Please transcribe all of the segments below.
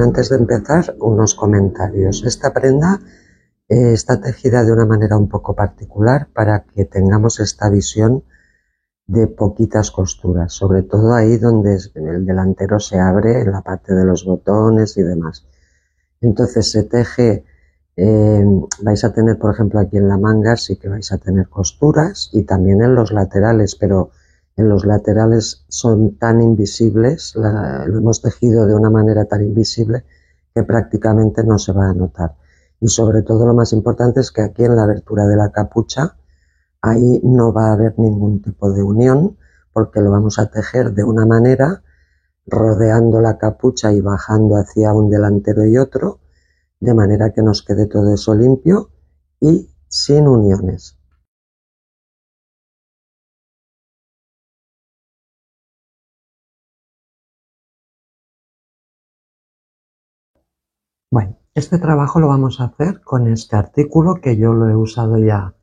Bien, antes de empezar, unos comentarios. Esta prenda está tejida de una manera un poco particular para que tengamos esta visión de poquitas costuras, sobre todo ahí donde el delantero se abre, en la parte de los botones y demás. Entonces se teje, vais a tener, por ejemplo, aquí en la manga sí que vais a tener costuras y también en los laterales, pero en los laterales son tan invisibles, lo hemos tejido de una manera tan invisible que prácticamente no se va a notar. Y sobre todo lo más importante es que aquí en la abertura de la capucha, ahí no va a haber ningún tipo de unión porque lo vamos a tejer de una manera, rodeando la capucha y bajando hacia un delantero y otro, de manera que nos quede todo eso limpio y sin uniones. Bueno, este trabajo lo vamos a hacer con este artículo que yo lo he usado ya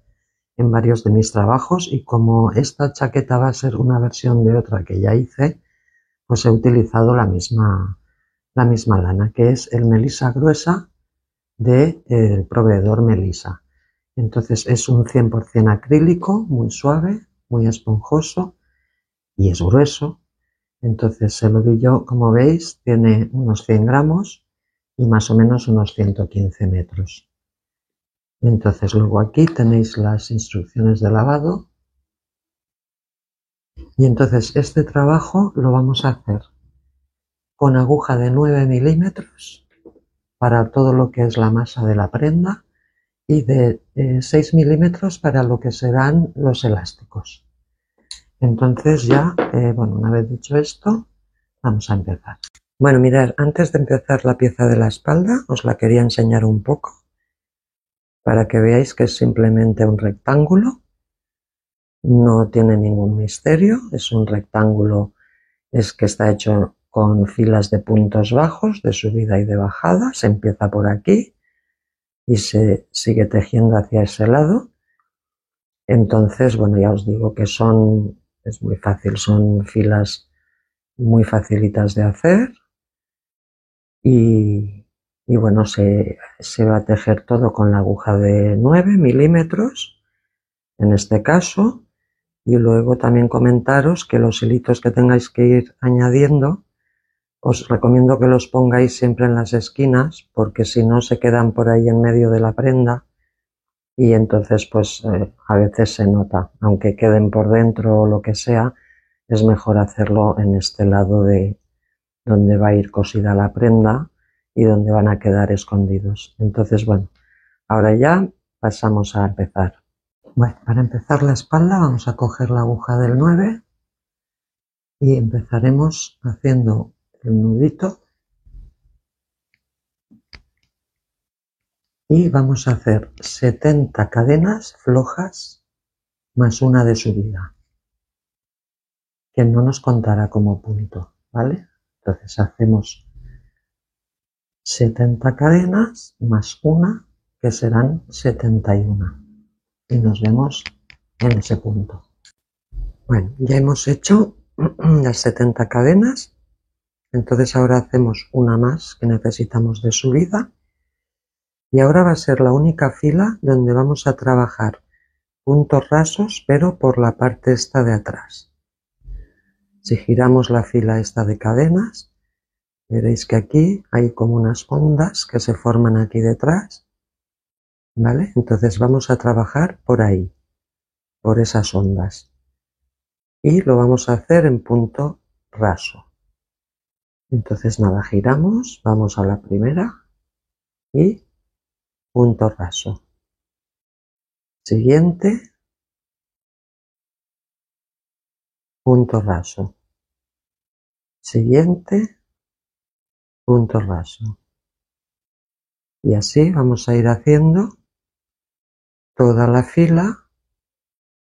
en varios de mis trabajos y como esta chaqueta va a ser una versión de otra que ya hice, pues he utilizado la misma lana, que es el Melisa gruesa del proveedor Melisa. Entonces es un 100% acrílico, muy suave, muy esponjoso y es grueso. Entonces el ovillo, como veis, tiene unos 100 gramos y más o menos unos 115 metros. Entonces luego aquí tenéis las instrucciones de lavado y entonces este trabajo lo vamos a hacer con aguja de 9 milímetros para todo lo que es la masa de la prenda y de 6 milímetros para lo que serán los elásticos. Entonces ya, bueno, una vez dicho esto, vamos a empezar. Bueno, mirad, antes de empezar la pieza de la espalda, os la quería enseñar un poco para que veáis que es simplemente un rectángulo, no tiene ningún misterio, es un rectángulo, es que está hecho con filas de puntos bajos, de subida y de bajada, se empieza por aquí y se sigue tejiendo hacia ese lado. Entonces, bueno, ya os digo que es muy fácil, son filas muy facilitas de hacer y bueno, se va a tejer todo con la aguja de 9 milímetros en este caso, y luego también comentaros que los hilitos que tengáis que ir añadiendo os recomiendo que los pongáis siempre en las esquinas porque si no se quedan por ahí en medio de la prenda y entonces pues a veces se nota, aunque queden por dentro o lo que sea, es mejor hacerlo en este lado de donde va a ir cosida la prenda y donde van a quedar escondidos. Entonces, bueno, ahora ya pasamos a empezar. Bueno, para empezar la espalda vamos a coger la aguja del 9 y empezaremos haciendo el nudito y vamos a hacer 70 cadenas flojas más una de subida, que no nos contará como punto, ¿vale? Entonces hacemos 70 cadenas más una, que serán 71. Y nos vemos en ese punto. Bueno, ya hemos hecho las 70 cadenas, entonces ahora hacemos una más que necesitamos de subida y ahora va a ser la única fila donde vamos a trabajar puntos rasos pero por la parte esta de atrás. Si giramos la fila esta de cadenas, veréis que aquí hay como unas ondas que se forman aquí detrás, ¿vale? Entonces vamos a trabajar por ahí, por esas ondas. Y lo vamos a hacer en punto raso. Entonces nada, giramos, vamos a la primera y punto raso. Siguiente, punto raso. Siguiente, punto raso. Y así vamos a ir haciendo toda la fila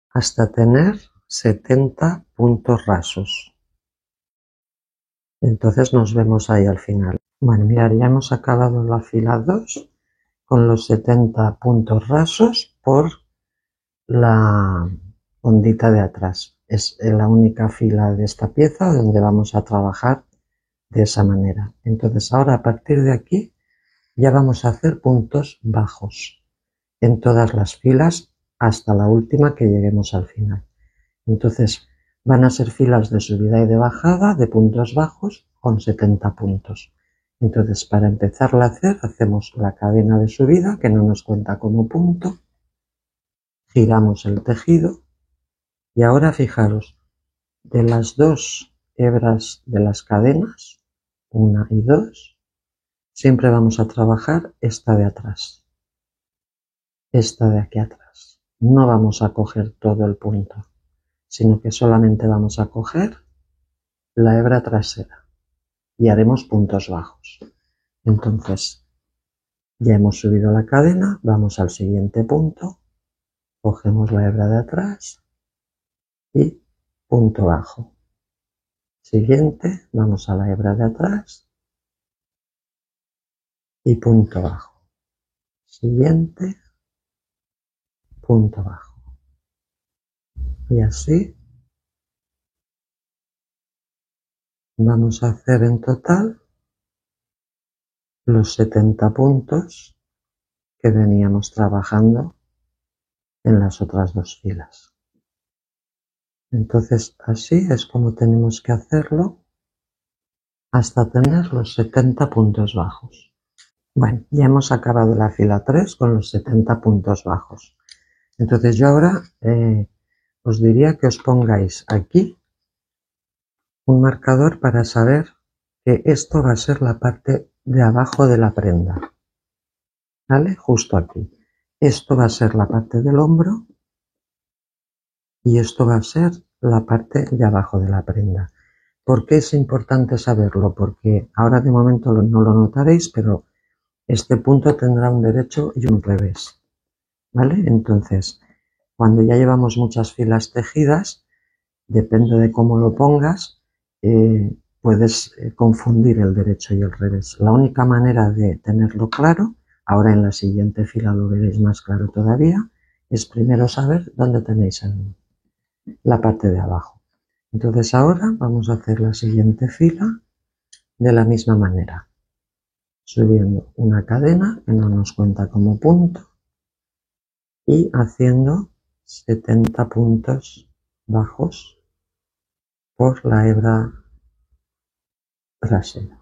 hasta tener 70 puntos rasos. Entonces nos vemos ahí al final. Bueno, mirad, ya hemos acabado la fila 2 con los 70 puntos rasos por la ondita de atrás. Es la única fila de esta pieza donde vamos a trabajar de esa manera. Entonces ahora a partir de aquí ya vamos a hacer puntos bajos en todas las filas hasta la última que lleguemos al final. Entonces van a ser filas de subida y de bajada de puntos bajos con 70 puntos. Entonces para empezarla a hacer hacemos la cadena de subida que no nos cuenta como punto, giramos el tejido y ahora fijaros, de las dos hebras de las cadenas, 1 y 2, siempre vamos a trabajar esta de atrás, esta de aquí atrás. No vamos a coger todo el punto, sino que solamente vamos a coger la hebra trasera y haremos puntos bajos. Entonces ya hemos subido la cadena, vamos al siguiente punto, cogemos la hebra de atrás y punto bajo. Siguiente, vamos a la hebra de atrás y punto bajo. Siguiente, punto bajo. Y así vamos a hacer en total los 70 puntos que veníamos trabajando en las otras dos filas. Entonces así es como tenemos que hacerlo hasta tener los 70 puntos bajos. Bueno, ya hemos acabado la fila 3 con los 70 puntos bajos. Entonces yo ahora os diría que os pongáis aquí un marcador para saber que esto va a ser la parte de abajo de la prenda. ¿Vale? Justo aquí. Esto va a ser la parte del hombro y esto va a ser la parte de abajo de la prenda. ¿Por qué es importante saberlo? Porque ahora de momento no lo notaréis, pero este punto tendrá un derecho y un revés. ¿Vale? Entonces, cuando ya llevamos muchas filas tejidas, depende de cómo lo pongas, puedes confundir el derecho y el revés. La única manera de tenerlo claro, ahora en la siguiente fila lo veréis más claro todavía, es primero saber dónde tenéis la parte de abajo. Entonces ahora vamos a hacer la siguiente fila de la misma manera, subiendo una cadena que no nos cuenta como punto y haciendo 70 puntos bajos por la hebra trasera.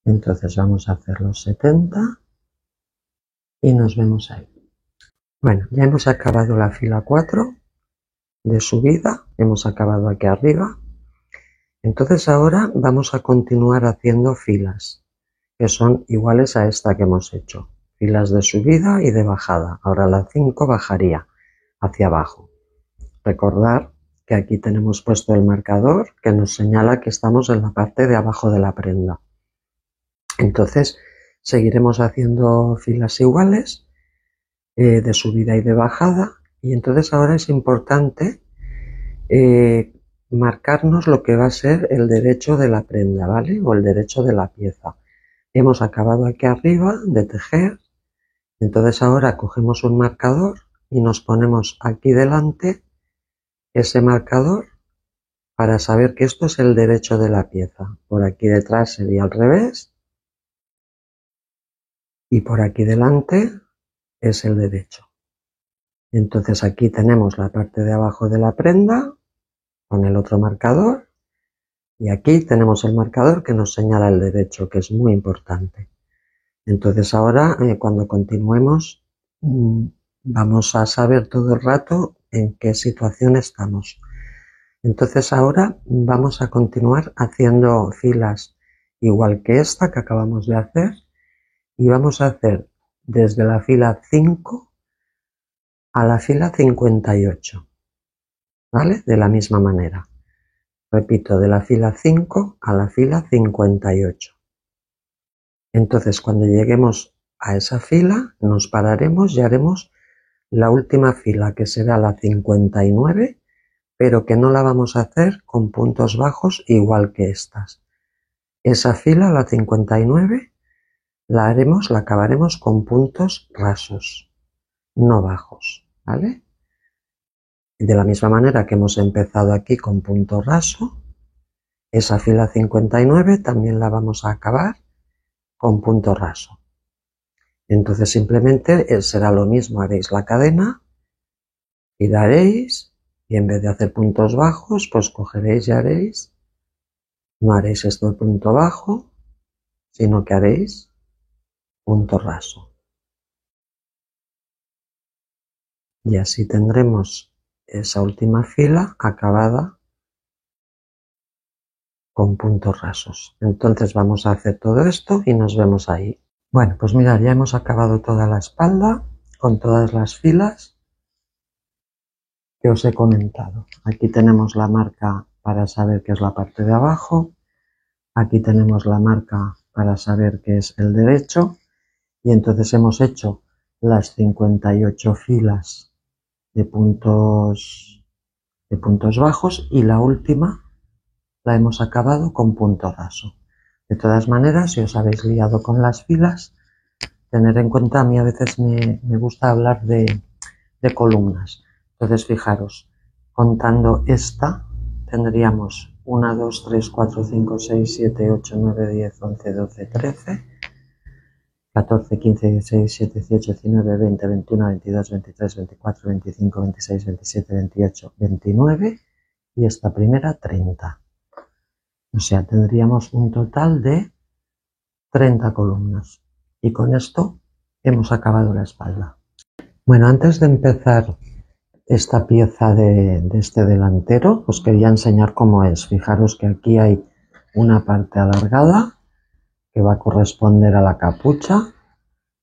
Entonces vamos a hacer los 70 y nos vemos ahí. Bueno, ya hemos acabado la fila 4 de subida, hemos acabado aquí arriba. Entonces ahora vamos a continuar haciendo filas que son iguales a esta que hemos hecho. Filas de subida y de bajada. Ahora la 5 bajaría hacia abajo. Recordar que aquí tenemos puesto el marcador que nos señala que estamos en la parte de abajo de la prenda. Entonces seguiremos haciendo filas iguales de subida y de bajada, y entonces ahora es importante marcarnos lo que va a ser el derecho de la prenda, ¿vale? O el derecho de la pieza. Hemos acabado aquí arriba de tejer, entonces ahora cogemos un marcador y nos ponemos aquí delante ese marcador para saber que esto es el derecho de la pieza. Por aquí detrás sería al revés y por aquí delante es el derecho. Entonces aquí tenemos la parte de abajo de la prenda con el otro marcador y aquí tenemos el marcador que nos señala el derecho, que es muy importante. Entonces ahora cuando continuemos vamos a saber todo el rato en qué situación estamos. Entonces ahora vamos a continuar haciendo filas igual que esta que acabamos de hacer y vamos a hacer desde la fila 5 a la fila 58, ¿vale? De la misma manera. Repito, de la fila 5 a la fila 58. Entonces, cuando lleguemos a esa fila, nos pararemos y haremos la última fila, que será la 59, pero que no la vamos a hacer con puntos bajos igual que estas. Esa fila, la 59, la acabaremos con puntos rasos, no bajos, ¿vale? De la misma manera que hemos empezado aquí con punto raso, Esa fila 59 también la vamos a acabar con punto raso. Entonces simplemente será lo mismo, haréis la cadena, giraréis y en vez de hacer puntos bajos, pues cogeréis y haréis, no haréis esto de punto bajo, sino que haréis punto raso. Y así tendremos esa última fila acabada con puntos rasos. Entonces vamos a hacer todo esto y nos vemos ahí. Bueno, pues mirad, ya hemos acabado toda la espalda con todas las filas que os he comentado. Aquí tenemos la marca para saber qué es la parte de abajo. Aquí tenemos la marca para saber qué es el derecho. Y entonces hemos hecho las 58 filas de puntos bajos y la última la hemos acabado con punto raso. De todas maneras, si os habéis liado con las filas, tener en cuenta, a mí a veces me gusta hablar de columnas. Entonces, fijaros, contando esta, tendríamos 1, 2, 3, 4, 5, 6, 7, 8, 9, 10, 11, 12, 13, 14, 15, 16, 17, 18, 19, 20, 21, 22, 23, 24, 25, 26, 27, 28, 29 y esta primera 30. O sea, tendríamos un total de 30 columnas. Y con esto hemos acabado la espalda. Bueno, antes de empezar esta pieza de este delantero, os quería enseñar cómo es. Fijaros que aquí hay una parte alargada que va a corresponder a la capucha.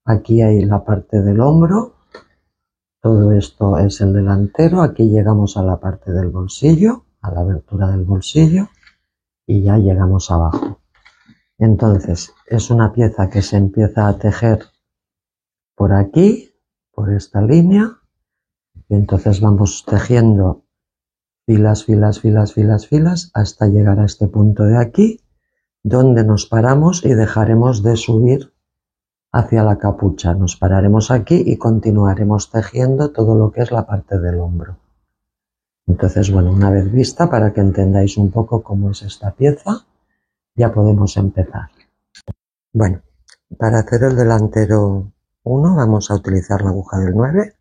Aquí hay la parte del hombro. Todo esto es el delantero. Aquí llegamos a la parte del bolsillo, a la abertura del bolsillo. Y ya llegamos abajo. Entonces es una pieza que se empieza a tejer por aquí, por esta línea, y entonces vamos tejiendo filas, filas, filas, filas, filas hasta llegar a este punto de aquí, donde nos paramos y dejaremos de subir hacia la capucha. Nos pararemos aquí y continuaremos tejiendo todo lo que es la parte del hombro. Entonces, bueno, una vez vista, para que entendáis un poco cómo es esta pieza, ya podemos empezar. Bueno, para hacer el delantero 1 vamos a utilizar la aguja del 9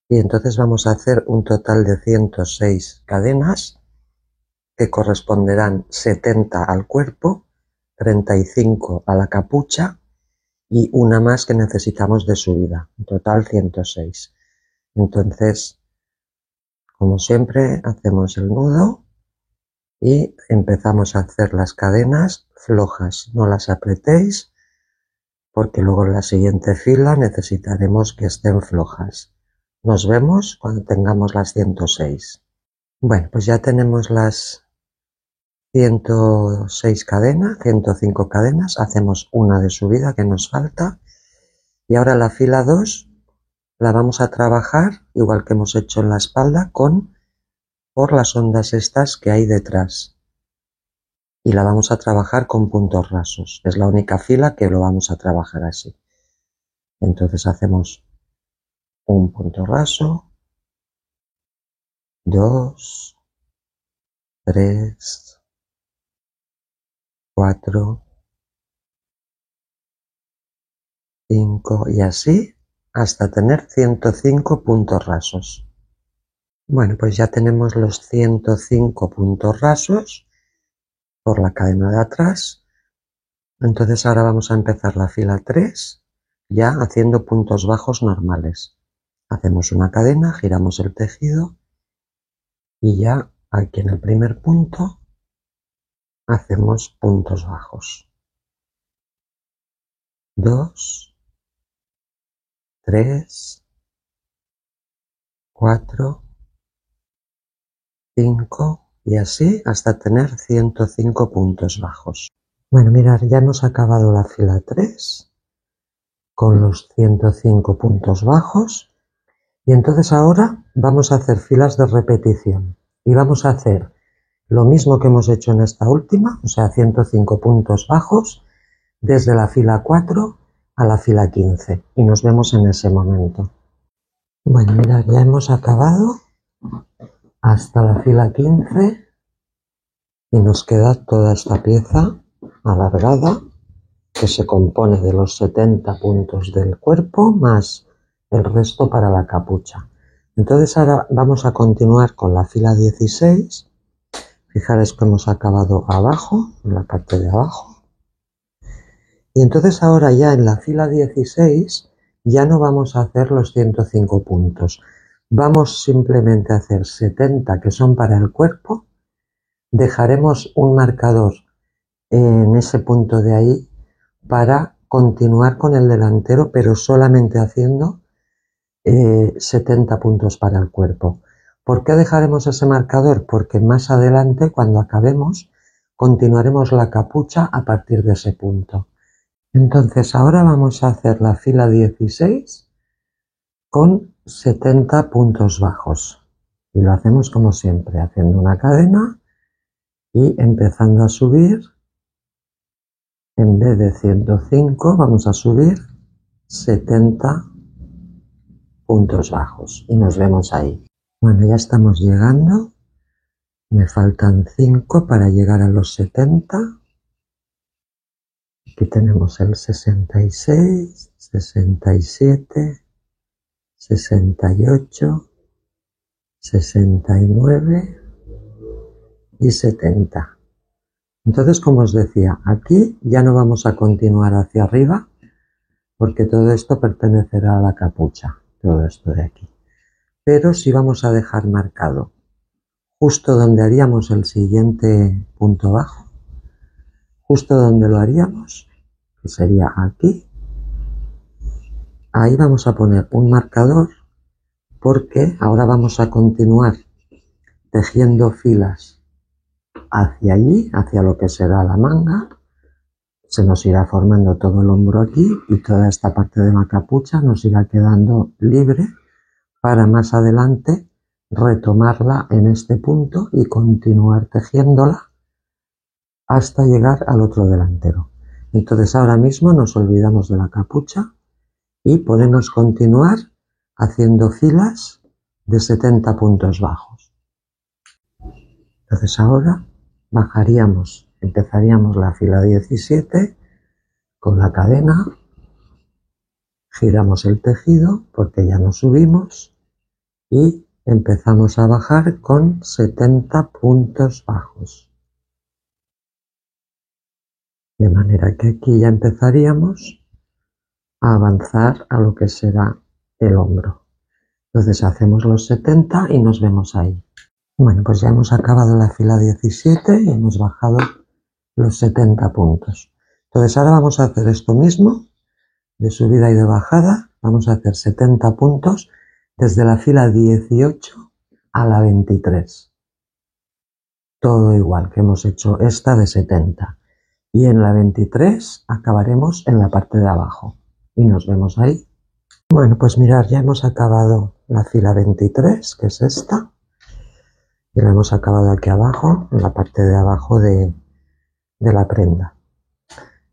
y entonces vamos a hacer un total de 106 cadenas que corresponderán 70 al cuerpo, 35 a la capucha y una más que necesitamos de subida, en total 106. Entonces, como siempre, hacemos el nudo y empezamos a hacer las cadenas flojas, no las apretéis porque luego en la siguiente fila necesitaremos que estén flojas. Nos vemos cuando tengamos las 106. Bueno, pues ya tenemos las 106 cadenas, 105 cadenas, hacemos una de subida que nos falta y ahora la fila 2 la vamos a trabajar igual que hemos hecho en la espalda por las ondas estas que hay detrás y la vamos a trabajar con puntos rasos. Es la única fila que lo vamos a trabajar así. Entonces hacemos un punto raso, 2, 3, 4, 5 y así hasta tener 105 puntos rasos. Bueno, pues ya tenemos los 105 puntos rasos por la cadena de atrás. Entonces ahora vamos a empezar la fila 3 ya haciendo puntos bajos normales. Hacemos una cadena, giramos el tejido y ya aquí en el primer punto hacemos puntos bajos. 2, 3, 4, 5 y así hasta tener 105 puntos bajos. Bueno, mirad, ya hemos acabado la fila 3 con los 105 puntos bajos y entonces ahora vamos a hacer filas de repetición y vamos a hacer lo mismo que hemos hecho en esta última, o sea, 105 puntos bajos desde la fila 4 a la fila 15 y nos vemos en ese momento. Bueno, mirad, ya hemos acabado hasta la fila 15 Y nos queda toda esta pieza alargada que se compone de los 70 puntos del cuerpo más el resto para la capucha. Entonces ahora vamos a continuar con la fila 16. Fijaros que hemos acabado abajo, en la parte de abajo. Y entonces ahora ya en la fila 16 ya no vamos a hacer los 105 puntos. Vamos simplemente a hacer 70 que son para el cuerpo. Dejaremos un marcador en ese punto de ahí para continuar con el delantero, pero solamente haciendo 70 puntos para el cuerpo. ¿Por qué dejaremos ese marcador? Porque más adelante, cuando acabemos, continuaremos la capucha a partir de ese punto. Entonces ahora vamos a hacer la fila 16 con 70 puntos bajos. Y lo hacemos como siempre, haciendo una cadena y empezando a subir. En vez de 105 vamos a subir 70 puntos bajos y nos vemos ahí. Bueno, ya estamos llegando. Me faltan 5 para llegar a los 70. Aquí tenemos el 66, 67, 68, 69 y 70. Entonces, como os decía, aquí ya no vamos a continuar hacia arriba porque todo esto pertenecerá a la capucha, todo esto de aquí. Pero sí vamos a dejar marcado justo donde haríamos el siguiente punto bajo, justo donde lo haríamos, que sería aquí. Ahí vamos a poner un marcador porque ahora vamos a continuar tejiendo filas hacia allí, hacia lo que será la manga. Se nos irá formando todo el hombro aquí y toda esta parte de la capucha nos irá quedando libre para más adelante retomarla en este punto y continuar tejiéndola hasta llegar al otro delantero. Entonces ahora mismo nos olvidamos de la capucha y podemos continuar haciendo filas de 70 puntos bajos. Entonces ahora bajaríamos, empezaríamos la fila 17 con la cadena, giramos el tejido porque ya no subimos y empezamos a bajar con 70 puntos bajos. De manera que aquí ya empezaríamos a avanzar a lo que será el hombro. Entonces hacemos los 70 y nos vemos ahí. Bueno, pues ya hemos acabado la fila 17 y hemos bajado los 70 puntos. Entonces ahora vamos a hacer esto mismo, de subida y de bajada. Vamos a hacer 70 puntos desde la fila 18 a la 23. Todo igual que hemos hecho esta de 70. Y en la 23 acabaremos en la parte de abajo. Y nos vemos ahí. Bueno, pues mirad, ya hemos acabado la fila 23, que es esta. Y la hemos acabado aquí abajo, en la parte de abajo de la prenda.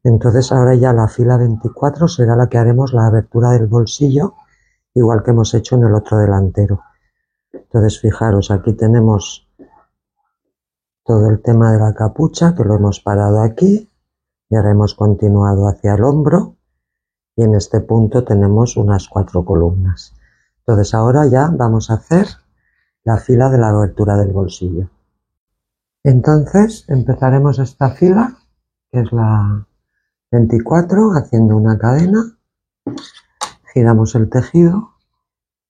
Entonces ahora ya la fila 24 será la que haremos la abertura del bolsillo, igual que hemos hecho en el otro delantero. Entonces fijaros, aquí tenemos todo el tema de la capucha, que lo hemos parado aquí, y ahora hemos continuado hacia el hombro, y en este punto tenemos unas 4 columnas. Entonces ahora ya vamos a hacer la fila de la abertura del bolsillo. Entonces empezaremos esta fila, que es la 24, haciendo una cadena, giramos el tejido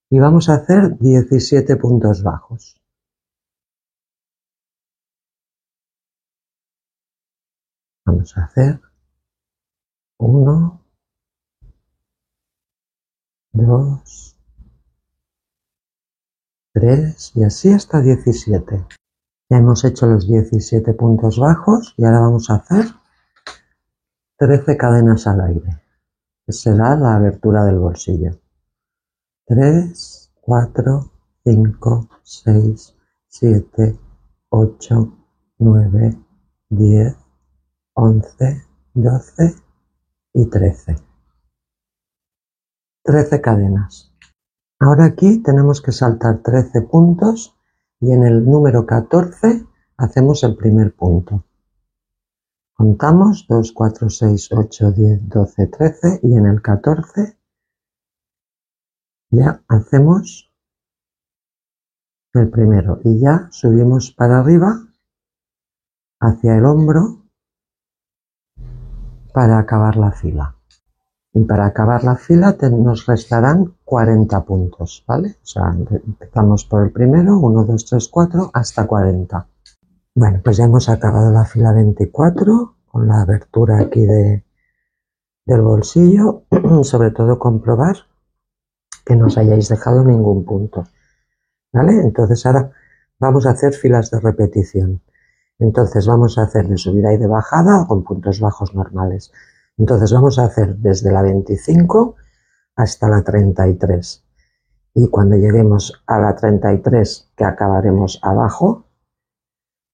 y vamos a hacer 17 puntos bajos. Vamos a hacer 1, 2, 3 y así hasta 17. Ya hemos hecho los 17 puntos bajos y ahora vamos a hacer 13 cadenas al aire, que será la abertura del bolsillo. 3, 4, 5, 6, 7, 8, 9, 10, 11, 12 y 13. 13 cadenas. Ahora aquí tenemos que saltar 13 puntos y en el número 14 hacemos el primer punto. Contamos 2, 4, 6, 8, 10, 12, 13 y en el 14 ya hacemos el primero y ya subimos para arriba hacia el hombro para acabar la fila. Y para acabar la fila nos restarán 40 puntos, ¿vale? O sea, empezamos por el primero, 1, 2, 3, 4, hasta 40. Bueno, pues ya hemos acabado la fila 24 con la abertura aquí del bolsillo. Sobre todo comprobar que no os hayáis dejado ningún punto, ¿vale? Entonces ahora vamos a hacer filas de repetición. Entonces vamos a hacer de subida y de bajada con puntos bajos normales. Entonces vamos a hacer desde la 25 hasta la 33. Y cuando lleguemos a la 33, que acabaremos abajo,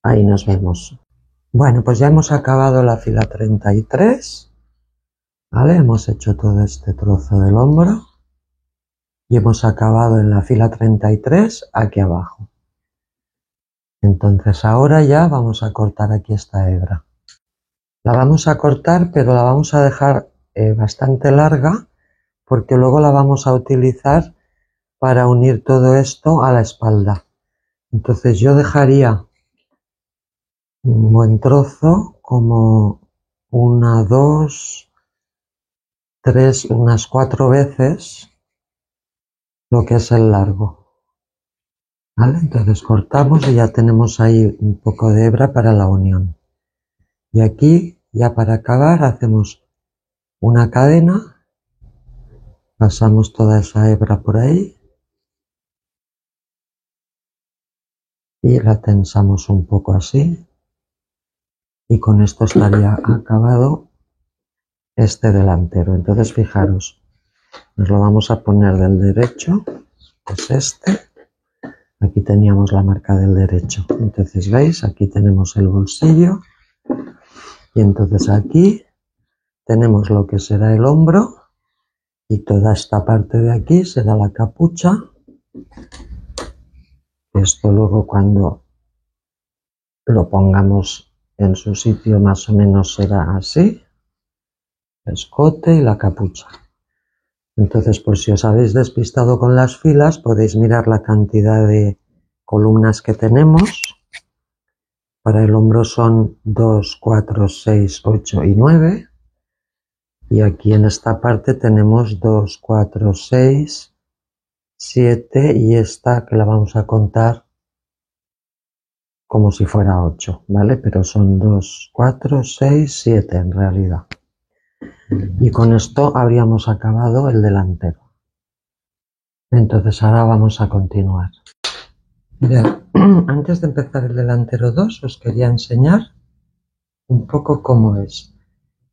ahí nos vemos. Bueno, pues ya hemos acabado la fila 33. ¿Vale? Hemos hecho todo este trozo del hombro. Y hemos acabado en la fila 33 aquí abajo. Entonces ahora ya vamos a cortar aquí esta hebra. La vamos a cortar, pero la vamos a dejar bastante larga porque luego la vamos a utilizar para unir todo esto a la espalda. Entonces yo dejaría un buen trozo, como 1, 2, 3, unas 4 veces lo que es el largo. ¿Vale? Entonces cortamos y ya tenemos ahí un poco de hebra para la unión. Y aquí, ya para acabar, hacemos una cadena, pasamos toda esa hebra por ahí y la tensamos un poco así. Y con esto estaría acabado este delantero. Entonces fijaros, nos lo vamos a poner del derecho, que es este. Aquí teníamos la marca del derecho. Entonces veis, aquí tenemos el bolsillo. Y entonces aquí tenemos lo que será el hombro. Y toda esta parte de aquí será la capucha. Esto luego cuando lo pongamos en su sitio más o menos será así. El escote y la capucha. Entonces, por si os habéis despistado con las filas, podéis mirar la cantidad de columnas que tenemos. Para el hombro son 2, 4, 6, 8 y 9. Y aquí en esta parte tenemos 2, 4, 6, 7 y esta que la vamos a contar como si fuera 8, ¿vale? Pero son 2, 4, 6, 7 en realidad. Y con esto habríamos acabado el delantero. Entonces ahora vamos a continuar. Mirad, antes de empezar el delantero 2 os quería enseñar un poco cómo es.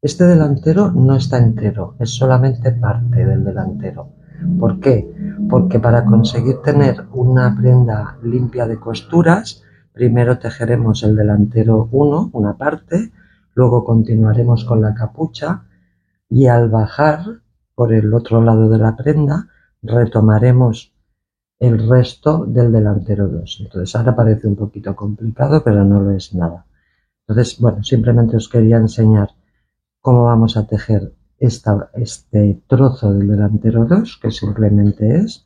Este delantero no está entero, es solamente parte del delantero. ¿Por qué? Porque para conseguir tener una prenda limpia de costuras, primero tejeremos el delantero 1, una parte, luego continuaremos con la capucha y al bajar por el otro lado de la prenda retomaremos el resto del delantero 2. Entonces ahora parece un poquito complicado, pero no lo es nada. Entonces, bueno, simplemente os quería enseñar cómo vamos a tejer este trozo del delantero 2, que simplemente es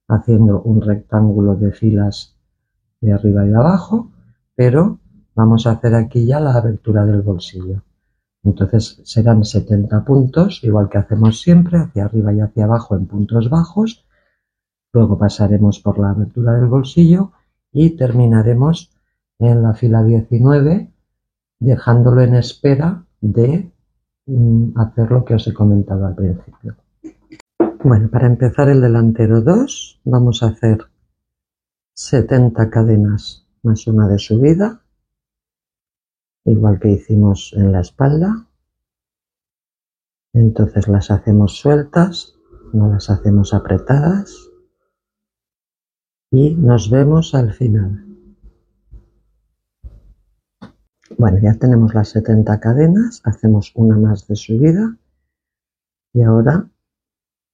haciendo un rectángulo de filas de arriba y de abajo, pero vamos a hacer aquí ya la abertura del bolsillo. Entonces serán 70 puntos, igual que hacemos siempre, hacia arriba y hacia abajo en puntos bajos. Luego pasaremos por la abertura del bolsillo y terminaremos en la fila 19, dejándolo en espera de hacer lo que os he comentado al principio. Bueno, para empezar el delantero 2 vamos a hacer 70 cadenas más una de subida, igual que hicimos en la espalda. Entonces las hacemos sueltas, no las hacemos apretadas y nos vemos al final. Bueno, ya tenemos las 70 cadenas, hacemos una más de subida y ahora,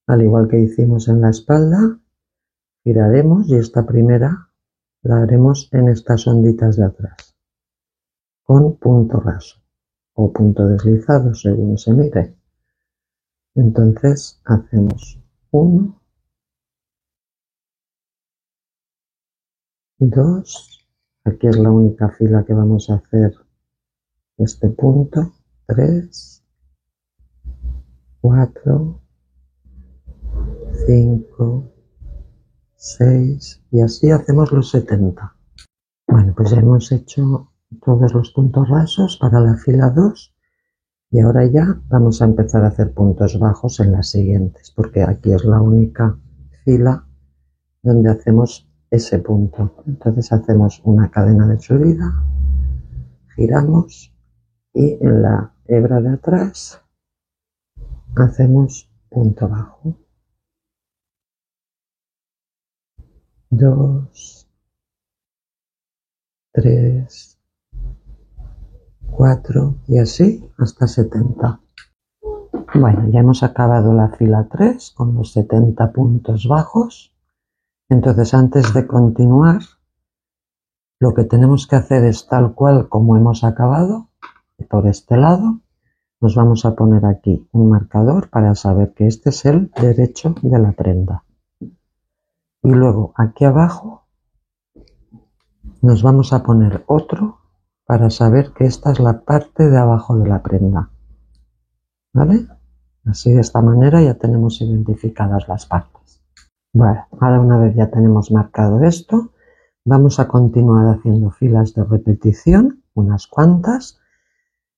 al igual que hicimos en la espalda, giraremos y esta primera la haremos en estas onditas de atrás. con punto raso o punto deslizado según se mire. Entonces hacemos 1, 2, aquí es la única fila que vamos a hacer este punto, 3, 4, 5, 6 y así hacemos los 70. Bueno, pues ya hemos hecho todos los puntos rasos para la fila 2 y ahora ya vamos a empezar a hacer puntos bajos en las siguientes, porque aquí es la única fila donde hacemos ese punto. Entonces hacemos una cadena de subida, giramos y en la hebra de atrás hacemos punto bajo. 2, 3, 4 y así hasta 70. Bueno, ya hemos acabado la fila 3 con los 70 puntos bajos. Entonces, antes de continuar, lo que tenemos que hacer es tal cual como hemos acabado, por este lado, nos vamos a poner aquí un marcador para saber que este es el derecho de la prenda. Y luego aquí abajo nos vamos a poner otro para saber que esta es la parte de abajo de la prenda. ¿Vale? Así de esta manera ya tenemos identificadas las partes. Bueno, ahora una vez ya tenemos marcado esto, vamos a continuar haciendo filas de repetición, unas cuantas,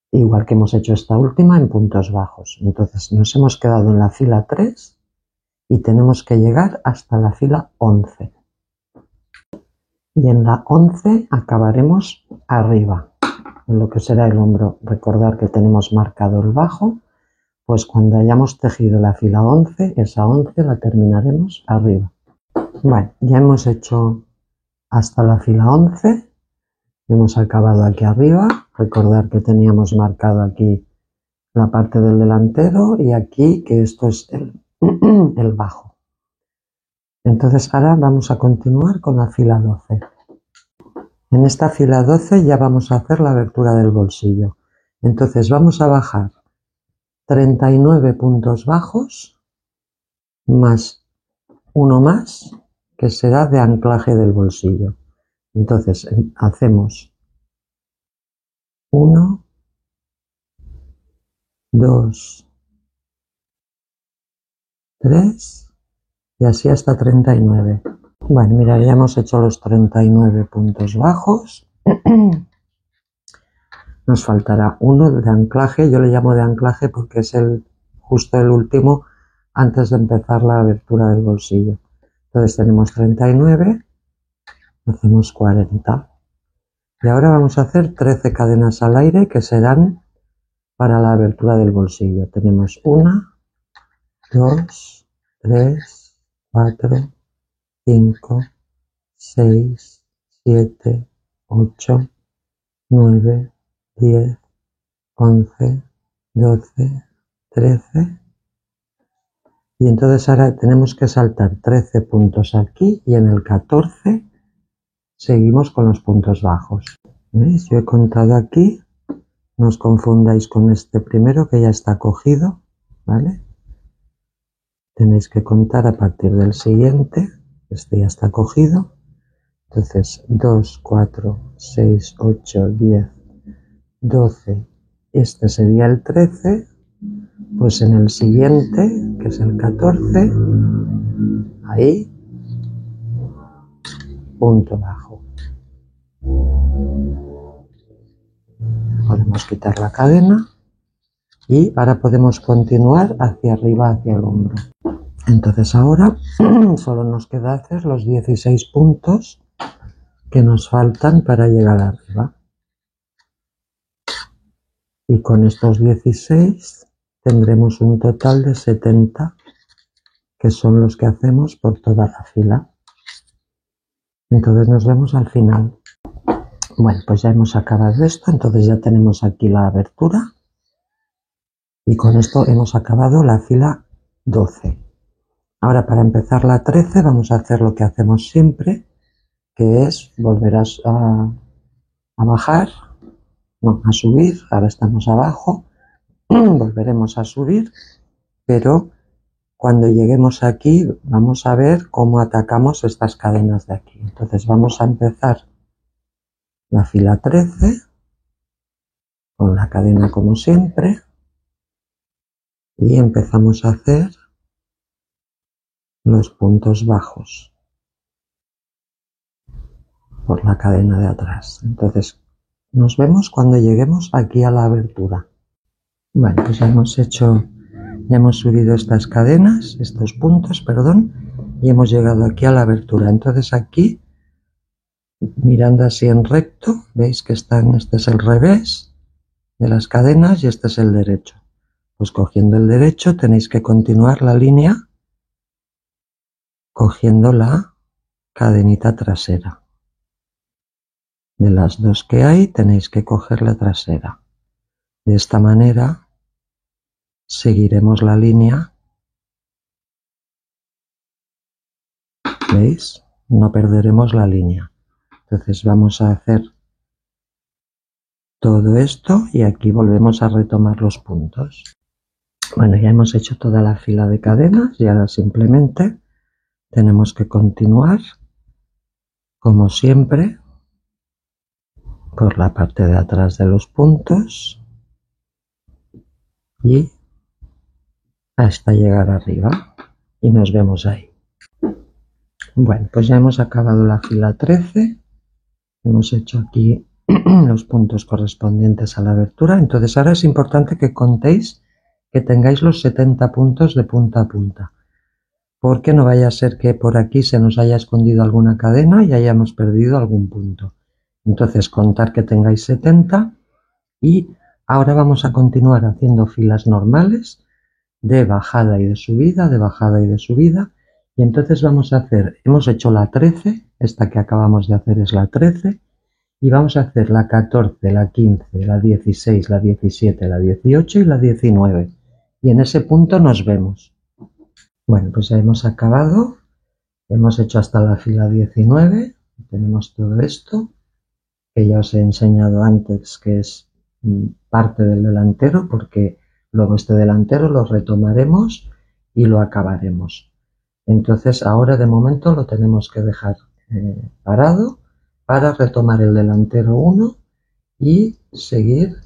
igual que hemos hecho esta última en puntos bajos. Entonces nos hemos quedado en la fila 3 y tenemos que llegar hasta la fila 11. Y en la 11 acabaremos arriba, en lo que será el hombro. Recordar que tenemos marcado el bajo, pues cuando hayamos tejido la fila 11, esa 11 la terminaremos arriba. Bueno, ya hemos hecho hasta la fila 11, hemos acabado aquí arriba. Recordar que teníamos marcado aquí la parte del delantero y aquí que esto es el bajo. Entonces ahora vamos a continuar con la fila 12. En esta fila 12 ya vamos a hacer la abertura del bolsillo. Entonces vamos a bajar 39 puntos bajos más uno más que será de anclaje del bolsillo. Entonces hacemos 1, 2, 3 y así hasta 39. Bueno, mira, ya hemos hecho los 39 puntos bajos. Nos faltará uno de anclaje. Yo le llamo de anclaje porque es justo el último antes de empezar la abertura del bolsillo. Entonces tenemos 39, hacemos 40. Y ahora vamos a hacer 13 cadenas al aire que serán para la abertura del bolsillo. Tenemos 1, 2, 3, 4, 5, 6, 7, 8, 9, 10, 11, 12, 13. Y entonces ahora tenemos que saltar 13 puntos aquí y en el 14 seguimos con los puntos bajos. ¿Veis? Yo he contado aquí, no os confundáis con este primero que ya está cogido, ¿vale? Tenéis que contar a partir del siguiente, este ya está cogido. Entonces 2, 4, 6, 8, 10, 12, este sería el 13, pues en el siguiente, que es el 14, ahí, punto bajo. Podemos quitar la cadena y ahora podemos continuar hacia arriba, hacia el hombro. Entonces ahora solo nos queda hacer los 16 puntos que nos faltan para llegar arriba. Y con estos 16 tendremos un total de 70, que son los que hacemos por toda la fila. Entonces nos vemos al final. Bueno, pues ya hemos acabado esto, entonces ya tenemos aquí la abertura. Y con esto hemos acabado la fila 12. Ahora para empezar la 13 vamos a hacer lo que hacemos siempre, que es volver a bajar no, a subir, ahora estamos abajo, volveremos a subir, pero cuando lleguemos aquí vamos a ver cómo atacamos estas cadenas de aquí. Entonces vamos a empezar la fila 13 con la cadena como siempre y empezamos a hacer los puntos bajos por la cadena de atrás. Entonces nos vemos cuando lleguemos aquí a la abertura. Bueno, pues ya hemos subido estas cadenas, estos puntos, perdón, y hemos llegado aquí a la abertura. Entonces aquí, mirando así en recto, veis que este es el revés de las cadenas y este es el derecho. Pues cogiendo el derecho tenéis que continuar la línea cogiendo la cadenita trasera. De las dos que hay tenéis que coger la trasera. De esta manera seguiremos la línea. ¿Veis? No perderemos la línea. Entonces vamos a hacer todo esto y aquí volvemos a retomar los puntos. Bueno, ya hemos hecho toda la fila de cadenas y ahora simplemente tenemos que continuar como siempre por la parte de atrás de los puntos y hasta llegar arriba y nos vemos ahí. Bueno, pues ya hemos acabado la fila 13, hemos hecho aquí los puntos correspondientes a la abertura. Entonces ahora es importante que contéis, que tengáis los 70 puntos de punta a punta, porque no vaya a ser que por aquí se nos haya escondido alguna cadena y hayamos perdido algún punto. Entonces contar que tengáis 70 y ahora vamos a continuar haciendo filas normales de bajada y de subida, de bajada y de subida. Y entonces vamos a hacer, hemos hecho la 13, esta que acabamos de hacer es la 13, y vamos a hacer la 14, la 15, la 16, la 17, la 18 y la 19. Y en ese punto nos vemos. Bueno, pues ya hemos acabado, hemos hecho hasta la fila 19, tenemos todo esto, que ya os he enseñado antes que es parte del delantero, porque luego este delantero lo retomaremos y lo acabaremos. Entonces ahora de momento lo tenemos que dejar parado para retomar el delantero 1 y seguir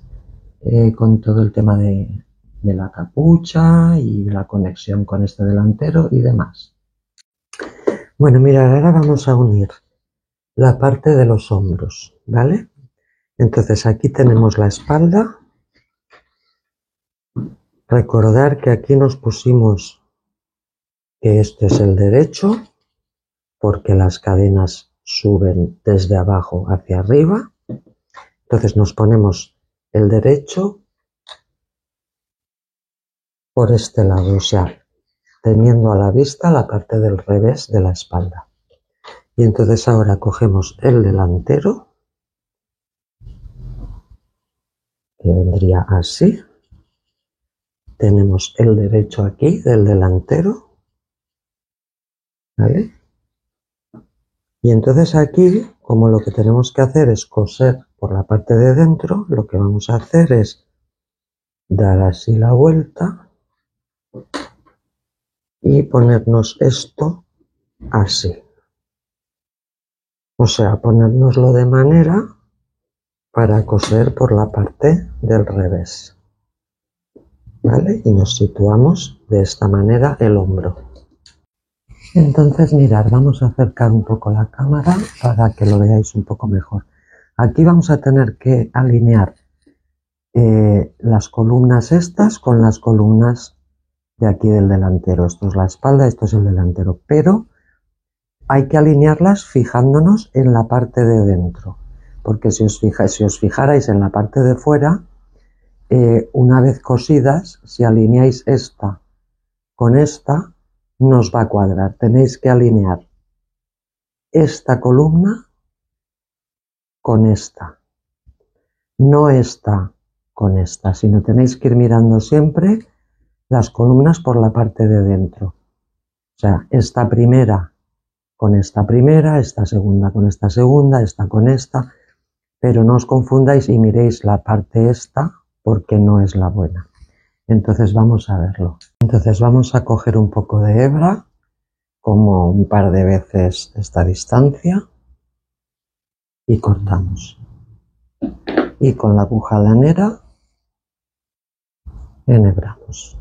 con todo el tema de la capucha y la conexión con este delantero y demás. Bueno, mirad, ahora vamos a unir la parte de los hombros, ¿vale? Entonces aquí tenemos la espalda. Recordar que aquí nos pusimos que este es el derecho, porque las cadenas suben desde abajo hacia arriba. Entonces nos ponemos el derecho por este lado, o sea, teniendo a la vista la parte del revés de la espalda. Y entonces ahora cogemos el delantero, que vendría así. Tenemos el derecho aquí del delantero, ¿vale? Y entonces aquí, como lo que tenemos que hacer es coser por la parte de dentro, lo que vamos a hacer es dar así la vuelta y ponernos esto así. O sea, ponérnoslo de manera para coser por la parte del revés, ¿vale? Y nos situamos de esta manera el hombro. Entonces, mirad, vamos a acercar un poco la cámara para que lo veáis un poco mejor. Aquí vamos a tener que alinear las columnas estas con las columnas de aquí del delantero. Esto es la espalda, esto es el delantero, pero hay que alinearlas fijándonos en la parte de dentro, porque si os fijarais en la parte de fuera, una vez cosidas, si alineáis esta con esta, nos va a cuadrar. Tenéis que alinear esta columna con esta, no esta con esta, sino tenéis que ir mirando siempre las columnas por la parte de dentro. O sea, esta primera con esta primera, esta segunda con esta segunda, esta con esta. pero no os confundáis y miréis la parte esta porque no es la buena. Entonces vamos a verlo. Entonces vamos a coger un poco de hebra, como un par de veces esta distancia, y cortamos. Y con la aguja lanera enhebramos.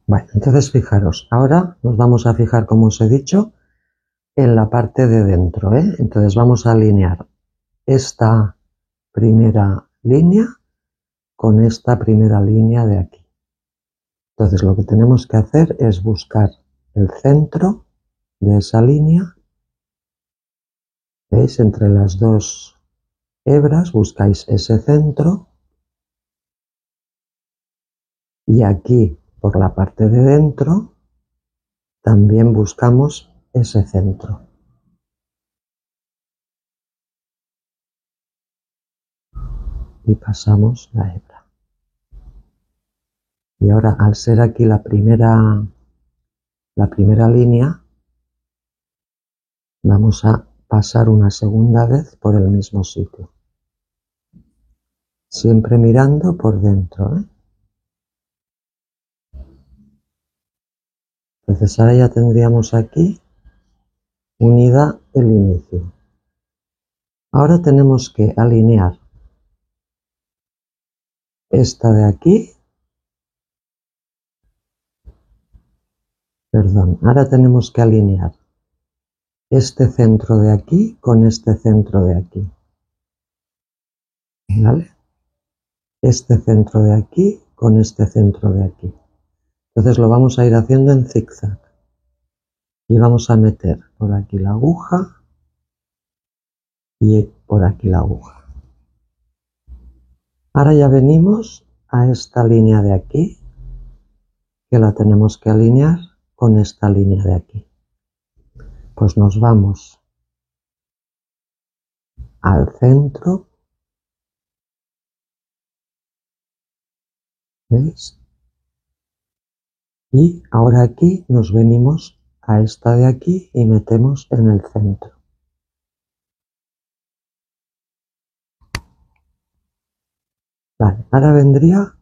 Bueno, entonces fijaros, ahora nos vamos a fijar, como os he dicho, en la parte de dentro, ¿eh? Entonces vamos a alinear esta primera línea con esta primera línea de aquí. Entonces lo que tenemos que hacer es buscar el centro de esa línea. ¿Veis? Entre las dos hebras buscáis ese centro y aquí por la parte de dentro también buscamos ese centro. Y pasamos la hebra. Y ahora, al ser aquí la primera línea, vamos a pasar una segunda vez por el mismo sitio. Siempre mirando por dentro, ¿eh? Entonces ahora ya tendríamos aquí unida el inicio. Ahora tenemos que alinear esta de aquí. Perdón, ahora tenemos que alinear este centro de aquí con este centro de aquí. ¿Vale? Este centro de aquí con este centro de aquí. Entonces lo vamos a ir haciendo en zigzag. Y vamos a meter por aquí la aguja y por aquí la aguja. Ahora ya venimos a esta línea de aquí, que la tenemos que alinear con esta línea de aquí. Pues nos vamos al centro. ¿Veis? Y ahora aquí nos venimos a esta de aquí y metemos en el centro. Vale, ahora vendría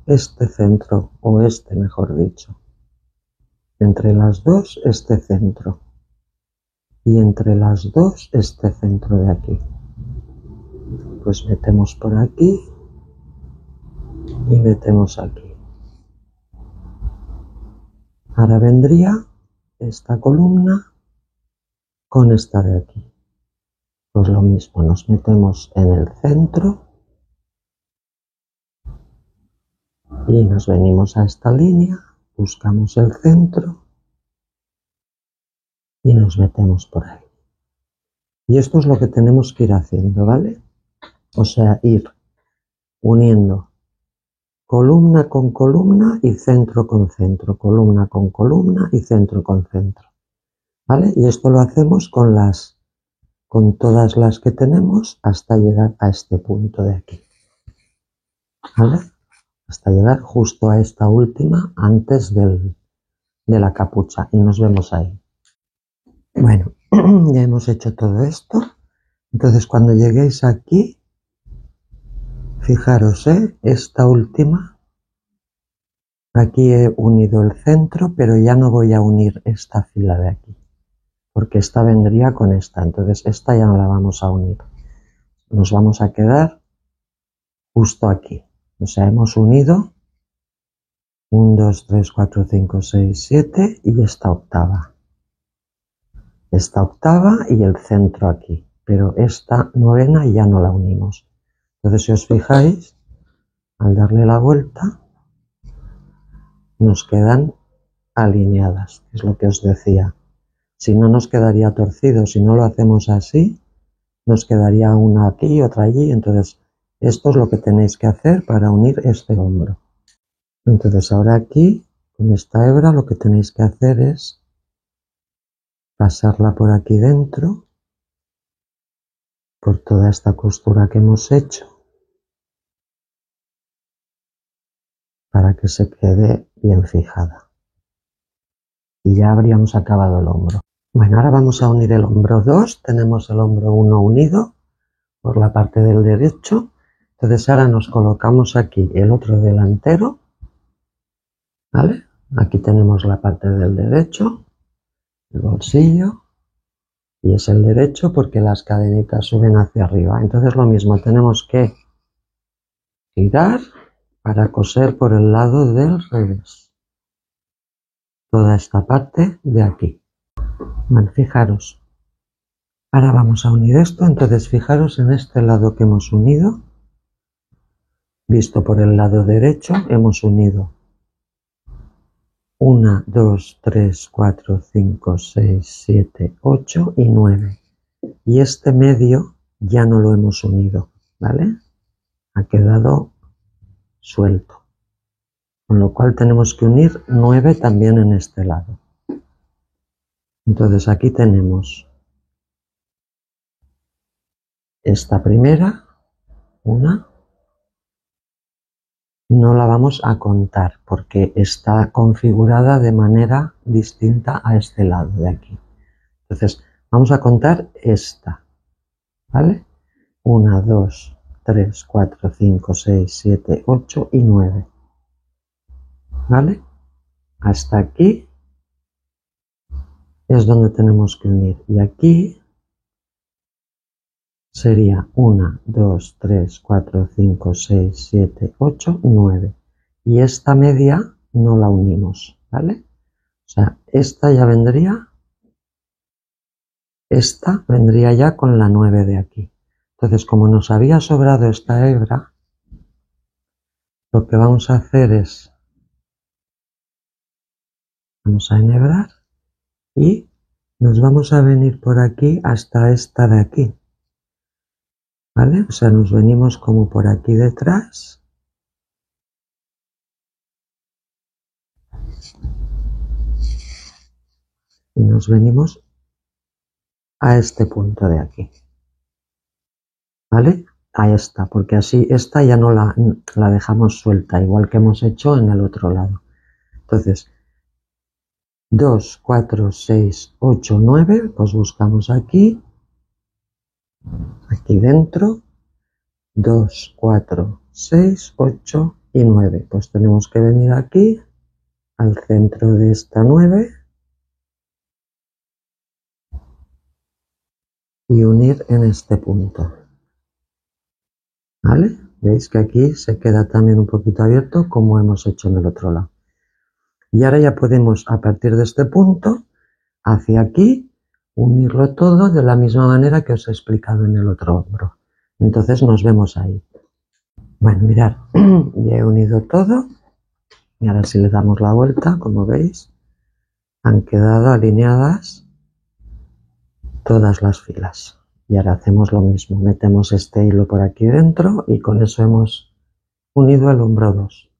este centro, o este mejor dicho. Entre las dos este centro. Y entre las dos este centro de aquí. Pues metemos por aquí y metemos aquí. Ahora vendría esta columna con esta de aquí. Pues lo mismo, nos metemos en el centro y nos venimos a esta línea, buscamos el centro y nos metemos por ahí. Y esto es lo que tenemos que ir haciendo, ¿vale? O sea, ir uniendo columna con columna y centro con centro, columna con columna y centro con centro, ¿vale? Y esto lo hacemos con todas las que tenemos hasta llegar a este punto de aquí, ¿vale? Hasta llegar justo a esta última antes de la capucha y nos vemos ahí. Bueno, ya hemos hecho todo esto. Entonces cuando lleguéis aquí, fijaros, esta última, aquí he unido el centro, pero ya no voy a unir esta fila de aquí, porque esta vendría con esta, entonces esta ya no la vamos a unir. Nos vamos a quedar justo aquí. O sea, hemos unido 1, 2, 3, 4, 5, 6, 7 y esta octava. Esta octava y el centro aquí, pero esta novena ya no la unimos. Entonces, si os fijáis, al darle la vuelta, nos quedan alineadas, que es lo que os decía. Si no, nos quedaría torcido. Si no lo hacemos así, nos quedaría una aquí y otra allí. Entonces, esto es lo que tenéis que hacer para unir este hombro. Entonces, ahora aquí, con esta hebra, lo que tenéis que hacer es pasarla por aquí dentro, por toda esta costura que hemos hecho, para que se quede bien fijada. Y ya habríamos acabado el hombro. Bueno, ahora vamos a unir el hombro 2, tenemos el hombro 1 unido por la parte del derecho, entonces ahora nos colocamos aquí el otro delantero, ¿vale? Aquí tenemos la parte del derecho, el bolsillo, y es el derecho porque las cadenitas suben hacia arriba, entonces lo mismo, tenemos que girar para coser por el lado del revés, toda esta parte de aquí. Bueno, fijaros. Ahora vamos a unir esto, entonces fijaros en este lado que hemos unido, visto por el lado derecho, hemos unido 1, 2, 3, 4, 5, 6, 7, 8 y 9. Y este medio ya no lo hemos unido, ¿vale? Ha quedado suelto. Con lo cual tenemos que unir 9 también en este lado. Entonces aquí tenemos esta primera, una, no la vamos a contar porque está configurada de manera distinta a este lado de aquí. Entonces vamos a contar esta, ¿vale? 1, 2, 3, 4, 5, 6, 7, 8 y 9, ¿vale? Hasta aquí es donde tenemos que unir y aquí sería 1, 2, 3, 4, 5, 6, 7, 8, 9. Y esta media no la unimos, ¿vale? O sea, esta vendría ya con la 9 de aquí. Entonces, como nos había sobrado esta hebra, lo que vamos a hacer es, vamos a enhebrar y nos vamos a venir por aquí hasta esta de aquí. ¿Vale? O sea, nos venimos como por aquí detrás. Y nos venimos a este punto de aquí. ¿Vale? A esta, porque así esta ya no la dejamos suelta, igual que hemos hecho en el otro lado. Entonces, 2, 4, 6, 8, 9, pues buscamos aquí dentro, 2, 4, 6, 8 y 9. Pues tenemos que venir aquí, al centro de esta 9 y unir en este punto. ¿Vale? Veis que aquí se queda también un poquito abierto como hemos hecho en el otro lado. Y ahora ya podemos, a partir de este punto, hacia aquí, unirlo todo de la misma manera que os he explicado en el otro hombro. Entonces nos vemos ahí. Bueno, mirad, ya he unido todo. Y ahora si le damos la vuelta, como veis, han quedado alineadas todas las filas. Y ahora hacemos lo mismo, metemos este hilo por aquí dentro y con eso hemos unido el hombro 2.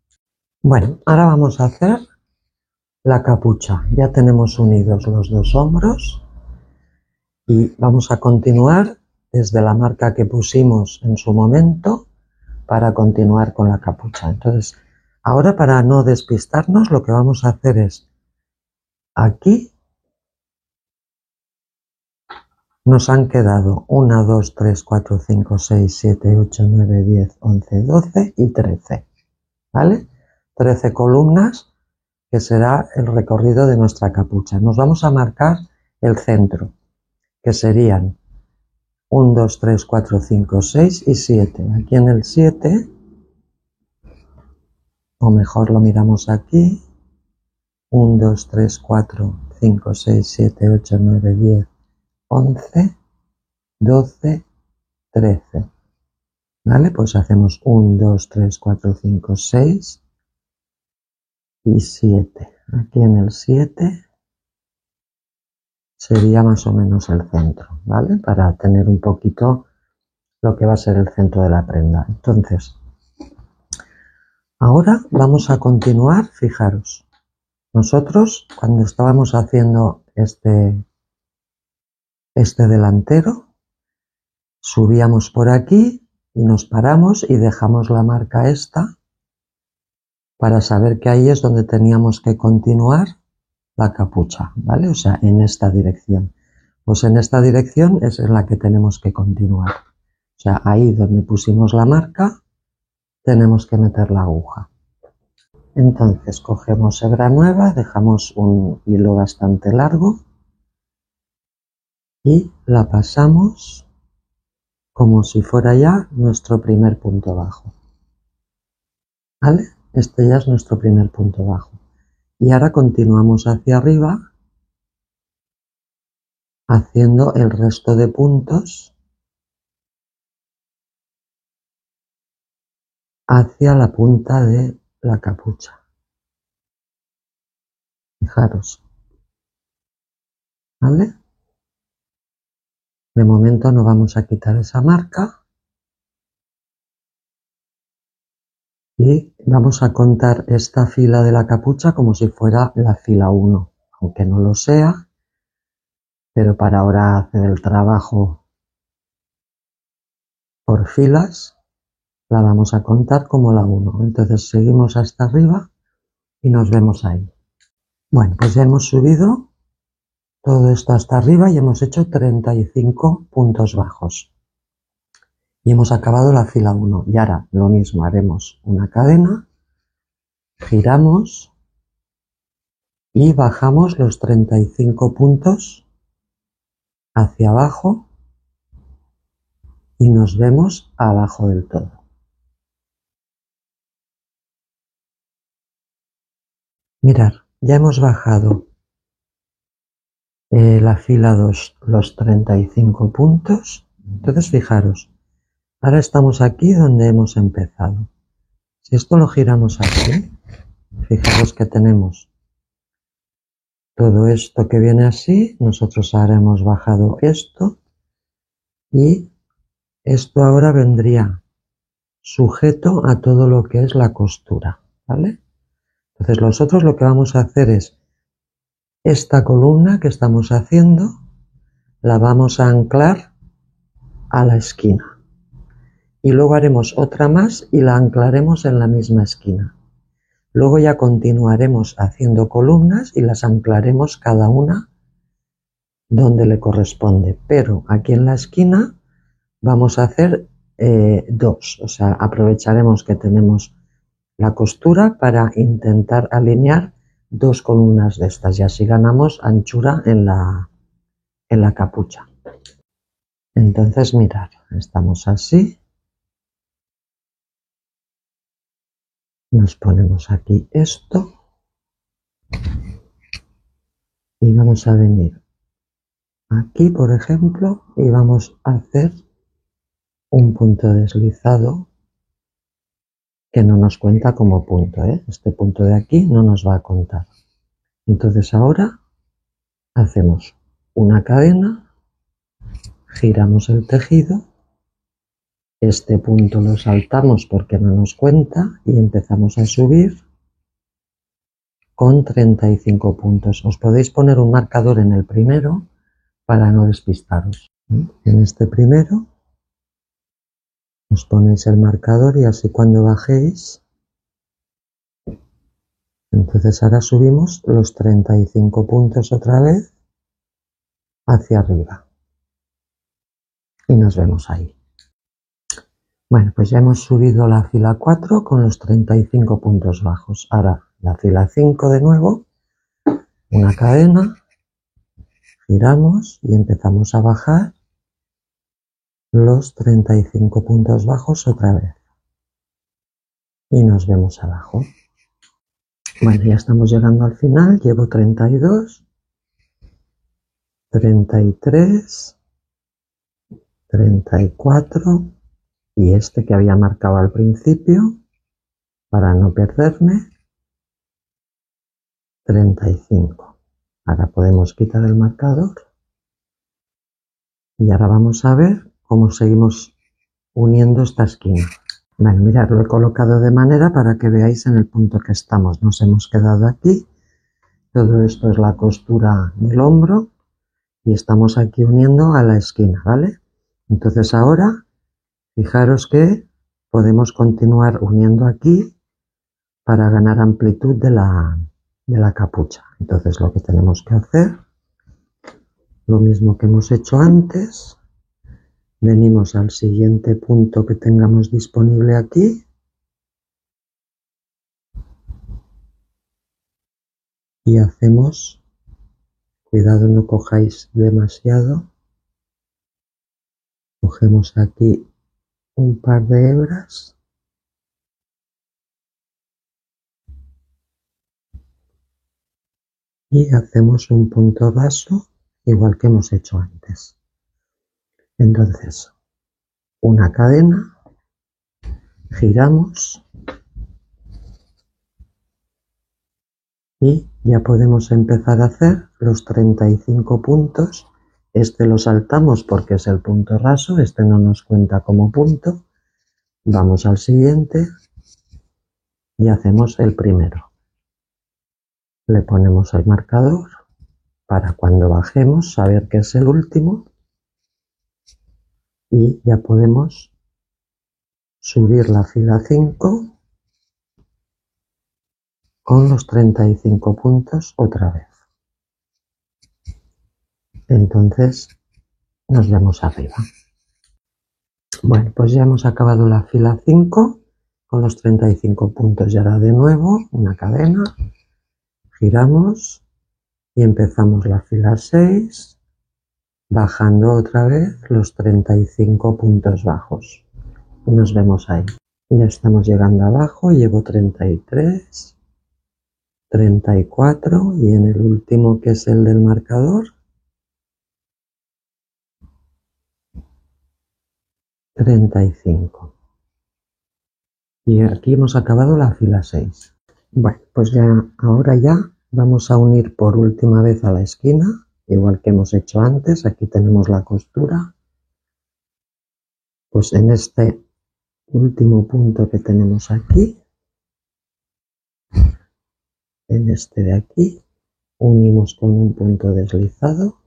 Bueno, ahora vamos a hacer la capucha. Ya tenemos unidos los dos hombros y vamos a continuar desde la marca que pusimos en su momento para continuar con la capucha. Entonces, ahora para no despistarnos, lo que vamos a hacer es aquí nos han quedado 1, 2, 3, 4, 5, 6, 7, 8, 9, 10, 11, 12 y 13. ¿Vale? 13 columnas que será el recorrido de nuestra capucha. Nos vamos a marcar el centro, que serían 1, 2, 3, 4, 5, 6 y 7. Aquí en el 7, o mejor lo miramos aquí, 1, 2, 3, 4, 5, 6, 7, 8, 9, 10, 11, 12, 13. ¿Vale? Pues hacemos 1, 2, 3, 4, 5, 6 y 7. Aquí en el 7 sería más o menos el centro, ¿vale? Para tener un poquito lo que va a ser el centro de la prenda. Entonces, ahora vamos a continuar, fijaros. Nosotros, cuando estábamos haciendo este delantero, subíamos por aquí y nos paramos y dejamos la marca esta para saber que ahí es donde teníamos que continuar la capucha, ¿vale? O sea, en esta dirección. Pues en esta dirección es en la que tenemos que continuar. O sea, ahí donde pusimos la marca, tenemos que meter la aguja. Entonces cogemos hebra nueva, dejamos un hilo bastante largo y la pasamos como si fuera ya nuestro primer punto bajo. ¿Vale? Este ya es nuestro primer punto bajo. Y ahora continuamos hacia arriba haciendo el resto de puntos hacia la punta de la capucha. Fijaros. ¿Vale? De momento no vamos a quitar esa marca. Y vamos a contar esta fila de la capucha como si fuera la fila 1, aunque no lo sea, pero para ahora hacer el trabajo por filas, la vamos a contar como la 1. Entonces seguimos hasta arriba y nos vemos ahí. Bueno, pues ya hemos subido todo esto hasta arriba y hemos hecho 35 puntos bajos. Y hemos acabado la fila 1. Y ahora lo mismo, haremos una cadena, giramos y bajamos los 35 puntos hacia abajo y nos vemos abajo del todo. Mirad, ya hemos bajado la fila 2 los 35 puntos. Entonces fijaros, ahora estamos aquí donde hemos empezado. Si esto lo giramos aquí, fijaros que tenemos todo esto que viene así, nosotros ahora hemos bajado esto y esto ahora vendría sujeto a todo lo que es la costura, ¿vale? Entonces nosotros lo que vamos a hacer es esta columna que estamos haciendo, la vamos a anclar a la esquina y luego haremos otra más y la anclaremos en la misma esquina. Luego ya continuaremos haciendo columnas y las anclaremos cada una donde le corresponde, pero aquí en la esquina vamos a hacer dos, o sea, aprovecharemos que tenemos la costura para intentar alinear dos columnas de estas y así ganamos anchura en la capucha. Entonces mirad, estamos así, nos ponemos aquí esto y vamos a venir aquí, por ejemplo, y vamos a hacer un punto deslizado que no nos cuenta como punto, ¿eh? Este punto de aquí no nos va a contar. Entonces ahora hacemos una cadena, giramos el tejido, este punto lo saltamos porque no nos cuenta y empezamos a subir con 35 puntos. Os podéis poner un marcador en el primero para no despistaros. En este primero os ponéis el marcador y así cuando bajéis, entonces ahora subimos los 35 puntos otra vez hacia arriba y nos vemos ahí. Bueno, pues ya hemos subido la fila 4 con los 35 puntos bajos. Ahora la fila 5 de nuevo, una cadena, giramos y empezamos a bajar los 35 puntos bajos otra vez y nos vemos abajo. Bueno, ya estamos llegando al final, llevo 32, 33, 34 y este que había marcado al principio para no perderme, 35. Ahora podemos quitar el marcador y ahora vamos a ver cómo seguimos uniendo esta esquina. Bueno, mirad, lo he colocado de manera para que veáis en el punto que estamos. Nos hemos quedado aquí. Todo esto es la costura del hombro y estamos aquí uniendo a la esquina, ¿vale? Entonces ahora, fijaros que podemos continuar uniendo aquí para ganar amplitud de la de la capucha. Entonces lo que tenemos que hacer, lo mismo que hemos hecho antes, venimos al siguiente punto que tengamos disponible aquí y hacemos, cuidado no cojáis demasiado, cogemos aquí un par de hebras y hacemos un punto raso igual que hemos hecho antes. Entonces, una cadena, giramos y ya podemos empezar a hacer los 35 puntos. Este lo saltamos porque es el punto raso, este no nos cuenta como punto. Vamos al siguiente y hacemos el primero. Le ponemos el marcador para cuando bajemos saber que es el último y ya podemos subir la fila 5 con los 35 puntos otra vez. Entonces nos vemos arriba. Bueno, pues ya hemos acabado la fila 5 con los 35 puntos y ahora de nuevo una cadena, giramos y empezamos la fila 6 bajando otra vez los 35 puntos bajos y nos vemos ahí. Ya estamos llegando abajo, llevo 33, 34 y en el último, que es el del marcador, 35. Y aquí hemos acabado la fila 6. Bueno, pues ya ahora ya vamos a unir por última vez a la esquina, igual que hemos hecho antes. Aquí tenemos la costura. Pues en este último punto que tenemos aquí, en este de aquí, unimos con un punto deslizado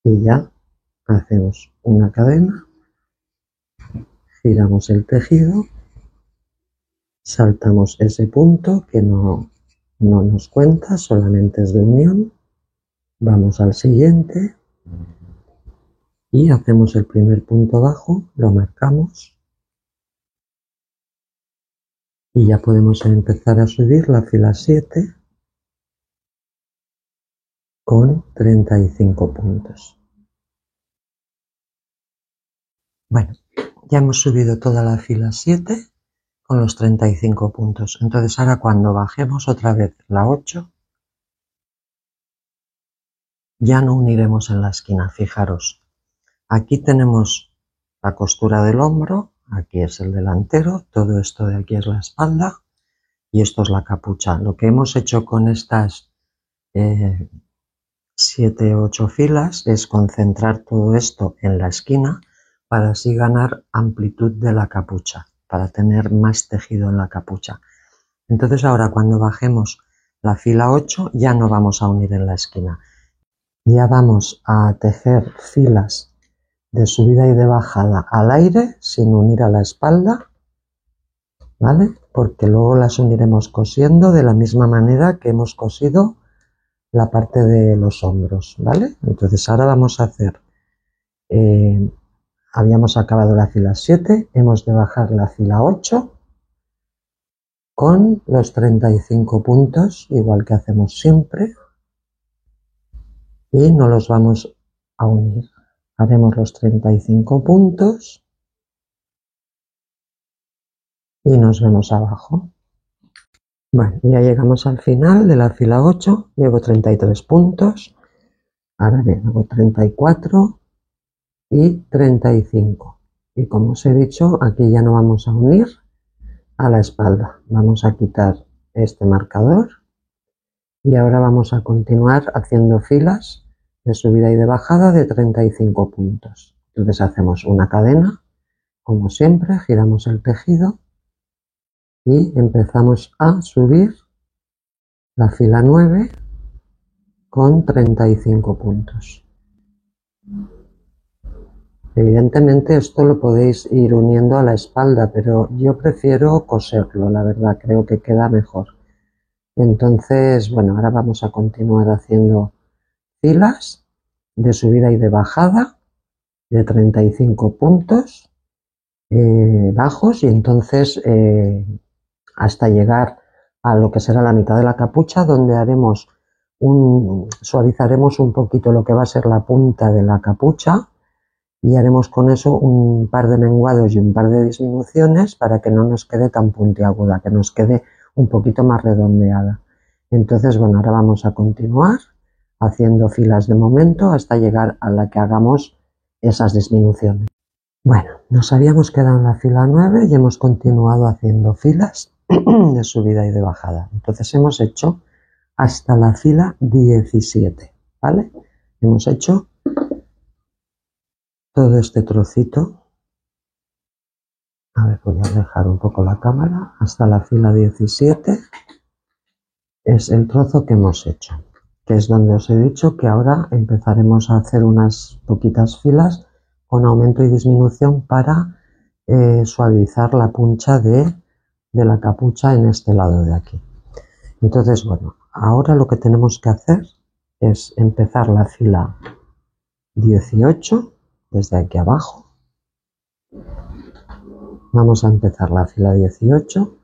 y ya hacemos una cadena, giramos el tejido, saltamos ese punto que no nos cuenta, solamente es de unión, vamos al siguiente y hacemos el primer punto bajo, lo marcamos y ya podemos empezar a subir la fila 7 con 35 puntos. Bueno, ya hemos subido toda la fila 7 con los 35 puntos. Entonces ahora cuando bajemos otra vez la 8, ya no uniremos en la esquina. Fijaros, aquí tenemos la costura del hombro, aquí es el delantero, todo esto de aquí es la espalda y esto es la capucha. Lo que hemos hecho con estas 7 o 8 filas es concentrar todo esto en la esquina para así ganar amplitud de la capucha, para tener más tejido en la capucha. Entonces ahora cuando bajemos la fila 8 ya no vamos a unir en la esquina. Ya vamos a tejer filas de subida y de bajada al aire sin unir a la espalda, ¿vale? Porque luego las uniremos cosiendo de la misma manera que hemos cosido la parte de los hombros, ¿vale? Entonces ahora vamos a hacer, habíamos acabado la fila 7, hemos de bajar la fila 8 con los 35 puntos, igual que hacemos siempre, y no los vamos a unir. Haremos los 35 puntos y nos vemos abajo. Bueno, ya llegamos al final de la fila 8, llevo 33 puntos, ahora bien, hago 34 y 35. Y como os he dicho, aquí ya no vamos a unir a la espalda. Vamos a quitar este marcador y ahora vamos a continuar haciendo filas de subida y de bajada de 35 puntos. Entonces hacemos una cadena, como siempre, giramos el tejido y empezamos a subir la fila 9 con 35 puntos. Evidentemente esto lo podéis ir uniendo a la espalda, pero yo prefiero coserlo, la verdad, creo que queda mejor. Entonces, bueno, ahora vamos a continuar haciendo filas de subida y de bajada de 35 puntos bajos, y entonces hasta llegar a lo que será la mitad de la capucha, donde suavizaremos un poquito lo que va a ser la punta de la capucha, y haremos con eso un par de menguados y un par de disminuciones para que no nos quede tan puntiaguda, que nos quede un poquito más redondeada. Entonces, bueno, ahora vamos a continuar haciendo filas de momento hasta llegar a la que hagamos esas disminuciones. Bueno, nos habíamos quedado en la fila 9 y hemos continuado haciendo filas de subida y de bajada. Entonces hemos hecho hasta la fila 17, ¿vale? Hemos hecho todo este trocito. A ver, voy a alejar un poco la cámara. Hasta la fila 17 es el trozo que hemos hecho, que es donde os he dicho que ahora empezaremos a hacer unas poquitas filas con aumento y disminución para suavizar la puncha de la capucha en este lado de aquí. Entonces, bueno, ahora lo que tenemos que hacer es empezar la fila 18 desde aquí abajo. Vamos a empezar la fila 18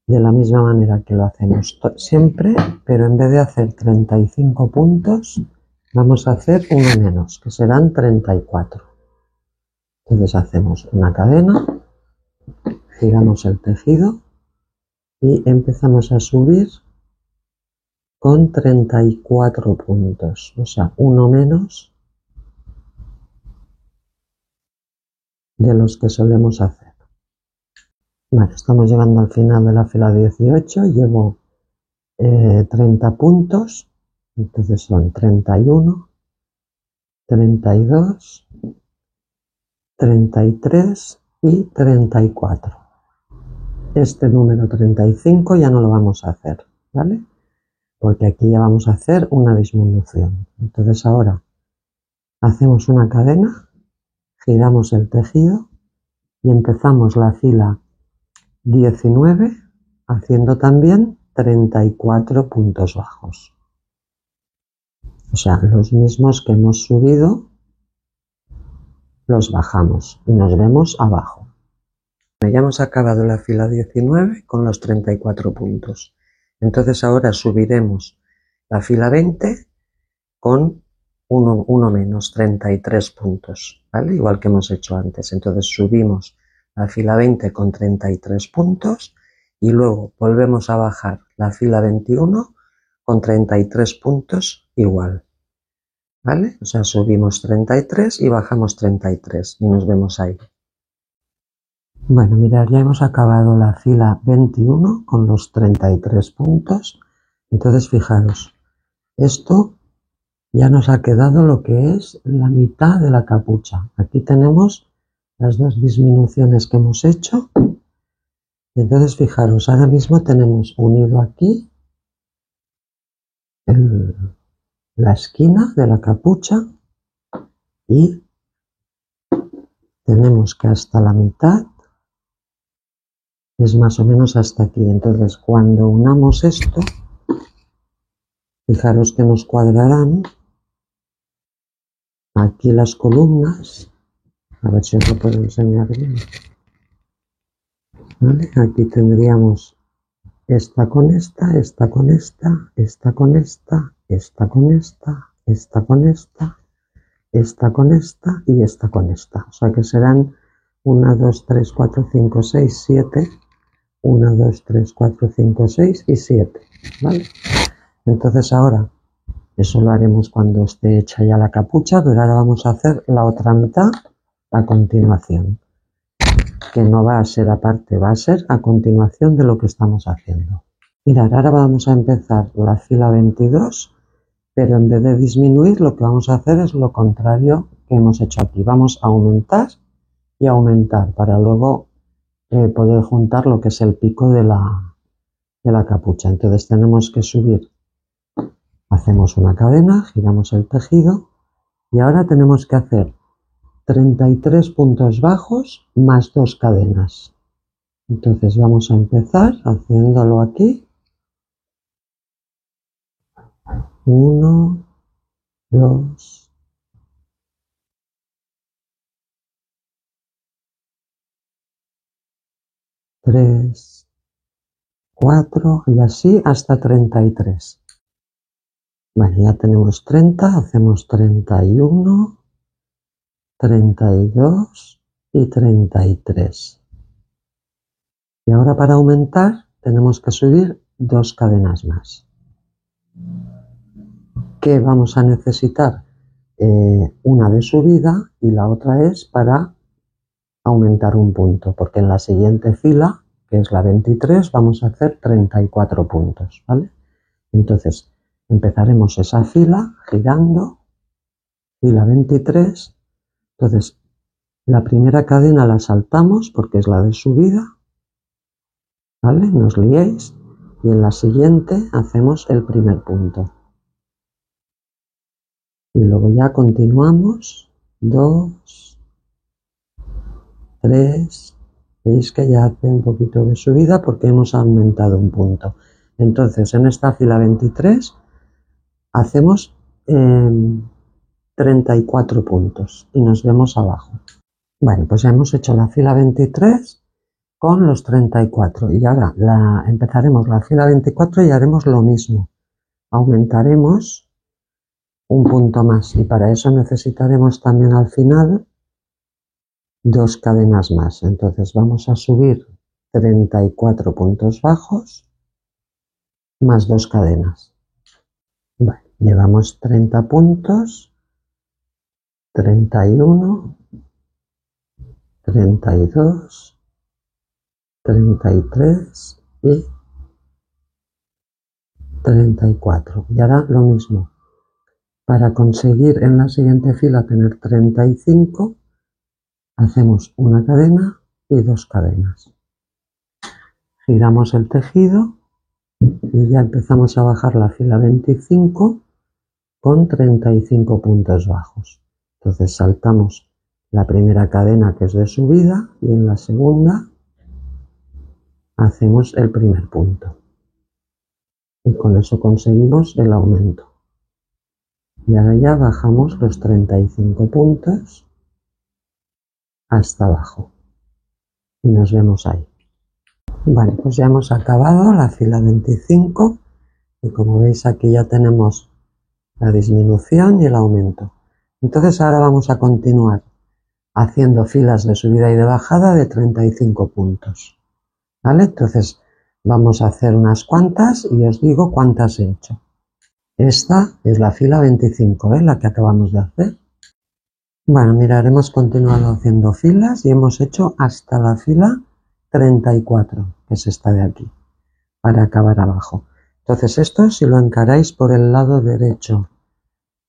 de la misma manera que lo hacemos siempre, pero en vez de hacer 35 puntos, vamos a hacer uno menos, que serán 34. Entonces hacemos una cadena, giramos el tejido y empezamos a subir con 34 puntos, o sea, uno menos de los que solemos hacer. Vale, estamos llegando al final de la fila 18, llevo 30 puntos, entonces son 31, 32, 33 y 34. Este número 35 ya no lo vamos a hacer, ¿vale? Porque aquí ya vamos a hacer una disminución. Entonces ahora hacemos una cadena, giramos el tejido y empezamos la fila 19 haciendo también 34 puntos bajos. O sea, los mismos que hemos subido los bajamos y nos vemos abajo. Ya hemos acabado la fila 19 con los 34 puntos. Entonces ahora subiremos la fila 20 con uno menos, 33 puntos, ¿vale? Igual que hemos hecho antes. Entonces subimos la fila 20 con 33 puntos y luego volvemos a bajar la fila 21 con 33 puntos igual, ¿vale? O sea, subimos 33 y bajamos 33 y nos vemos ahí. Bueno, mirad, ya hemos acabado la fila 21 con los 33 puntos. Entonces, fijaros, esto ya nos ha quedado lo que es la mitad de la capucha. Aquí tenemos las dos disminuciones que hemos hecho. Entonces, fijaros, ahora mismo tenemos unido aquí la esquina de la capucha y tenemos que hasta la mitad es más o menos hasta aquí. Entonces, cuando unamos esto, fijaros que nos cuadrarán aquí las columnas. A ver si os lo puedo enseñar bien. ¿Vale? Aquí tendríamos esta con esta, esta con esta, esta con esta, esta con esta, esta con esta, esta con esta y esta con esta. O sea que serán 1, 2, 3, 4, 5, 6, 7. 1, 2, 3, 4, 5, 6 y 7. ¿Vale? Entonces ahora, eso lo haremos cuando esté hecha ya la capucha, pero ahora vamos a hacer la otra mitad a continuación. Que no va a ser aparte, va a ser a continuación de lo que estamos haciendo. Mirad, ahora vamos a empezar la fila 22, pero en vez de disminuir, lo que vamos a hacer es lo contrario que hemos hecho aquí. Vamos a aumentar y aumentar para luego poder juntar lo que es el pico de la capucha. Entonces tenemos que subir, hacemos una cadena, giramos el tejido y ahora tenemos que hacer 33 puntos bajos más 2 cadenas. Entonces vamos a empezar haciéndolo aquí 1, 2, 3, 4 y así hasta 33. Vale, ya tenemos 30, hacemos 31, 32 y 33. Y ahora para aumentar tenemos que subir 2 cadenas más. ¿Qué vamos a necesitar? Una de subida y la otra es para aumentar un punto, porque en la siguiente fila, que es la 23, vamos a hacer 34 puntos, ¿vale? Entonces, empezaremos esa fila girando, fila 23, entonces la primera cadena la saltamos porque es la de subida, ¿vale? No os liéis, y en la siguiente hacemos el primer punto. Y luego ya continuamos, 2, 3, veis que ya hace un poquito de subida porque hemos aumentado un punto. Entonces en esta fila 23 hacemos 34 puntos y nos vemos abajo. Vale, pues ya hemos hecho la fila 23 con los 34 y ahora empezaremos la fila 24 y haremos lo mismo. Aumentaremos un punto más y para eso necesitaremos también al final 2 cadenas más. Entonces vamos a subir 34 puntos bajos más 2 cadenas. Vale, llevamos 30 puntos, 31, 32, 33 y 34. Y ahora lo mismo. Para conseguir en la siguiente fila tener 35, hacemos una cadena y 2 cadenas. Giramos el tejido y ya empezamos a bajar la fila 25 con 35 puntos bajos. Entonces saltamos la primera cadena que es de subida y en la segunda hacemos el primer punto. Y con eso conseguimos el aumento. Y ahora ya bajamos los 35 puntos hasta abajo. Y nos vemos ahí. Vale, pues ya hemos acabado la fila 25 y como veis aquí ya tenemos la disminución y el aumento. Entonces ahora vamos a continuar haciendo filas de subida y de bajada de 35 puntos. ¿Vale? Entonces vamos a hacer unas cuantas y os digo cuántas he hecho. Esta es la fila 25, la que acabamos de hacer. Bueno, mirad, hemos continuado haciendo filas y hemos hecho hasta la fila 34, que es esta de aquí, para acabar abajo. Entonces esto si lo encaráis por el lado derecho,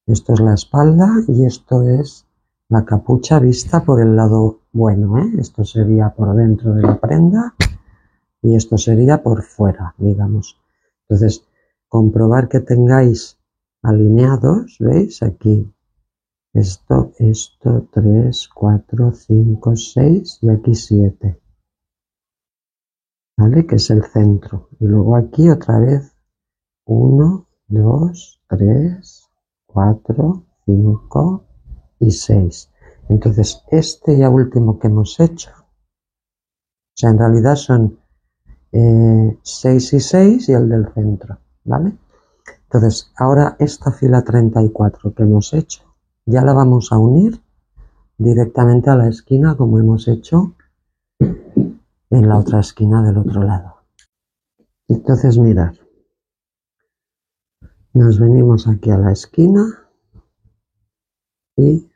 esto es la espalda y esto es la capucha vista por el lado bueno, Esto sería por dentro de la prenda y esto sería por fuera, digamos. Entonces, comprobar que tengáis alineados, ¿veis? Aquí, esto, 3, 4, 5, 6 y aquí 7. ¿Vale? Que es el centro. Y luego aquí otra vez 1, 2, 3, 4, 5 y 6. Entonces, este ya último que hemos hecho, o sea, en realidad son 6 y 6 y el del centro, ¿vale? Entonces, ahora esta fila 34 que hemos hecho, ya la vamos a unir directamente a la esquina como hemos hecho en la otra esquina del otro lado. Entonces, mirad, nos venimos aquí a la esquina y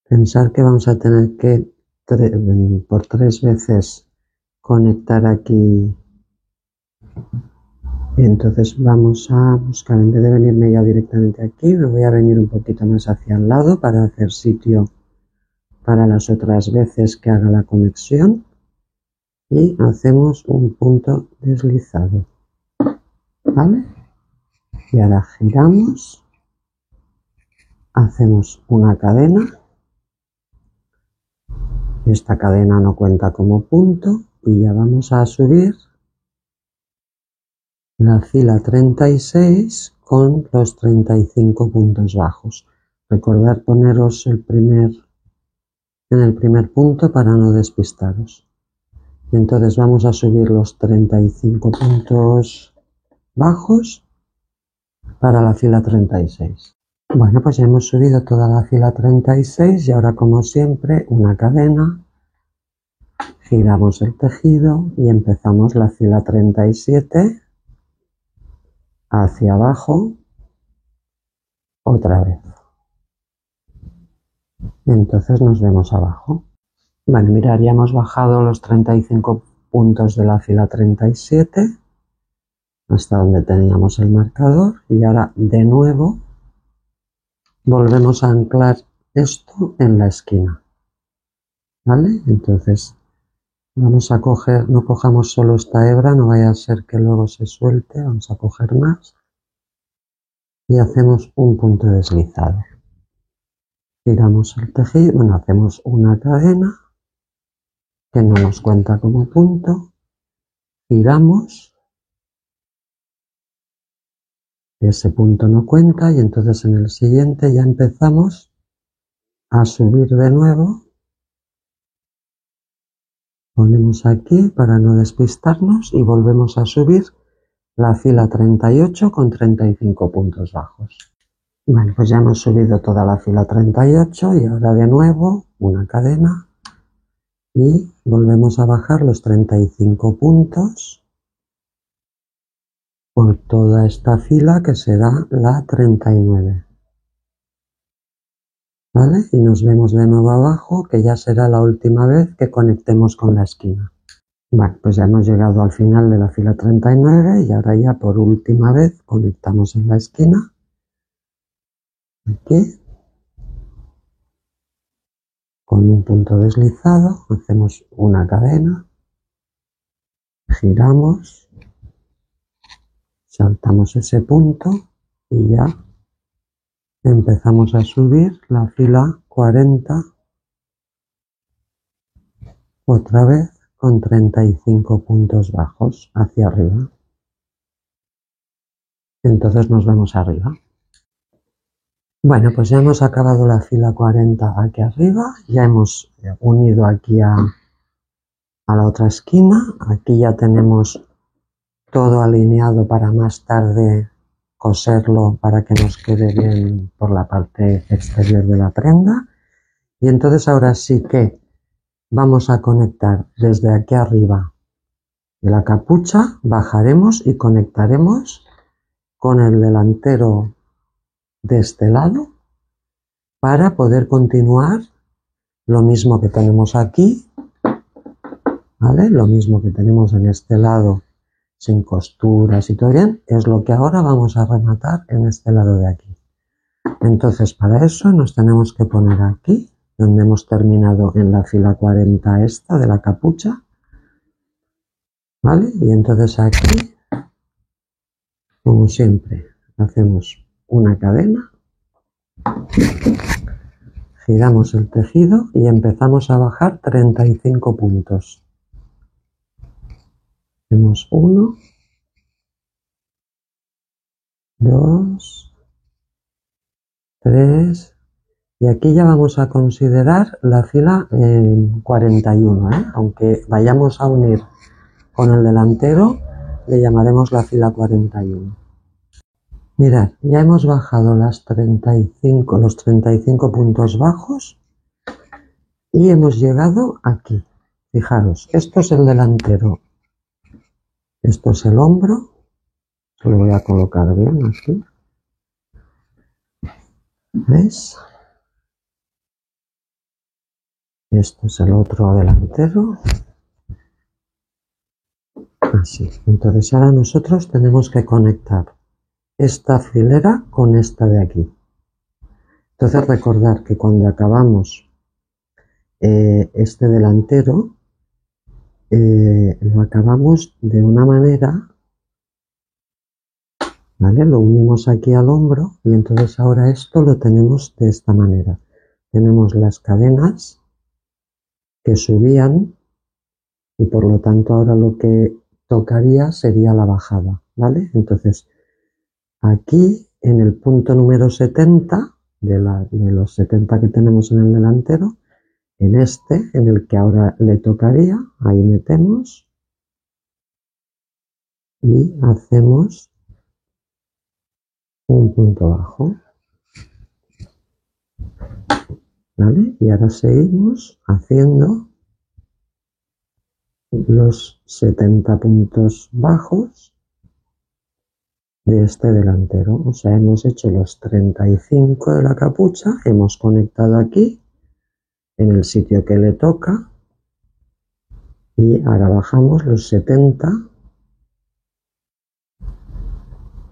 pensar que vamos a tener que por 3 veces conectar aquí. Entonces vamos a buscar, en vez de venirme ya directamente aquí, me voy a venir un poquito más hacia el lado para hacer sitio para las otras veces que haga la conexión y hacemos un punto deslizado, ¿vale? Y ahora giramos, hacemos una cadena, esta cadena no cuenta como punto y ya vamos a subir la fila 36 con los 35 puntos bajos. Recordad poneros en el primer punto para no despistaros. Y entonces vamos a subir los 35 puntos bajos para la fila 36. Bueno, pues ya hemos subido toda la fila 36 y ahora, como siempre, una cadena, giramos el tejido y empezamos la fila 37 hacia abajo otra vez. Entonces nos vemos abajo. Vale, mirad, ya hemos bajado los 35 puntos de la fila 37 hasta donde teníamos el marcador y ahora de nuevo volvemos a anclar esto en la esquina. ¿Vale? Entonces vamos a coger, no cojamos solo esta hebra, no vaya a ser que luego se suelte, vamos a coger más y hacemos un punto deslizado. Giramos el tejido, bueno, hacemos una cadena que no nos cuenta como punto, giramos, ese punto no cuenta y entonces en el siguiente ya empezamos a subir de nuevo, ponemos aquí para no despistarnos y volvemos a subir la fila 38 con 35 puntos bajos. Bueno, pues ya hemos subido toda la fila 38 y ahora de nuevo una cadena y volvemos a bajar los 35 puntos por toda esta fila que será la 39. ¿Vale? Y nos vemos de nuevo abajo, que ya será la última vez que conectemos con la esquina. Bueno, pues ya hemos llegado al final de la fila 39 y ahora ya por última vez conectamos en la esquina. Aquí. Con un punto deslizado hacemos una cadena, giramos, saltamos ese punto y ya empezamos a subir la fila 40 otra vez con 35 puntos bajos hacia arriba. Entonces nos vemos arriba. Bueno, pues ya hemos acabado la fila 40 aquí arriba, ya hemos unido aquí a la otra esquina. Aquí ya tenemos todo alineado para más tarde coserlo para que nos quede bien por la parte exterior de la prenda. Y entonces ahora sí que vamos a conectar desde aquí arriba de la capucha, bajaremos y conectaremos con el delantero de este lado para poder continuar lo mismo que tenemos aquí, ¿vale? Lo mismo que tenemos en este lado sin costuras y todo bien, es lo que ahora vamos a rematar en este lado de aquí. Entonces para eso nos tenemos que poner aquí, donde hemos terminado en la fila 40 esta de la capucha, ¿vale? Y entonces aquí, como siempre, hacemos una cadena, giramos el tejido y empezamos a bajar 35 puntos. Hacemos 1, 2, 3 y aquí ya vamos a considerar la fila 41, ¿eh? Aunque vayamos a unir con el delantero, le llamaremos la fila 41. Mirad, ya hemos bajado los 35 puntos bajos y hemos llegado aquí. Fijaros, esto es el delantero, esto es el hombro, lo voy a colocar bien aquí. ¿Ves? Esto es el otro delantero. Así. Entonces ahora nosotros tenemos que conectar esta filera con esta de aquí. Entonces recordar que cuando acabamos este delantero, lo acabamos de una manera, ¿vale? Lo unimos aquí al hombro y entonces ahora esto lo tenemos de esta manera. Tenemos las cadenas que subían y por lo tanto ahora lo que tocaría sería la bajada, ¿vale? Entonces Aquí, en el punto número 70, de los 70 que tenemos en el delantero, en este, en el que ahora le tocaría, ahí metemos y hacemos un punto bajo, ¿vale? Y ahora seguimos haciendo los 70 puntos bajos de este delantero. O sea, hemos hecho los 35 de la capucha, hemos conectado aquí en el sitio que le toca y ahora bajamos los 70.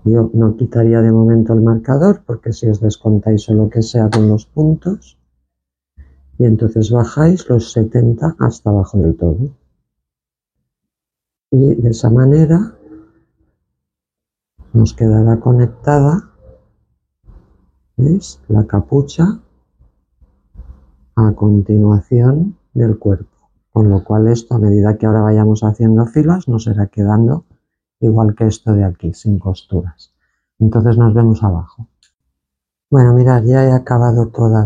Yo no quitaría de momento el marcador porque si os descontáis o lo que sea con los puntos, y entonces bajáis los 70 hasta abajo del todo. Y de esa manera nos quedará conectada, ¿veis?, la capucha a continuación del cuerpo. Con lo cual esto, a medida que ahora vayamos haciendo filas, nos irá quedando igual que esto de aquí, sin costuras. Entonces nos vemos abajo. Bueno, mirad, ya he acabado toda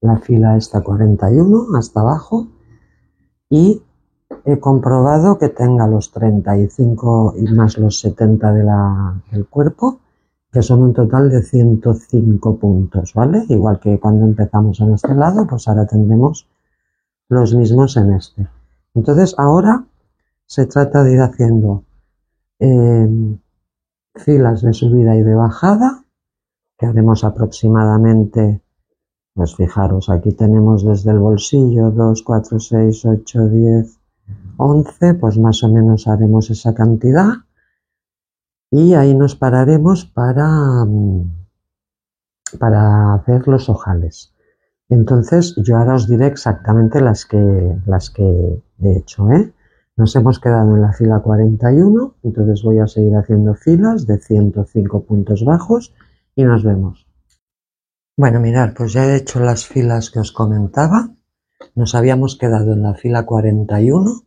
la fila esta 41 hasta abajo y he comprobado que tenga los 35 y más los 70 del cuerpo, que son un total de 105 puntos, ¿vale? Igual que cuando empezamos en este lado, pues ahora tendremos los mismos en este. Entonces ahora se trata de ir haciendo filas de subida y de bajada, que haremos aproximadamente, pues fijaros, aquí tenemos desde el bolsillo 2, 4, 6, 8, 10, 11, pues más o menos haremos esa cantidad y ahí nos pararemos para hacer los ojales. Entonces yo ahora os diré exactamente las que he hecho, ¿eh? Nos hemos quedado en la fila 41, entonces voy a seguir haciendo filas de 105 puntos bajos y nos vemos. Bueno, mirad, pues ya he hecho las filas que os comentaba. Nos habíamos quedado en la fila 41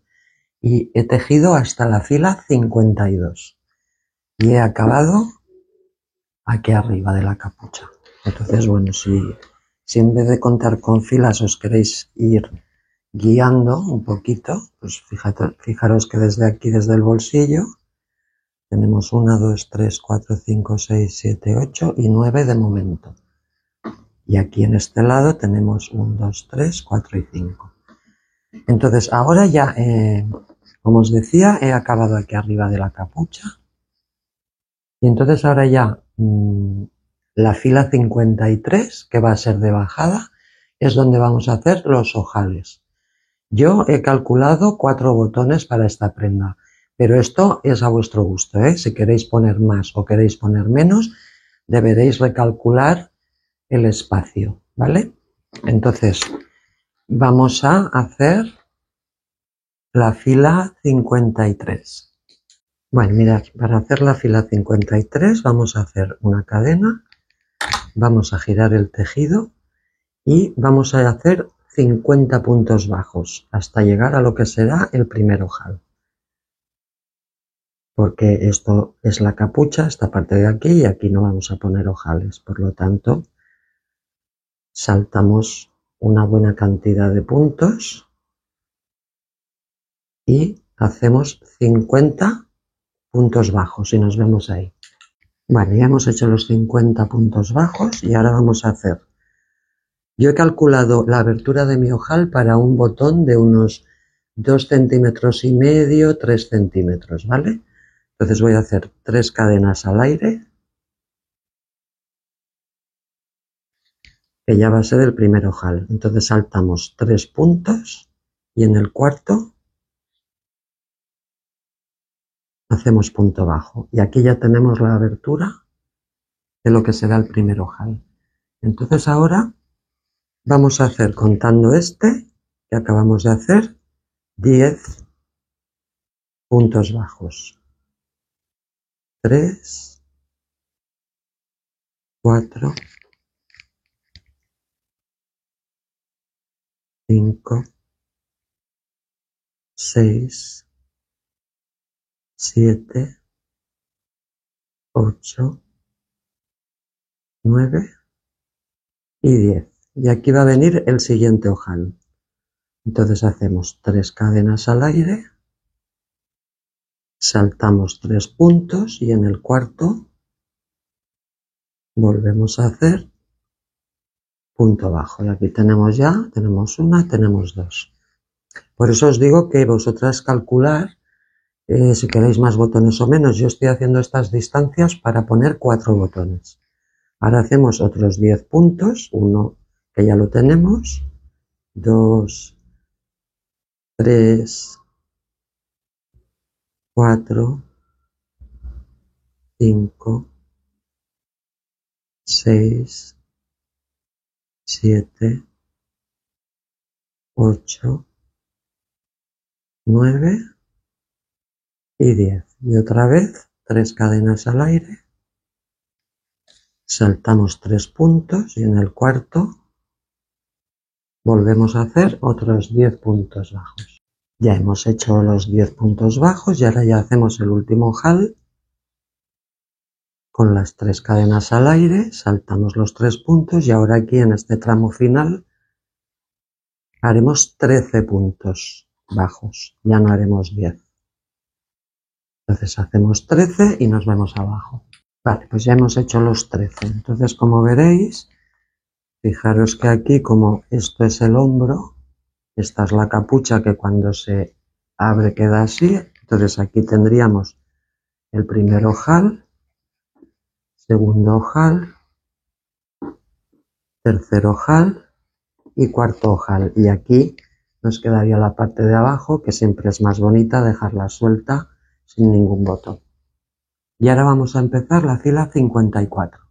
y he tejido hasta la fila 52 y he acabado aquí arriba de la capucha. Entonces, bueno, si en vez de contar con filas os queréis ir guiando un poquito, pues fijaros que desde aquí, desde el bolsillo, tenemos 1, 2, 3, 4, 5, 6, 7, 8 y 9 de momento. Y aquí en este lado tenemos 1, 2, 3, 4 y 5. Entonces ahora ya, como os decía, he acabado aquí arriba de la capucha. Y entonces ahora ya la fila 53, que va a ser de bajada, es donde vamos a hacer los ojales. Yo he calculado 4 botones para esta prenda, pero esto es a vuestro gusto, ¿eh? Si queréis poner más o queréis poner menos, deberéis recalcular el espacio, ¿vale? Entonces, vamos a hacer la fila 53. Bueno, mirad, para hacer la fila 53 vamos a hacer una cadena, vamos a girar el tejido y vamos a hacer 50 puntos bajos hasta llegar a lo que será el primer ojal. Porque esto es la capucha, esta parte de aquí, y aquí no vamos a poner ojales. Por lo tanto, saltamos una buena cantidad de puntos y hacemos 50 puntos bajos y nos vemos ahí. Vale, ya hemos hecho los 50 puntos bajos y ahora vamos a hacer. Yo he calculado la abertura de mi ojal para un botón de unos 2,5 centímetros, 3 centímetros, ¿vale? Entonces voy a hacer 3 cadenas al aire, que ya va a ser el primer ojal. Entonces saltamos 3 puntos y en el cuarto hacemos punto bajo. Y aquí ya tenemos la abertura de lo que será el primer ojal. Entonces ahora vamos a hacer, contando este que acabamos de hacer, 10 puntos bajos. 3, 4, 5, 6, 7, 8, 9 y 10. Y aquí va a venir el siguiente ojal. Entonces hacemos 3 cadenas al aire, saltamos 3 puntos y en el cuarto volvemos a hacer punto bajo. Y aquí tenemos ya, tenemos una, tenemos dos. Por eso os digo que vosotras calcular si queréis más botones o menos. Yo estoy haciendo estas distancias para poner 4 botones. Ahora hacemos otros 10 puntos, uno que ya lo tenemos, 2, 3, 4, 5, 6, 7, 8, 9 y 10. Y otra vez 3 cadenas al aire, saltamos 3 puntos y en el cuarto volvemos a hacer otros 10 puntos bajos. Ya hemos hecho los 10 puntos bajos y ahora ya hacemos el último ojal con las 3 cadenas al aire, saltamos los 3 puntos y ahora aquí en este tramo final haremos 13 puntos bajos, ya no haremos 10. Entonces hacemos 13 y nos vemos abajo. Vale, pues ya hemos hecho los 13. Entonces, como veréis, fijaros que aquí, como esto es el hombro, esta es la capucha que cuando se abre queda así. Entonces aquí tendríamos el primer ojal, segundo ojal, tercer ojal y cuarto ojal. Y aquí nos quedaría la parte de abajo, que siempre es más bonita dejarla suelta sin ningún botón. Y ahora vamos a empezar la fila 54.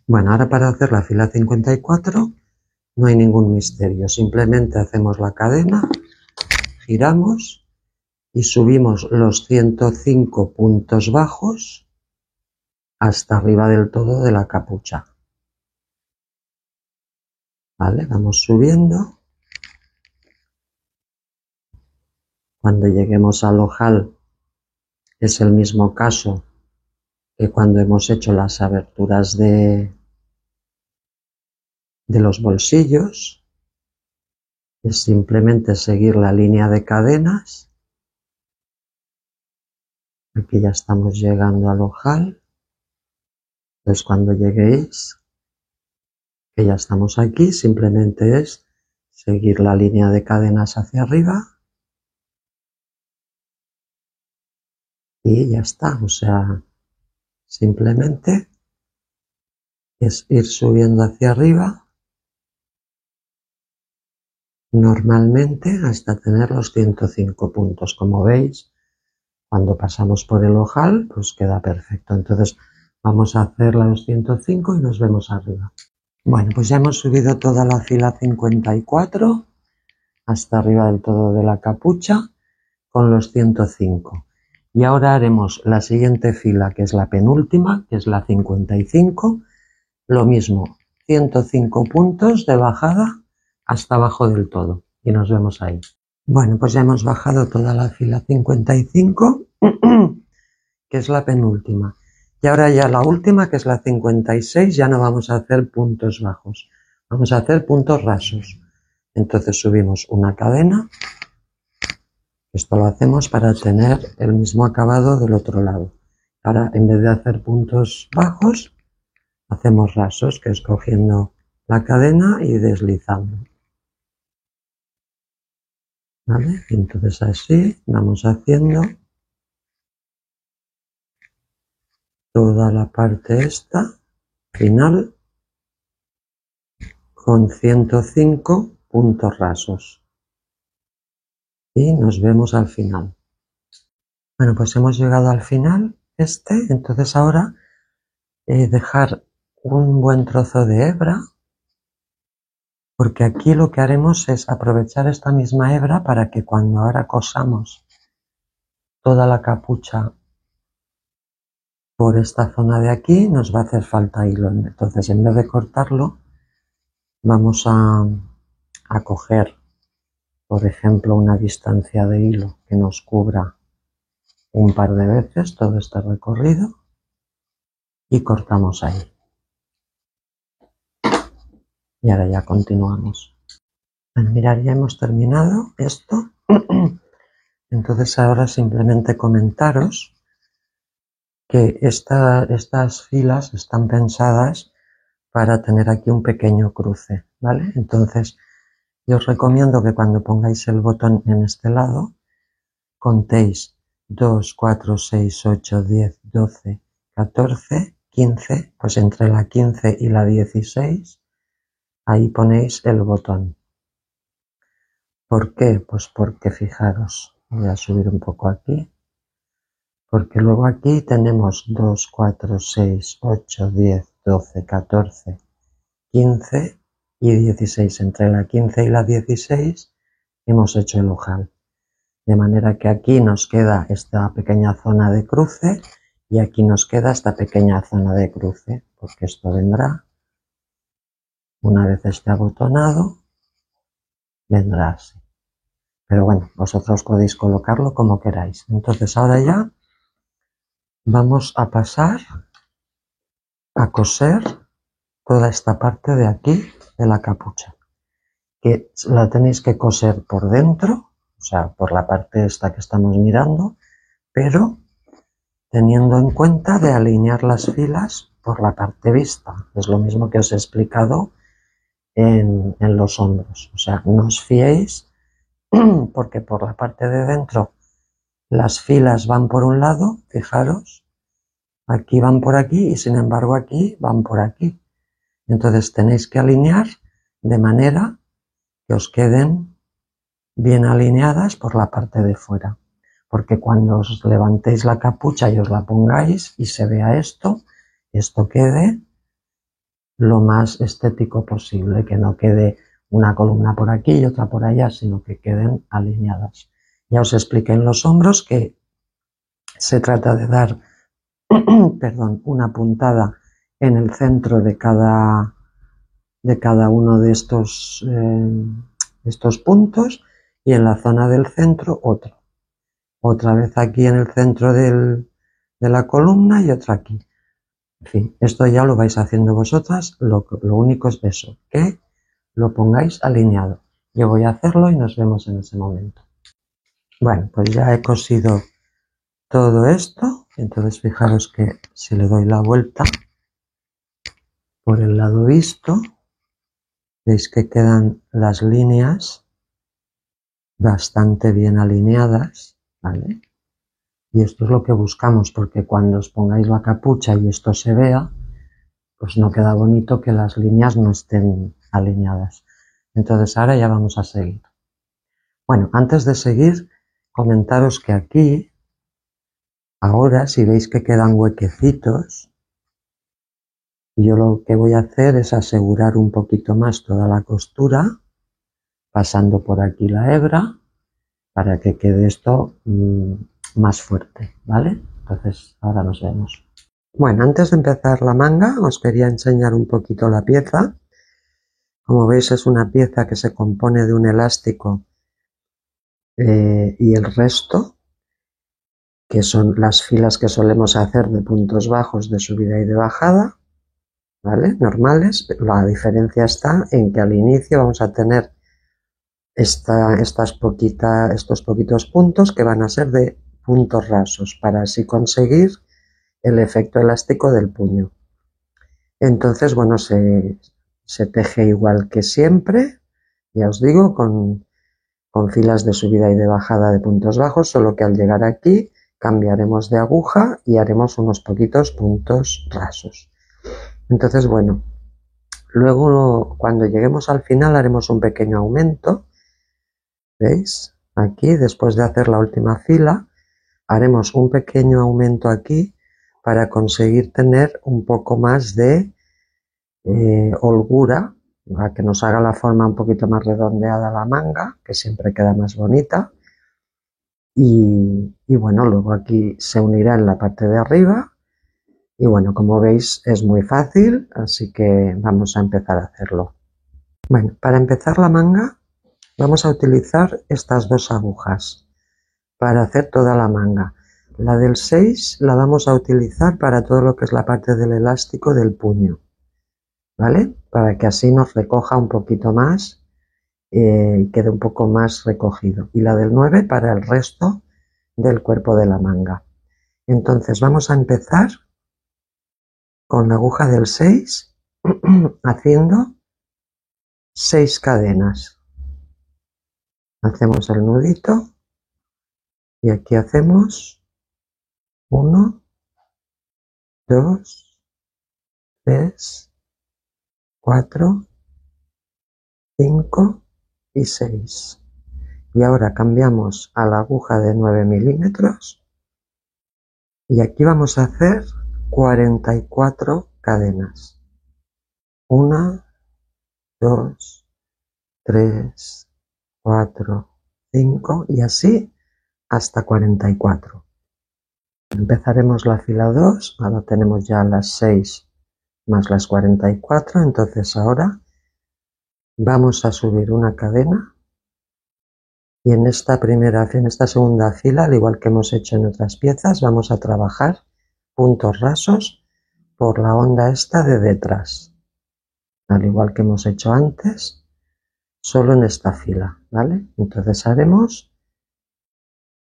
Bueno, ahora para hacer la fila 54 no hay ningún misterio. Simplemente hacemos la cadena, giramos y subimos los 105 puntos bajos hasta arriba del todo de la capucha. Vale, vamos subiendo. Cuando lleguemos al ojal es el mismo caso que cuando hemos hecho las aberturas de los bolsillos. Es simplemente seguir la línea de cadenas. Aquí ya estamos llegando al ojal. Entonces cuando lleguéis, que ya estamos aquí, simplemente es seguir la línea de cadenas hacia arriba. Y ya está, o sea, simplemente es ir subiendo hacia arriba normalmente hasta tener los 105 puntos. Como veis, cuando pasamos por el ojal, pues queda perfecto. Entonces vamos a hacer los 105 y nos vemos arriba. Bueno, pues ya hemos subido toda la fila 54 hasta arriba del todo de la capucha con los 105. Y ahora haremos la siguiente fila, que es la penúltima, que es la 55. Lo mismo, 105 puntos de bajada hasta abajo del todo. Y nos vemos ahí. Bueno, pues ya hemos bajado toda la fila 55, que es la penúltima. Y ahora ya la última, que es la 56, ya no vamos a hacer puntos bajos. Vamos a hacer puntos rasos. Entonces subimos una cadena. Esto lo hacemos para tener el mismo acabado del otro lado. Ahora, en vez de hacer puntos bajos, hacemos rasos, que es cogiendo la cadena y deslizando. ¿Vale? Entonces así vamos haciendo toda la parte esta, final, con 105 puntos rasos. Y nos vemos al final. Bueno, pues hemos llegado al final entonces ahora dejar un buen trozo de hebra, porque aquí lo que haremos es aprovechar esta misma hebra para que cuando ahora cosamos toda la capucha por esta zona de aquí nos va a hacer falta hilo. Entonces, en vez de cortarlo, vamos a coger, por ejemplo, una distancia de hilo que nos cubra un par de veces todo este recorrido. y cortamos ahí. Y ahora ya continuamos. Bueno, mirad, ya hemos terminado esto. Entonces ahora simplemente comentaros que estas filas están pensadas para tener aquí un pequeño cruce, ¿vale? Entonces yo os recomiendo que cuando pongáis el botón en este lado, contéis 2, 4, 6, 8, 10, 12, 14, 15, pues entre la 15 y la 16, ahí ponéis el botón. ¿Por qué? Pues porque fijaros, voy a subir un poco aquí, porque luego aquí tenemos 2, 4, 6, 8, 10, 12, 14, 15 y 16. Entre la 15 y la 16 hemos hecho el ojal. De manera que aquí nos queda esta pequeña zona de cruce y aquí nos queda esta pequeña zona de cruce, porque esto vendrá, una vez esté abotonado, vendrá así. Pero bueno, vosotros podéis colocarlo como queráis. Entonces ahora ya vamos a pasar a coser toda esta parte de aquí de la capucha, que la tenéis que coser por dentro, o sea, por la parte esta que estamos mirando, pero teniendo en cuenta de alinear las filas por la parte vista. Es lo mismo que os he explicado en los hombros. O sea, no os fiéis porque por la parte de dentro las filas van por un lado, fijaros, aquí van por aquí y sin embargo aquí van por aquí. Entonces tenéis que alinear de manera que os queden bien alineadas por la parte de fuera. Porque cuando os levantéis la capucha y os la pongáis y se vea esto quede lo más estético posible, que no quede una columna por aquí y otra por allá, sino que queden alineadas. Ya os expliqué en los hombros que se trata de dar perdón, una puntada en el centro de cada uno de estos puntos y en la zona del centro otro. Otra vez aquí en el centro de la columna y otra aquí. En fin, esto ya lo vais haciendo vosotras, lo único es eso, que lo pongáis alineado. Yo voy a hacerlo y nos vemos en ese momento. Bueno, pues ya he cosido todo esto, entonces fijaros que si le doy la vuelta por el lado visto, veis que quedan las líneas bastante bien alineadas, ¿vale? Y esto es lo que buscamos, porque cuando os pongáis la capucha y esto se vea, pues no queda bonito que las líneas no estén alineadas. Entonces ahora ya vamos a seguir. Bueno, antes de seguir, comentaros que aquí, ahora si veis que quedan huequecitos, yo lo que voy a hacer es asegurar un poquito más toda la costura, pasando por aquí la hebra, para que quede esto más fuerte, ¿vale? Entonces ahora nos vemos. Bueno, antes de empezar la manga os quería enseñar un poquito la pieza. Como veis es una pieza que se compone de un elástico y el resto, que son las filas que solemos hacer de puntos bajos de subida y de bajada, ¿vale? Normales. La diferencia está en que al inicio vamos a tener estos poquitos puntos que van a ser de puntos rasos para así conseguir el efecto elástico del puño. Entonces, bueno, se teje igual que siempre, ya os digo, con filas de subida y de bajada de puntos bajos, solo que al llegar aquí cambiaremos de aguja y haremos unos poquitos puntos rasos. Entonces, bueno, luego cuando lleguemos al final haremos un pequeño aumento. ¿Veis? Aquí, después de hacer la última fila, haremos un pequeño aumento aquí para conseguir tener un poco más de holgura, para que nos haga la forma un poquito más redondeada la manga, que siempre queda más bonita. Y bueno, luego aquí se unirá en la parte de arriba. Y bueno, como veis es muy fácil, así que vamos a empezar a hacerlo. Bueno, para empezar la manga vamos a utilizar estas dos agujas para hacer toda la manga. La del 6 la vamos a utilizar para todo lo que es la parte del elástico del puño, ¿vale? Para que así nos recoja un poquito más y quede un poco más recogido. Y la del 9 para el resto del cuerpo de la manga. Entonces vamos a empezar con la aguja del 6 haciendo 6 cadenas. Hacemos el nudito y aquí hacemos 1, 2, 3, 4, 5 y 6. Y ahora cambiamos a la aguja de 9 milímetros y aquí vamos a hacer 44 cadenas. 1, 2, 3, 4, 5 y así hasta 44. Empezaremos la fila 2, ahora tenemos ya las 6 más las 44, entonces ahora vamos a subir una cadena y en esta segunda fila, al igual que hemos hecho en otras piezas, vamos a trabajar puntos rasos por la onda esta de detrás, al igual que hemos hecho antes, solo en esta fila, ¿vale? Entonces haremos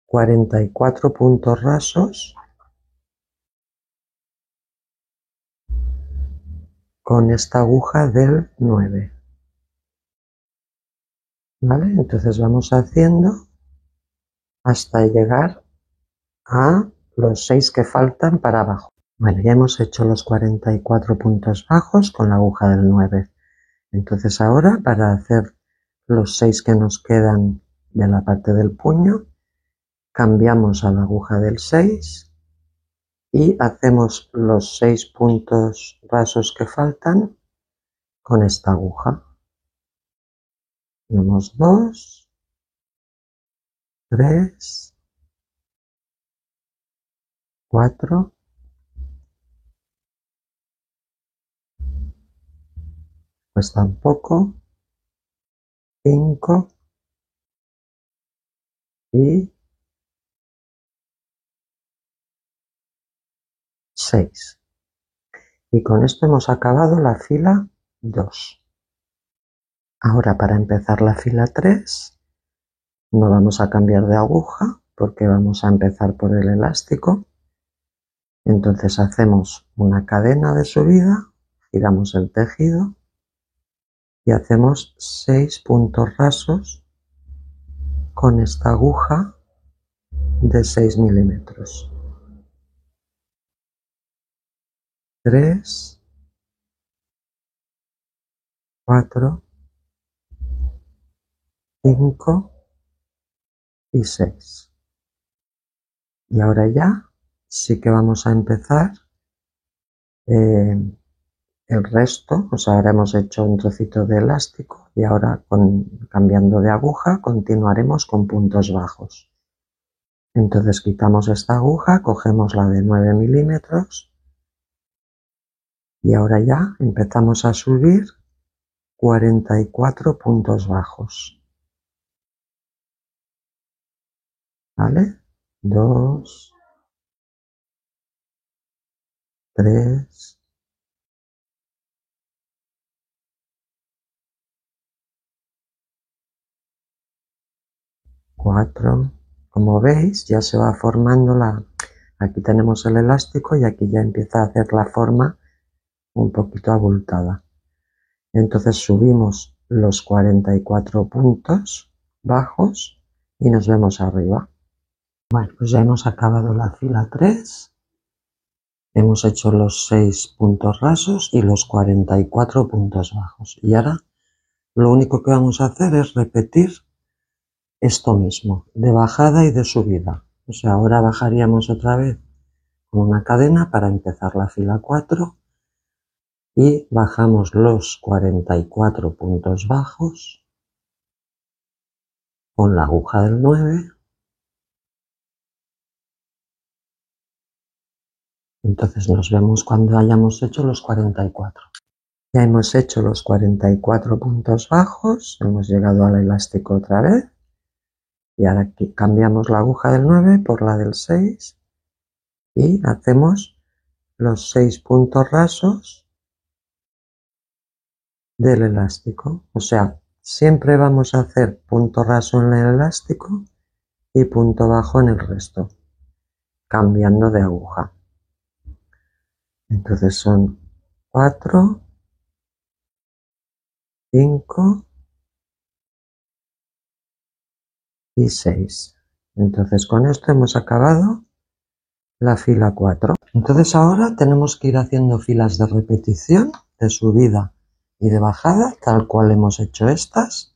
44 puntos rasos con esta aguja del 9, ¿vale? Entonces vamos haciendo hasta llegar a los 6 que faltan para abajo. Bueno, ya hemos hecho los 44 puntos bajos con la aguja del 9. Entonces ahora, para hacer los 6 que nos quedan de la parte del puño, cambiamos a la aguja del 6 y hacemos los 6 puntos rasos que faltan con esta aguja. Tenemos 2, 3, 4, pues tampoco, 5 y 6. Y con esto hemos acabado la fila 2. Ahora para empezar la fila 3 no vamos a cambiar de aguja porque vamos a empezar por el elástico. Entonces hacemos una cadena de subida, giramos el tejido y hacemos 6 puntos rasos con esta aguja de 6 milímetros. 3, 4, 5 y 6. Y ahora ya sí que vamos a empezar el resto, o sea, ahora hemos hecho un trocito de elástico y ahora cambiando de aguja continuaremos con puntos bajos. Entonces quitamos esta aguja, cogemos la de 9 milímetros y ahora ya empezamos a subir 44 puntos bajos. ¿Vale? 2, 3, 4. Como veis, ya se va formando aquí tenemos el elástico y aquí ya empieza a hacer la forma un poquito abultada. Entonces subimos los 44 puntos bajos y nos vemos arriba. Bueno, pues ya hemos acabado la fila 3. Hemos hecho los 6 puntos rasos y los 44 puntos bajos. Y ahora lo único que vamos a hacer es repetir esto mismo, de bajada y de subida. O sea, ahora bajaríamos otra vez con una cadena para empezar la fila 4 y bajamos los 44 puntos bajos con la aguja del 9. Entonces nos vemos cuando hayamos hecho los 44. Ya hemos hecho los 44 puntos bajos, hemos llegado al elástico otra vez y ahora aquí cambiamos la aguja del 9 por la del 6 y hacemos los 6 puntos rasos del elástico. O sea, siempre vamos a hacer punto raso en el elástico y punto bajo en el resto, cambiando de aguja. Entonces son 4, 5 y 6. Entonces con esto hemos acabado la fila 4. Entonces ahora tenemos que ir haciendo filas de repetición, de subida y de bajada, tal cual hemos hecho estas.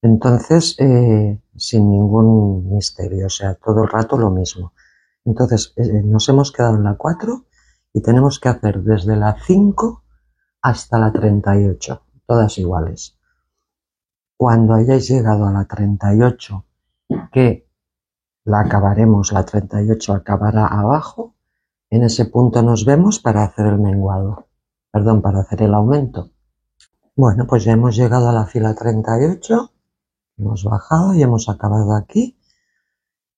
Entonces, sin ningún misterio, o sea, todo el rato lo mismo. Entonces, nos hemos quedado en la 4 y tenemos que hacer desde la 5 hasta la 38, todas iguales. Cuando hayáis llegado a la 38, que la acabaremos, la 38 acabará abajo, en ese punto nos vemos para hacer el menguado, perdón, para hacer el aumento. Bueno, pues ya hemos llegado a la fila 38, hemos bajado y hemos acabado aquí,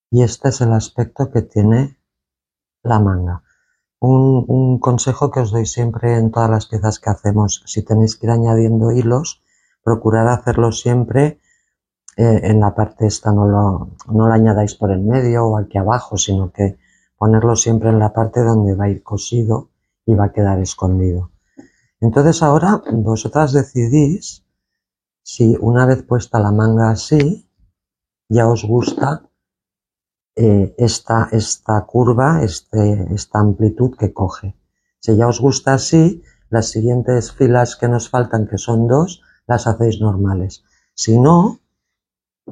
y este es el aspecto que tiene la manga. Un consejo que os doy siempre en todas las piezas que hacemos: si tenéis que ir añadiendo hilos, procurad hacerlo siempre en la parte esta, no lo añadáis por el medio o aquí abajo, sino que ponerlo siempre en la parte donde va a ir cosido y va a quedar escondido. Entonces ahora vosotras decidís si una vez puesta la manga así, ya os gusta esta curva, esta amplitud que coge. Si ya os gusta así, las siguientes filas que nos faltan, que son 2, las hacéis normales. Si no,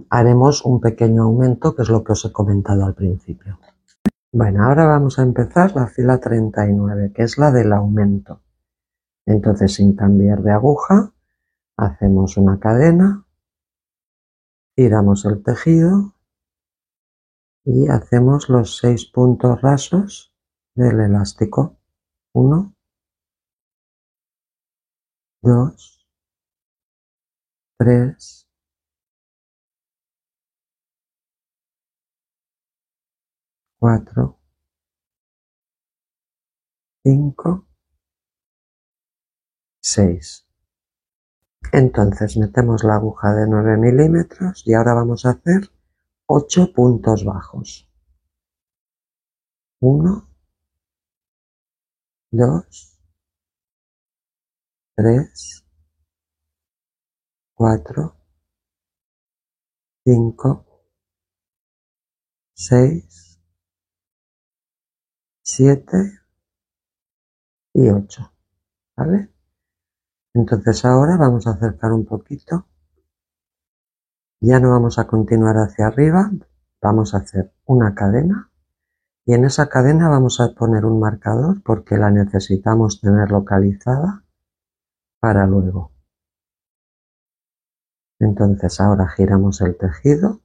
haremos un pequeño aumento, que es lo que os he comentado al principio. Bueno, ahora vamos a empezar la fila 39, que es la del aumento. Entonces, sin cambiar de aguja, hacemos una cadena, giramos el tejido y hacemos los 6 puntos rasos del elástico. 1, 2, 3, 4, 5, 6. Entonces metemos la aguja de 9 milímetros y ahora vamos a hacer 8 puntos bajos. 1, 2, 3, 4, 5, 6, 7 y 8. ¿Vale? Entonces ahora vamos a acercar un poquito. Ya no vamos a continuar hacia arriba, vamos a hacer una cadena y en esa cadena vamos a poner un marcador porque la necesitamos tener localizada para luego. Entonces ahora giramos el tejido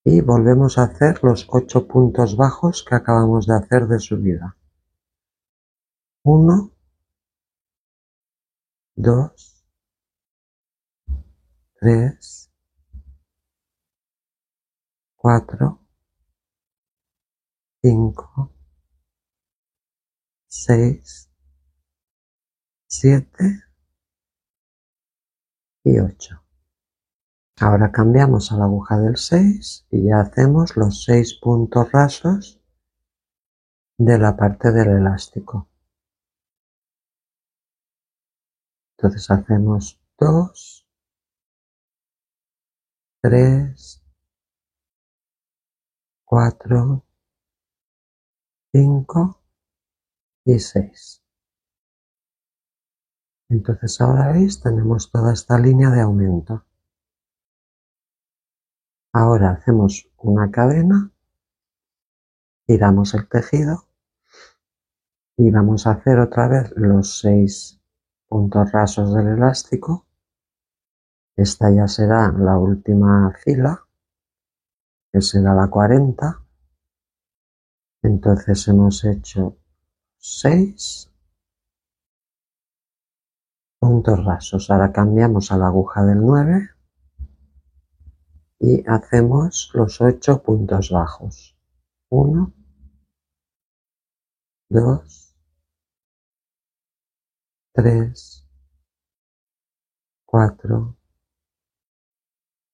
y volvemos a hacer los 8 puntos bajos que acabamos de hacer de subida. 1, 2, 3, 4, 5, 6, 7 y 8. Ahora cambiamos a la aguja del 6 y ya hacemos los 6 puntos rasos de la parte del elástico. Entonces hacemos 2, 3, 4, 5 y 6. Entonces ahora veis, tenemos toda esta línea de aumento. Ahora hacemos una cadena, giramos el tejido y vamos a hacer otra vez los 6 puntos rasos del elástico. Esta ya será la última fila, que será la 40. Entonces hemos hecho 6 puntos rasos. Ahora cambiamos a la aguja del 9 y hacemos los 8 puntos bajos. 1, 2, 3, 4,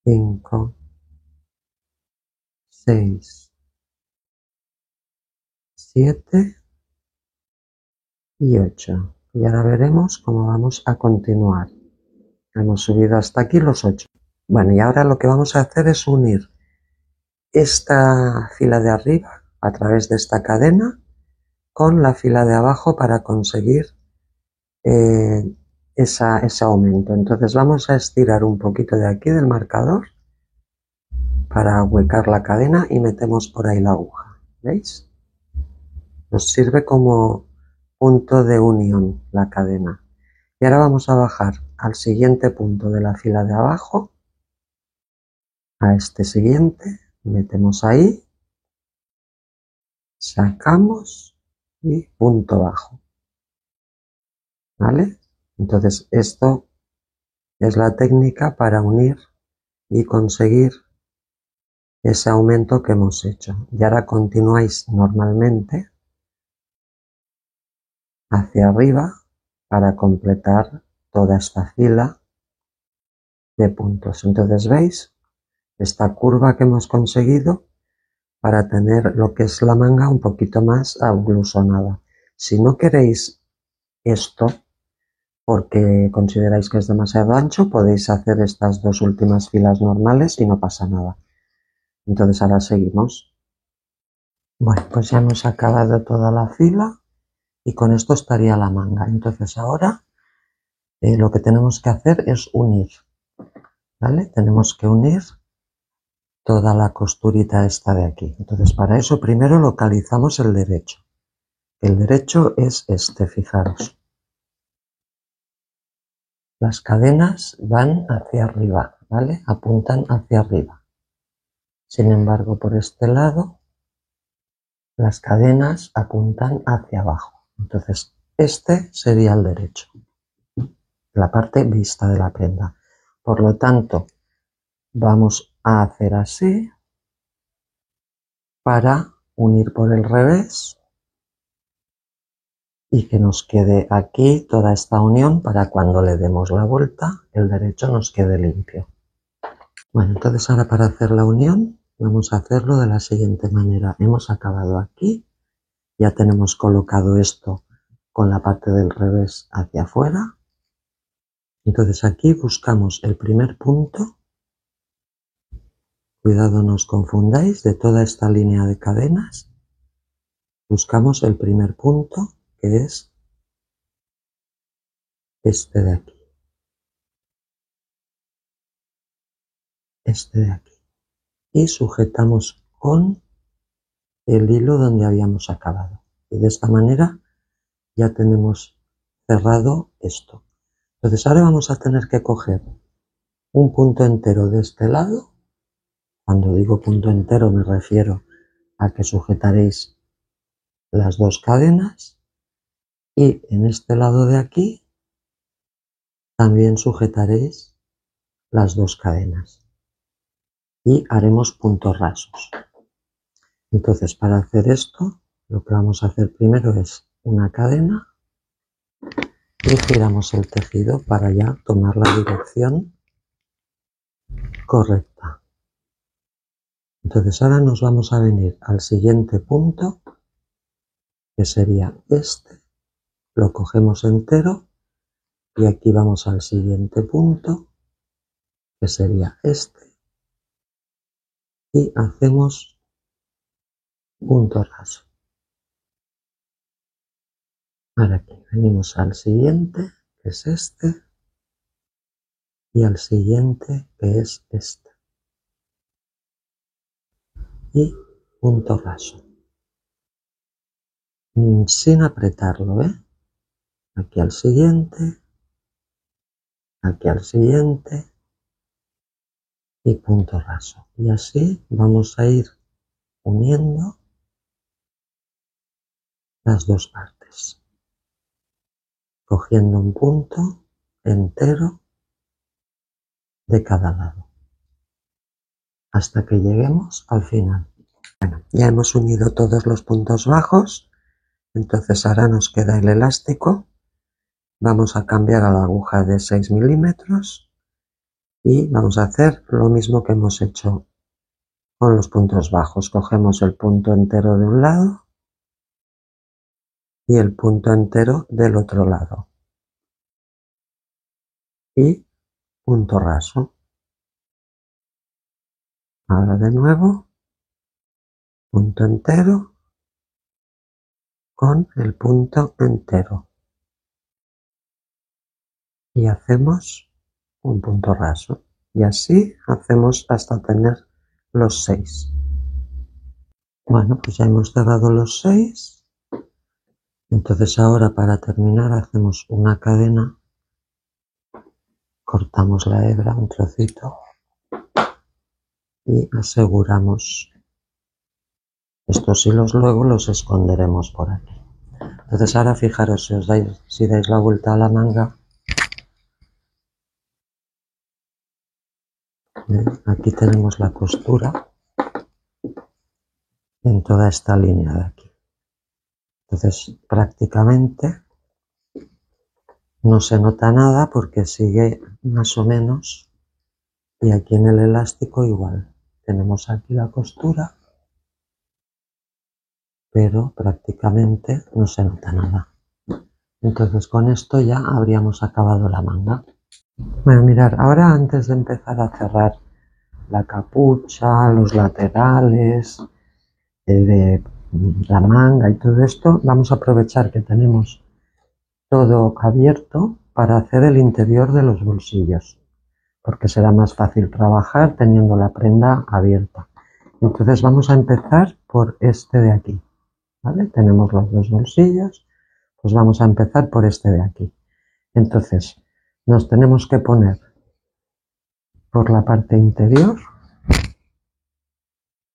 5, 6, 7 y 8. Y ahora veremos cómo vamos a continuar. Hemos subido hasta aquí los 8. Bueno, y ahora lo que vamos a hacer es unir esta fila de arriba a través de esta cadena con la fila de abajo para conseguir ese aumento. Entonces vamos a estirar un poquito de aquí del marcador para huecar la cadena y metemos por ahí la aguja. ¿Veis? Nos sirve como punto de unión la cadena. Y ahora vamos a bajar al siguiente punto de la fila de abajo, a este siguiente, metemos ahí, sacamos y punto bajo. ¿Vale? Entonces esto es la técnica para unir y conseguir ese aumento que hemos hecho. Y ahora continuáis normalmente hacia arriba para completar toda esta fila de puntos. Entonces veis esta curva que hemos conseguido para tener lo que es la manga un poquito más aglusonada. Si no queréis esto porque consideráis que es demasiado ancho, podéis hacer estas dos últimas filas normales y no pasa nada. Entonces ahora seguimos. Bueno, pues ya hemos acabado toda la fila y con esto estaría la manga. Entonces ahora lo que tenemos que hacer es unir, ¿vale? Tenemos que unir toda la costurita esta de aquí. Entonces para eso primero localizamos el derecho. El derecho es este, fijaros. Las cadenas van hacia arriba, ¿vale? Apuntan hacia arriba. Sin embargo, por este lado, las cadenas apuntan hacia abajo. Entonces, este sería el derecho, la parte vista de la prenda. Por lo tanto, vamos a hacer así para unir por el revés y que nos quede aquí toda esta unión para cuando le demos la vuelta, el derecho nos quede limpio. Bueno, entonces ahora para hacer la unión vamos a hacerlo de la siguiente manera. Hemos acabado aquí, ya tenemos colocado esto con la parte del revés hacia afuera. Entonces aquí buscamos el primer punto. Cuidado no os confundáis, de toda esta línea de cadenas buscamos el primer punto, que es este de aquí. Este de aquí. Y sujetamos con el hilo donde habíamos acabado. Y de esta manera ya tenemos cerrado esto. Entonces ahora vamos a tener que coger un punto entero de este lado. Cuando digo punto entero me refiero a que sujetaréis las dos cadenas y en este lado de aquí también sujetaréis las dos cadenas y haremos puntos rasos. Entonces para hacer esto lo que vamos a hacer primero es una cadena y giramos el tejido para ya tomar la dirección correcta. Entonces ahora nos vamos a venir al siguiente punto, que sería este, lo cogemos entero y aquí vamos al siguiente punto, que sería este, y hacemos punto raso. Ahora aquí venimos al siguiente, que es este, y al siguiente, que es este, y punto raso. Sin apretarlo, aquí al siguiente, aquí al siguiente y punto raso. Y así vamos a ir uniendo las dos partes, cogiendo un punto entero de cada lado, hasta que lleguemos al final. Bueno, ya hemos unido todos los puntos bajos Entonces ahora nos queda el elástico. Vamos a cambiar a la aguja de 6 milímetros y vamos a hacer lo mismo que hemos hecho con los puntos bajos. Cogemos el punto entero de un lado y el punto entero del otro lado. Y punto raso. Ahora de nuevo, punto entero con el punto entero. Y hacemos un punto raso. Y así hacemos hasta tener los 6. Bueno, pues ya hemos cerrado los 6. Entonces ahora para terminar hacemos una cadena. Cortamos la hebra un trocito y aseguramos. Estos hilos luego los esconderemos por aquí. Entonces ahora fijaros, si dais la vuelta a la manga, aquí tenemos la costura en toda esta línea de aquí. Entonces prácticamente no se nota nada porque sigue más o menos, y aquí en el elástico igual. Tenemos aquí la costura, pero prácticamente no se nota nada. Entonces con esto ya habríamos acabado la manga. Bueno, mirad, ahora antes de empezar a cerrar la capucha, los laterales, de la manga y todo esto, vamos a aprovechar que tenemos todo abierto para hacer el interior de los bolsillos, porque será más fácil trabajar teniendo la prenda abierta. Entonces vamos a empezar por este de aquí, ¿vale? Tenemos los dos bolsillos, pues vamos a empezar por este de aquí. Entonces nos tenemos que poner por la parte interior,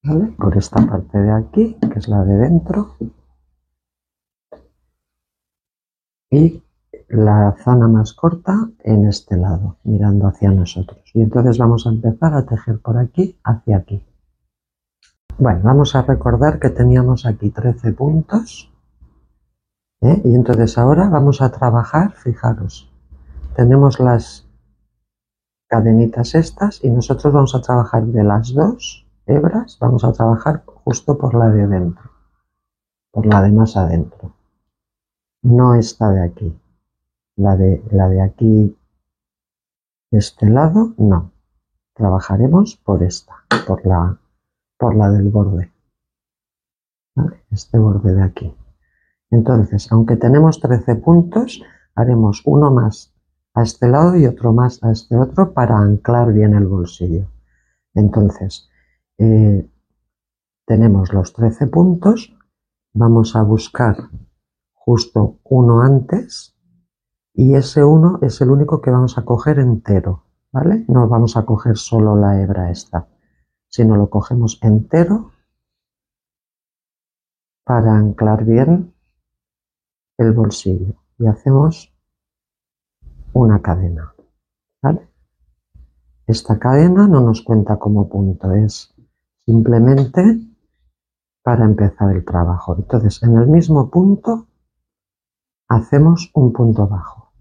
¿vale? Por esta parte de aquí, que es la de dentro, y la zona más corta en este lado, mirando hacia nosotros. Y entonces vamos a empezar a tejer por aquí hacia aquí. Bueno, vamos a recordar que teníamos aquí 13 puntos, y entonces ahora vamos a trabajar, fijaros, tenemos las cadenitas estas y nosotros vamos a trabajar de las dos hebras, vamos a trabajar justo por la de dentro, por la de más adentro, no esta de aquí, la de aquí de este lado, no, trabajaremos por esta, por la del borde, ¿vale? Este borde de aquí. Entonces, aunque tenemos 13 puntos, haremos uno más a este lado y otro más a este otro para anclar bien el bolsillo. Entonces, tenemos los 13 puntos, vamos a buscar justo uno antes y ese uno es el único que vamos a coger entero, ¿vale? No vamos a coger solo la hebra esta, sino lo cogemos entero para anclar bien el bolsillo y hacemos una cadena, ¿vale? Esta cadena no nos cuenta como punto, es simplemente para empezar el trabajo. Entonces, en el mismo punto hacemos un punto bajo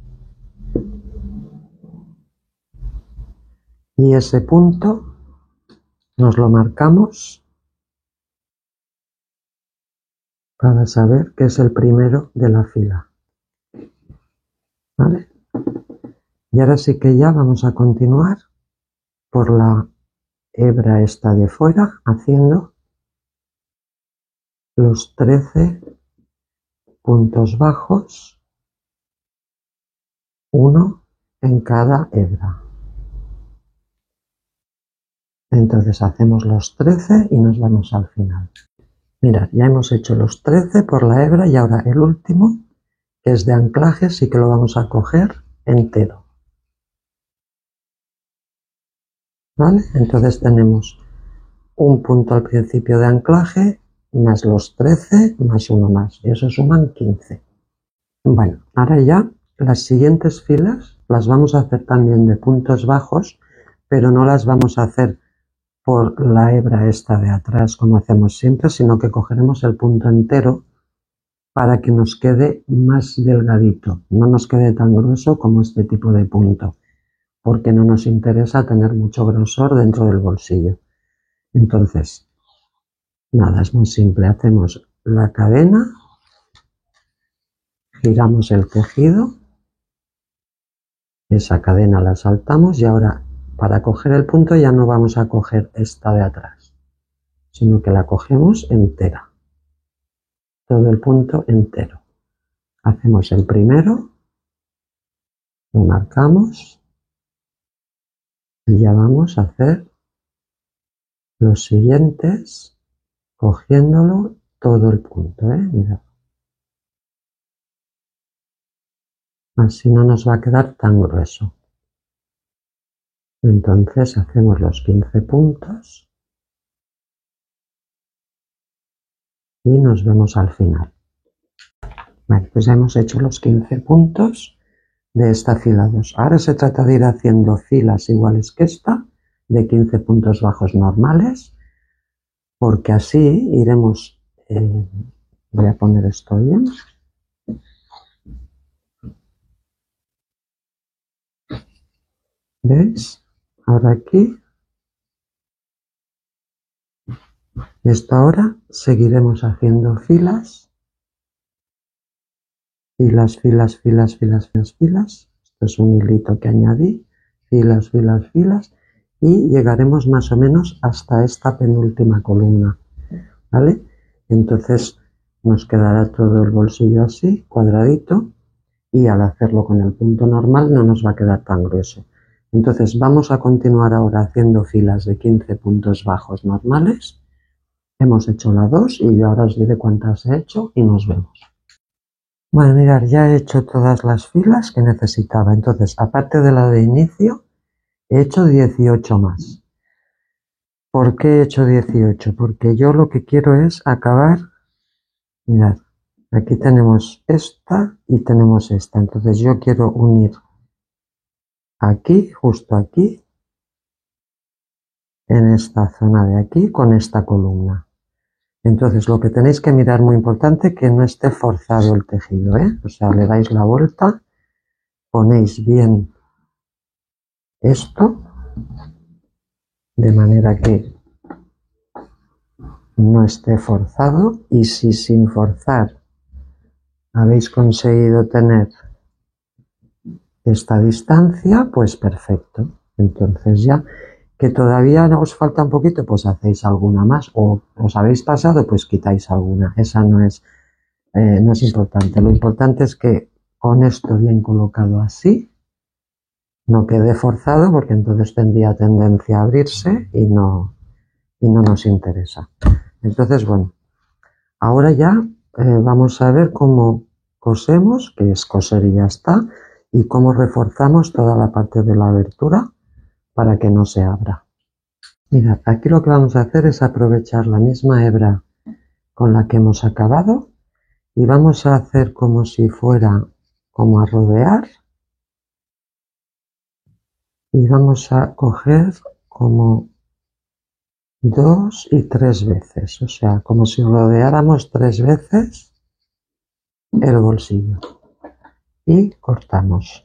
y ese punto nos lo marcamos para saber que es el primero de la fila, ¿vale? Y ahora sí que ya vamos a continuar por la hebra esta de fuera haciendo los 13 puntos bajos, uno en cada hebra. Entonces hacemos los 13 y nos vamos al final. Mirad, ya hemos hecho los 13 por la hebra y ahora el último, que es de anclaje, sí que lo vamos a coger entero, ¿vale? Entonces tenemos un punto al principio de anclaje, más los 13, más uno más, y eso suman 15. Bueno, ahora ya las siguientes filas las vamos a hacer también de puntos bajos, pero no las vamos a hacer por la hebra esta de atrás como hacemos siempre, sino que cogeremos el punto entero para que nos quede más delgadito, no nos quede tan grueso como este tipo de punto, porque no nos interesa tener mucho grosor dentro del bolsillo. Entonces, nada, es muy simple, hacemos la cadena, giramos el tejido, esa cadena la saltamos y ahora para coger el punto ya no vamos a coger esta de atrás, sino que la cogemos entera, todo el punto entero. Hacemos el primero, lo marcamos y ya vamos a hacer los siguientes cogiéndolo todo el punto, mirad. Así no nos va a quedar tan grueso. Entonces hacemos los 15 puntos y nos vemos al final. Vale, pues ya hemos hecho los 15 puntos de esta fila 2. Ahora se trata de ir haciendo filas iguales que esta, de 15 puntos bajos normales, porque así iremos, voy a poner esto bien, ¿veis? Ahora aquí, esto ahora seguiremos haciendo filas, filas, filas, filas, filas, filas, filas. Esto es un hilito que añadí, filas, filas, filas, y llegaremos más o menos hasta esta penúltima columna, ¿vale? Entonces nos quedará todo el bolsillo así, cuadradito, y al hacerlo con el punto normal no nos va a quedar tan grueso. Entonces vamos a continuar ahora haciendo filas de 15 puntos bajos normales. Hemos hecho la 2 y yo ahora os diré cuántas he hecho y nos vemos. Bueno, mirad, ya he hecho todas las filas que necesitaba. Entonces, aparte de la de inicio, he hecho 18 más. ¿Por qué he hecho 18? Porque yo lo que quiero es acabar, mirad, aquí tenemos esta y tenemos esta. Entonces yo quiero unir aquí, justo aquí, en esta zona de aquí, con esta columna. Entonces lo que tenéis que mirar muy importante, que no esté forzado el tejido, O sea, le dais la vuelta, ponéis bien esto, de manera que no esté forzado, y si sin forzar habéis conseguido tener esta distancia, pues perfecto. Entonces ya que todavía os falta un poquito, pues hacéis alguna más, o os habéis pasado, pues quitáis alguna. Esa no es importante. Lo importante es que con esto bien colocado así, no quede forzado, porque entonces tendría tendencia a abrirse y no nos interesa. Entonces, bueno, ahora ya vamos a ver cómo cosemos, que es coser y ya está, y cómo reforzamos toda la parte de la abertura para que no se abra. Mirad, aquí lo que vamos a hacer es aprovechar la misma hebra con la que hemos acabado y vamos a hacer como si fuera como a rodear, y vamos a coger como 2 y 3 veces, o sea, como si rodeáramos 3 veces el bolsillo, y cortamos.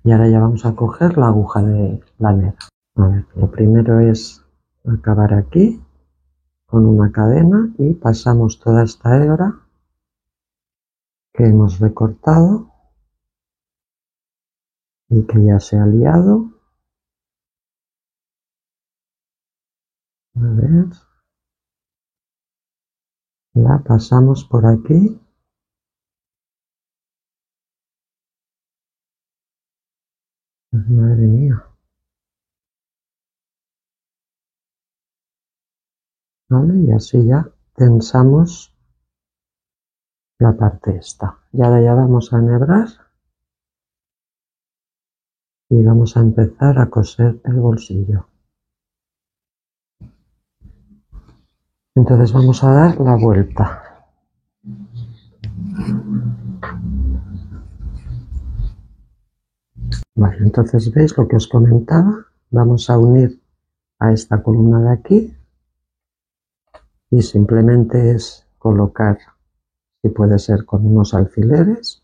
Y ahora ya vamos a coger la aguja de lanera. A ver, lo primero es acabar aquí con una cadena y pasamos toda esta hebra que hemos recortado y que ya se ha liado. A ver, la pasamos por aquí. Madre mía. Vale, y así ya tensamos la parte esta. Y ahora ya vamos a enhebrar y vamos a empezar a coser el bolsillo. Entonces vamos a dar la vuelta. Vale, entonces veis lo que os comentaba. Vamos a unir a esta columna de aquí y simplemente es colocar si puede ser con unos alfileres,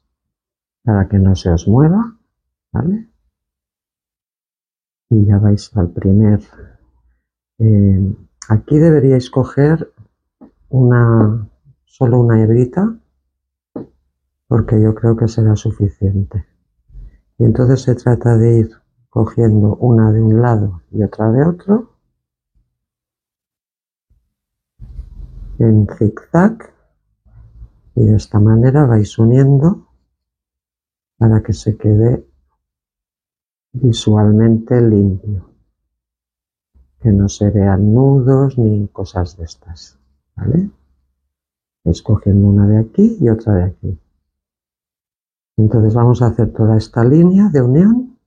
para que no se os mueva, ¿vale? Y ya vais al primer. Aquí deberíais coger solo una hebrita, porque yo creo que será suficiente. Y entonces se trata de ir cogiendo una de un lado y otra de otro, en zigzag, y de esta manera vais uniendo para que se quede visualmente limpio, que no se vean nudos ni cosas de estas, ¿vale? Vais cogiendo una de aquí y otra de aquí. Entonces vamos a hacer toda esta línea de unión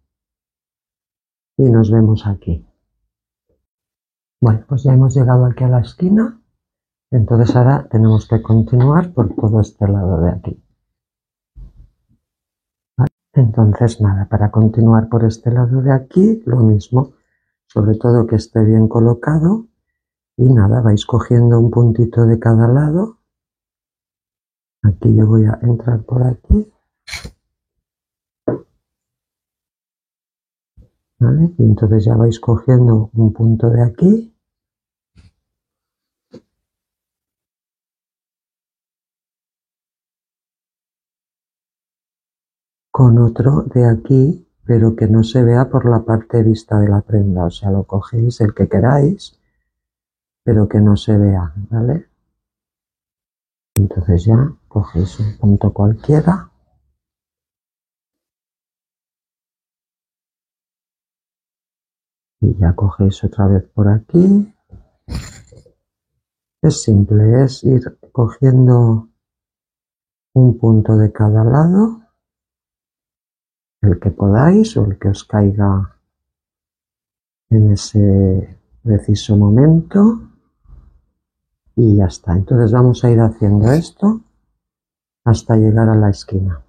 y nos vemos aquí. Bueno, pues ya hemos llegado aquí a la esquina, entonces ahora tenemos que continuar por todo este lado de aquí. ¿Vale? Entonces nada, para continuar por este lado de aquí, lo mismo, sobre todo que esté bien colocado, y nada, vais cogiendo un puntito de cada lado. Aquí yo voy a entrar por aquí, ¿vale? Y entonces ya vais cogiendo un punto de aquí, con otro de aquí, pero que no se vea por la parte vista de la prenda, o sea, lo cogéis el que queráis, pero que no se vea, ¿vale? Entonces ya cogéis un punto cualquiera y ya cogéis otra vez por aquí. Es simple, es ir cogiendo un punto de cada lado, el que podáis o el que os caiga en ese preciso momento, y ya está. Entonces vamos a ir haciendo esto hasta llegar a la esquina.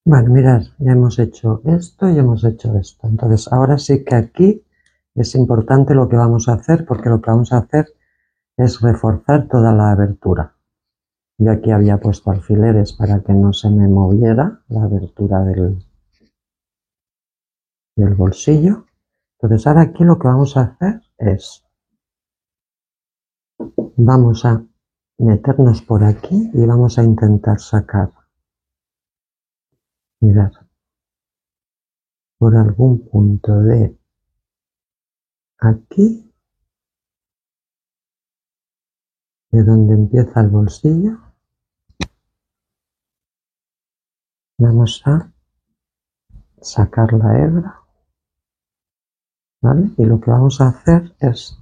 Bueno, mirad, ya hemos hecho esto y hemos hecho esto. Entonces ahora sí que aquí es importante lo que vamos a hacer, porque lo que vamos a hacer es reforzar toda la abertura. Yo aquí había puesto alfileres para que no se me moviera la abertura del bolsillo. Entonces ahora aquí lo que vamos a hacer es, vamos a meternos por aquí y vamos a intentar sacar, mirad, por algún punto de aquí, de donde empieza el bolsillo, vamos a sacar la hebra, ¿vale? Y lo que vamos a hacer es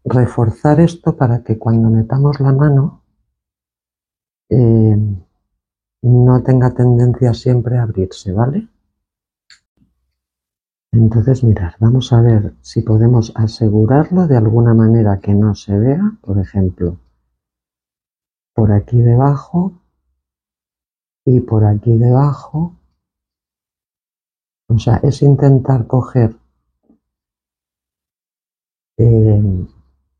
reforzar esto para que cuando metamos la mano no tenga tendencia siempre a abrirse, ¿vale? Entonces, mirad, vamos a ver si podemos asegurarlo de alguna manera que no se vea, por ejemplo, por aquí debajo y por aquí debajo. O sea, es intentar coger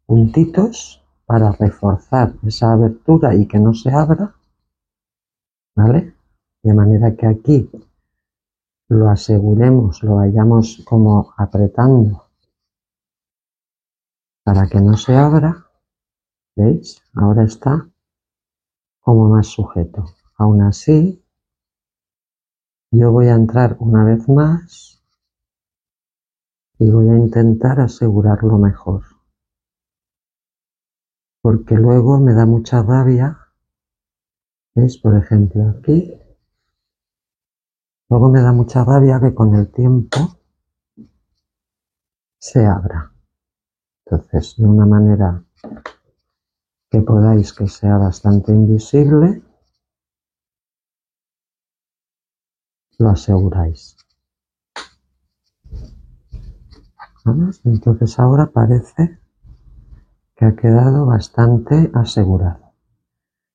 puntitos para reforzar esa abertura y que no se abra, ¿vale? De manera que aquí lo aseguremos, lo vayamos como apretando para que no se abra. ¿Veis? Ahora está como más sujeto. Aún así, yo voy a entrar una vez más y voy a intentar asegurarlo mejor. Porque luego me da mucha rabia. ¿Veis? Por ejemplo, aquí. Luego me da mucha rabia que con el tiempo se abra. Entonces, de una manera que podáis que sea bastante invisible, lo aseguráis. ¿Vale? Entonces ahora parece que ha quedado bastante asegurado.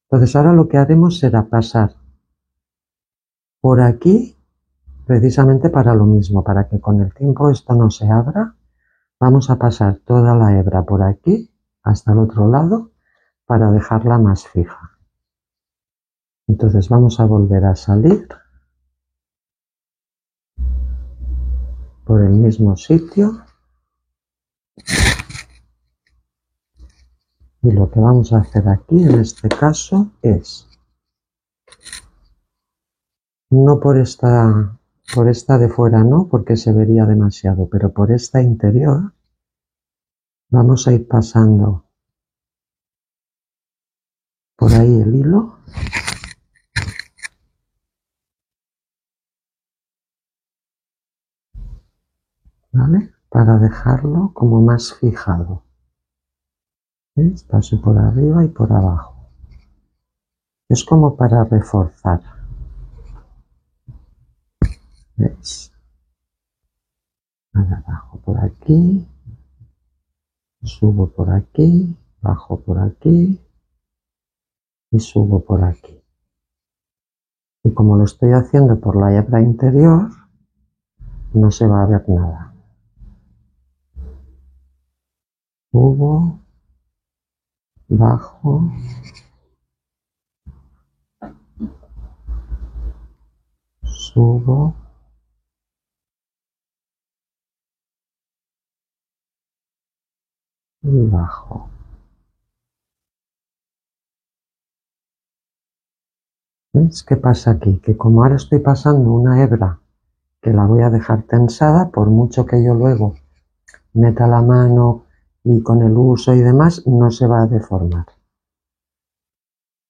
Entonces ahora lo que haremos será pasar por aquí, precisamente para lo mismo, para que con el tiempo esto no se abra. Vamos a pasar toda la hebra por aquí hasta el otro lado, para dejarla más fija. Entonces vamos a volver a salir por el mismo sitio y lo que vamos a hacer aquí en este caso es no por esta de fuera no, porque se vería demasiado, pero por esta interior vamos a ir pasando por ahí el hilo. ¿Vale? Para dejarlo como más fijado. ¿Ves? Paso por arriba y por abajo. Es como para reforzar. ¿Ves? Ahora bajo por aquí, subo por aquí, bajo por aquí y subo por aquí. Y como lo estoy haciendo por la hebra interior, no se va a ver nada. Subo, bajo, subo, y bajo. ¿Ves qué pasa aquí? Que como ahora estoy pasando una hebra que la voy a dejar tensada, por mucho que yo luego meta la mano y con el uso y demás, no se va a deformar.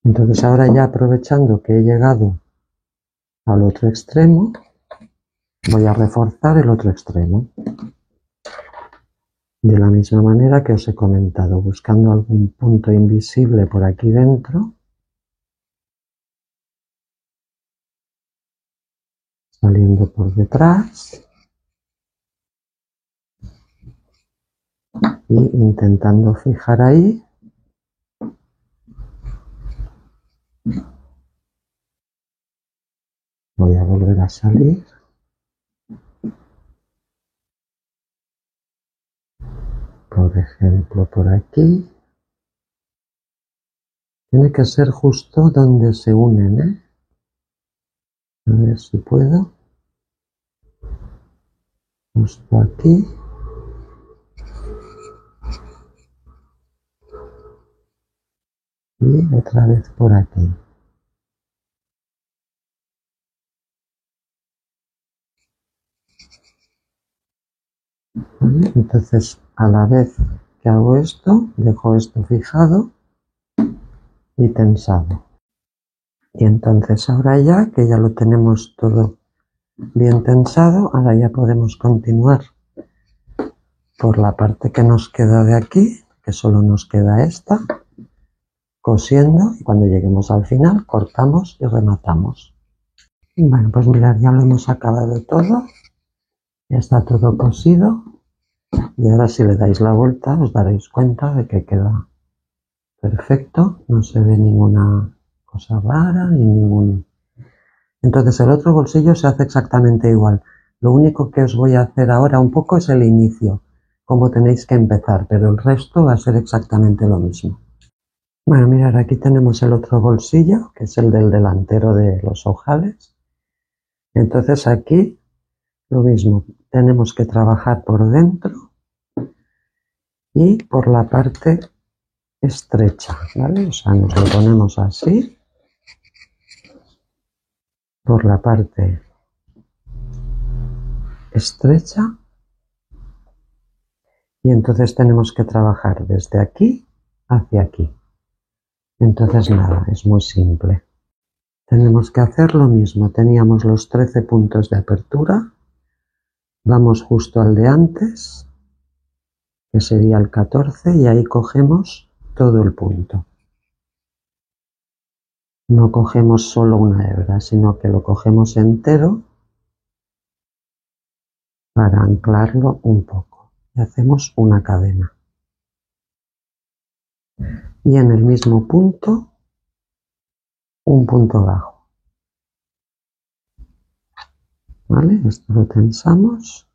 Entonces ahora ya aprovechando que he llegado al otro extremo, voy a reforzar el otro extremo. De la misma manera que os he comentado, buscando algún punto invisible por aquí dentro, saliendo por detrás y intentando fijar ahí. Voy a volver a salir. Por ejemplo, por aquí. Tiene que ser justo donde se unen, ¿eh? A ver si puedo. Justo aquí. Y otra vez por aquí. ¿Vale? Entonces, a la vez que hago esto, dejo esto fijado y tensado. Y entonces ahora ya, que ya lo tenemos todo bien tensado, ahora ya podemos continuar por la parte que nos queda de aquí, que solo nos queda esta, cosiendo, y cuando lleguemos al final cortamos y rematamos. Bueno, pues mirad, ya lo hemos acabado todo, ya está todo cosido, y ahora si le dais la vuelta os daréis cuenta de que queda perfecto, no se ve ninguna cosa rara ni ningún... Entonces el otro bolsillo se hace exactamente igual. Lo único que os voy a hacer ahora un poco es el inicio, cómo tenéis que empezar, pero el resto va a ser exactamente lo mismo. Bueno, mirad, aquí tenemos el otro bolsillo, que es el del delantero de los ojales. Entonces aquí lo mismo, tenemos que trabajar por dentro y por la parte estrecha, ¿vale? O sea, nos lo ponemos así, por la parte estrecha, y entonces tenemos que trabajar desde aquí hacia aquí. Entonces nada, es muy simple. Tenemos que hacer lo mismo, teníamos los 13 puntos de apertura, vamos justo al de antes, que sería el 14, y ahí cogemos todo el punto. No cogemos solo una hebra, sino que lo cogemos entero para anclarlo un poco. Y hacemos una cadena. Y en el mismo punto, un punto bajo. ¿Vale? Esto lo tensamos.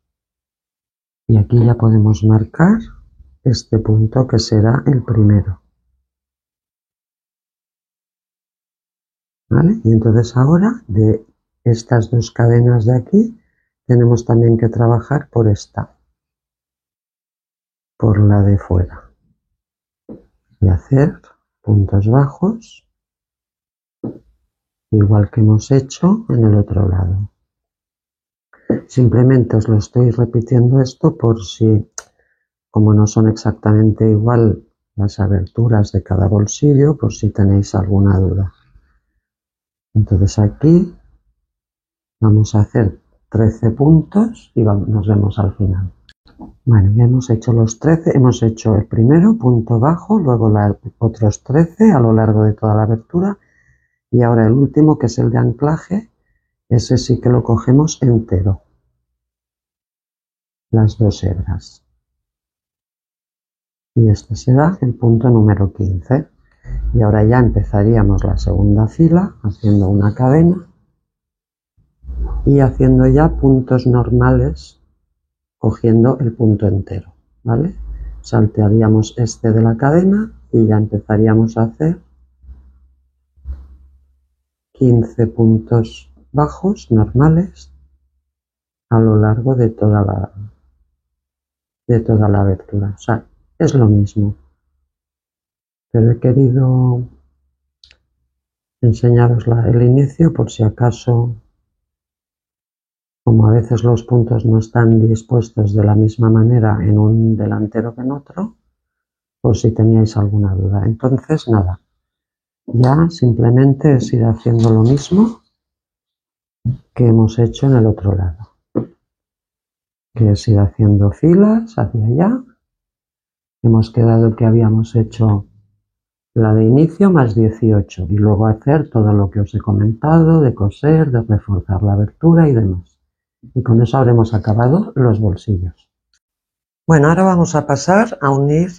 Y aquí ya podemos marcar este punto que será el primero. ¿vale? Y entonces ahora de estas dos cadenas de aquí tenemos también que trabajar por esta, por la de fuera, y hacer puntos bajos igual que hemos hecho en el otro lado. Simplemente os lo estoy repitiendo esto por si, como no son exactamente igual las aberturas de cada bolsillo, por si tenéis alguna duda. Entonces aquí vamos a hacer 13 puntos y nos vemos al final. Vale, ya hemos hecho los 13, hemos hecho el primero punto bajo, luego otros 13 a lo largo de toda la abertura y ahora el último, que es el de anclaje, ese sí que lo cogemos entero, las dos hebras. Y este será el punto número 15. Y ahora ya empezaríamos la segunda fila haciendo una cadena y haciendo ya puntos normales cogiendo el punto entero, ¿vale? Saltearíamos este de la cadena y ya empezaríamos a hacer 15 puntos bajos normales a lo largo de toda la abertura. O sea, es lo mismo, pero he querido enseñaros el inicio por si acaso, como a veces los puntos no están dispuestos de la misma manera en un delantero que en otro, por si teníais alguna duda. Entonces, nada, ya simplemente es ir haciendo lo mismo que hemos hecho en el otro lado, que es ir haciendo filas hacia allá. Hemos quedado que habíamos hecho la de inicio más 18 y luego hacer todo lo que os he comentado de coser, de reforzar la abertura y demás. Y con eso habremos acabado los bolsillos. Bueno, ahora vamos a pasar a unir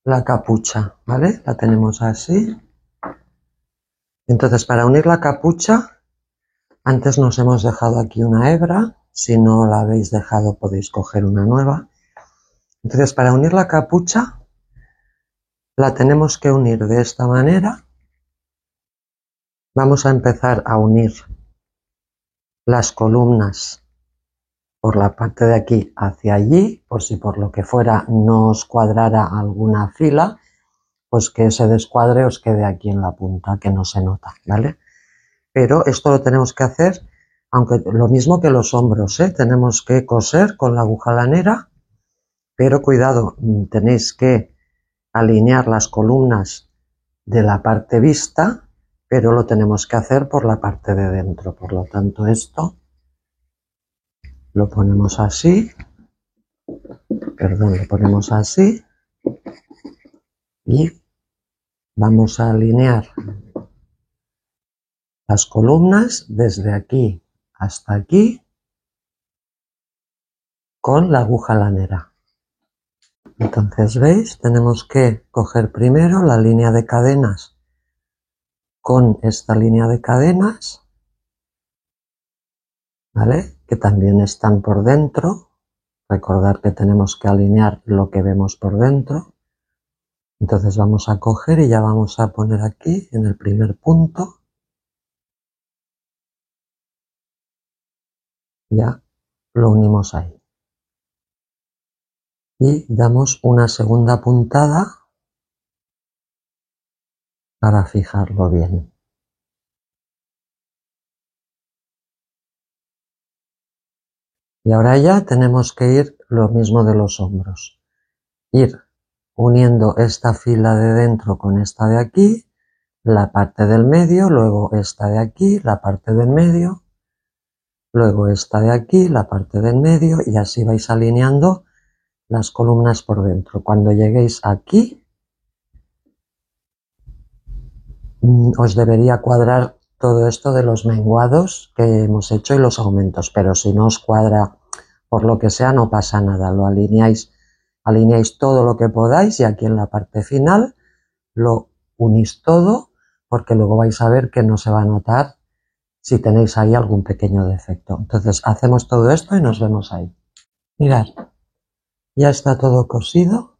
la capucha, ¿vale? La tenemos así. Entonces, para unir la capucha, antes nos hemos dejado aquí una hebra. Si no la habéis dejado, podéis coger una nueva. Entonces, para unir la capucha, la tenemos que unir de esta manera. Vamos a empezar a unir las columnas por la parte de aquí hacia allí, por si por lo que fuera no os cuadrara alguna fila, pues que ese descuadre os quede aquí en la punta, que no se nota, ¿vale? Pero esto lo tenemos que hacer, aunque lo mismo que los hombros, ¿eh? Tenemos que coser con la aguja lanera, pero cuidado, tenéis que alinear las columnas de la parte vista, pero lo tenemos que hacer por la parte de dentro. Por lo tanto, esto lo ponemos así, lo ponemos así y vamos a alinear las columnas desde aquí hasta aquí con la aguja lanera. Entonces, ¿veis? Tenemos que coger primero la línea de cadenas con esta línea de cadenas, ¿vale? Que también están por dentro. Recordar que tenemos que alinear lo que vemos por dentro. Entonces vamos a coger y ya vamos a poner aquí en el primer punto. Ya lo unimos ahí. Y damos una segunda puntada para fijarlo bien. Y ahora ya tenemos que ir lo mismo de los hombros. Ir uniendo esta fila de dentro con esta de aquí, la parte del medio, luego esta de aquí, la parte del medio, luego esta de aquí, la parte del medio, y así vais alineando las columnas por dentro. Cuando lleguéis aquí, os debería cuadrar todo esto de los menguados que hemos hecho y los aumentos, pero si no os cuadra por lo que sea, no pasa nada, lo alineáis todo lo que podáis y aquí en la parte final lo unís todo, porque luego vais a ver que no se va a notar si tenéis ahí algún pequeño defecto. Entonces hacemos todo esto y nos vemos ahí. Mirad, ya está todo cosido.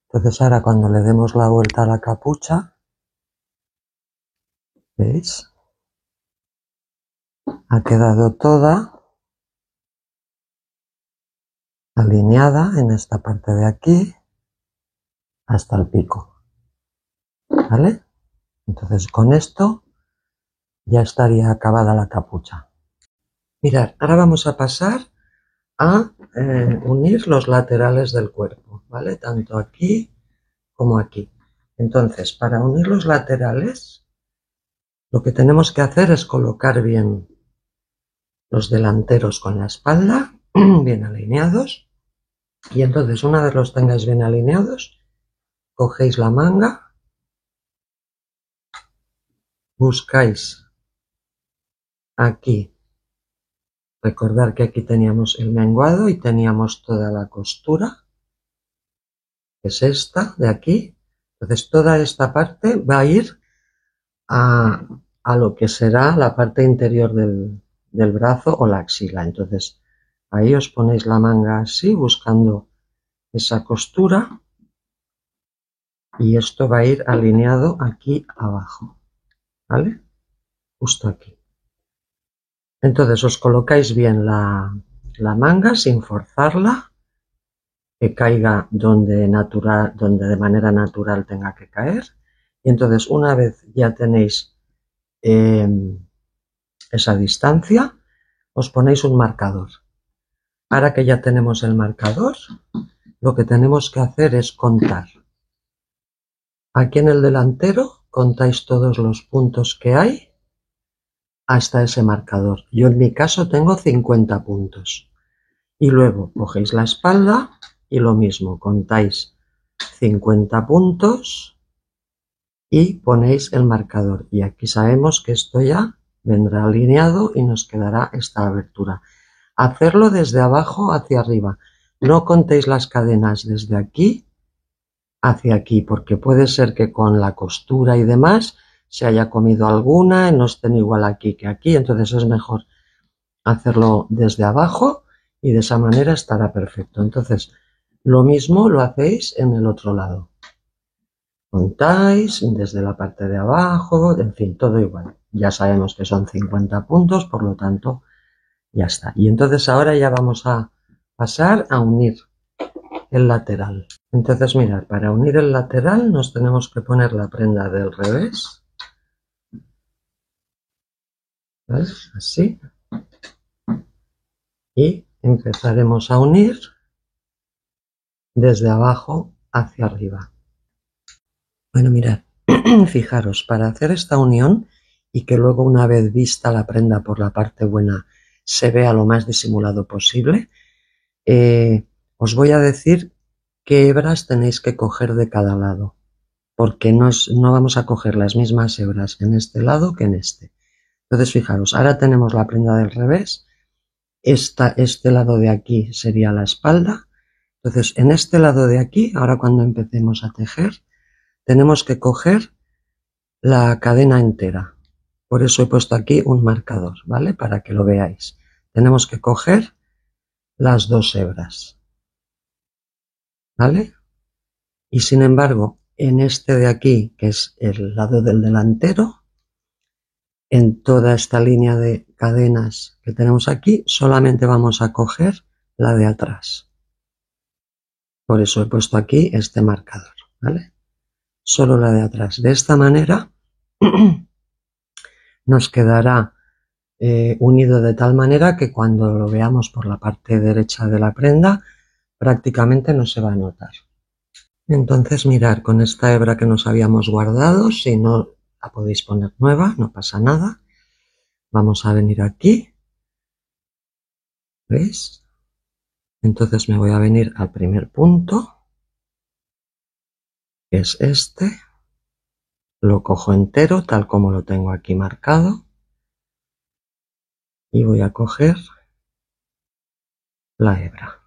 Entonces ahora cuando le demos la vuelta a la capucha, ¿Veis? Ha quedado toda alineada en esta parte de aquí hasta el pico, ¿vale? Entonces con esto ya estaría acabada la capucha. Mirad, ahora vamos a pasar a unir los laterales del cuerpo, ¿vale? Tanto aquí como aquí. Entonces, para unir los laterales, lo que tenemos que hacer es colocar bien los delanteros con la espalda, bien alineados, y entonces una vez los tengáis bien alineados, cogéis la manga, buscáis aquí, recordar que aquí teníamos el menguado y teníamos toda la costura, que es esta de aquí. Entonces toda esta parte va a ir a lo que será la parte interior del brazo o la axila. Entonces ahí os ponéis la manga así, buscando esa costura, y esto va a ir alineado aquí abajo, ¿vale? Justo aquí. Entonces os colocáis bien la manga sin forzarla, que caiga donde de manera natural tenga que caer. Y entonces una vez ya tenéis esa distancia, os ponéis un marcador. Ahora que ya tenemos el marcador, lo que tenemos que hacer es contar. Aquí en el delantero contáis todos los puntos que hay hasta ese marcador. Yo en mi caso tengo 50 puntos. Y luego cogéis la espalda y lo mismo, contáis 50 puntos y ponéis el marcador. Y aquí sabemos que esto ya vendrá alineado y nos quedará esta abertura. Hacerlo desde abajo hacia arriba. No contéis las cadenas desde aquí hacia aquí, porque puede ser que con la costura y demás se haya comido alguna y no estén igual aquí que aquí. Entonces es mejor hacerlo desde abajo y de esa manera estará perfecto. Entonces lo mismo lo hacéis en el otro lado. Contáis desde la parte de abajo, en fin, todo igual. Ya sabemos que son 50 puntos, por lo tanto ya está. Y entonces ahora ya vamos a pasar a unir el lateral. Entonces mirad, para unir el lateral nos tenemos que poner la prenda del revés, ¿vale? Así, y empezaremos a unir desde abajo hacia arriba. Bueno, mirad, fijaros, para hacer esta unión y que luego una vez vista la prenda por la parte buena se vea lo más disimulado posible, os voy a decir qué hebras tenéis que coger de cada lado, porque no vamos a coger las mismas hebras en este lado que en este. Entonces fijaros, ahora tenemos la prenda del revés, este lado de aquí sería la espalda. Entonces en este lado de aquí, ahora cuando empecemos a tejer, tenemos que coger la cadena entera. Por eso he puesto aquí un marcador, ¿vale? Para que lo veáis. Tenemos que coger las dos hebras, ¿vale? Y sin embargo, en este de aquí, que es el lado del delantero, en toda esta línea de cadenas que tenemos aquí, solamente vamos a coger la de atrás. Por eso he puesto aquí este marcador, ¿vale? Solo la de atrás. De esta manera nos quedará unido de tal manera que cuando lo veamos por la parte derecha de la prenda prácticamente no se va a notar. Entonces mirar con esta hebra que nos habíamos guardado, si no la podéis poner nueva, no pasa nada. Vamos a venir aquí, ¿veis? Entonces me voy a venir al primer punto, que es este, lo cojo entero tal como lo tengo aquí marcado y voy a coger la hebra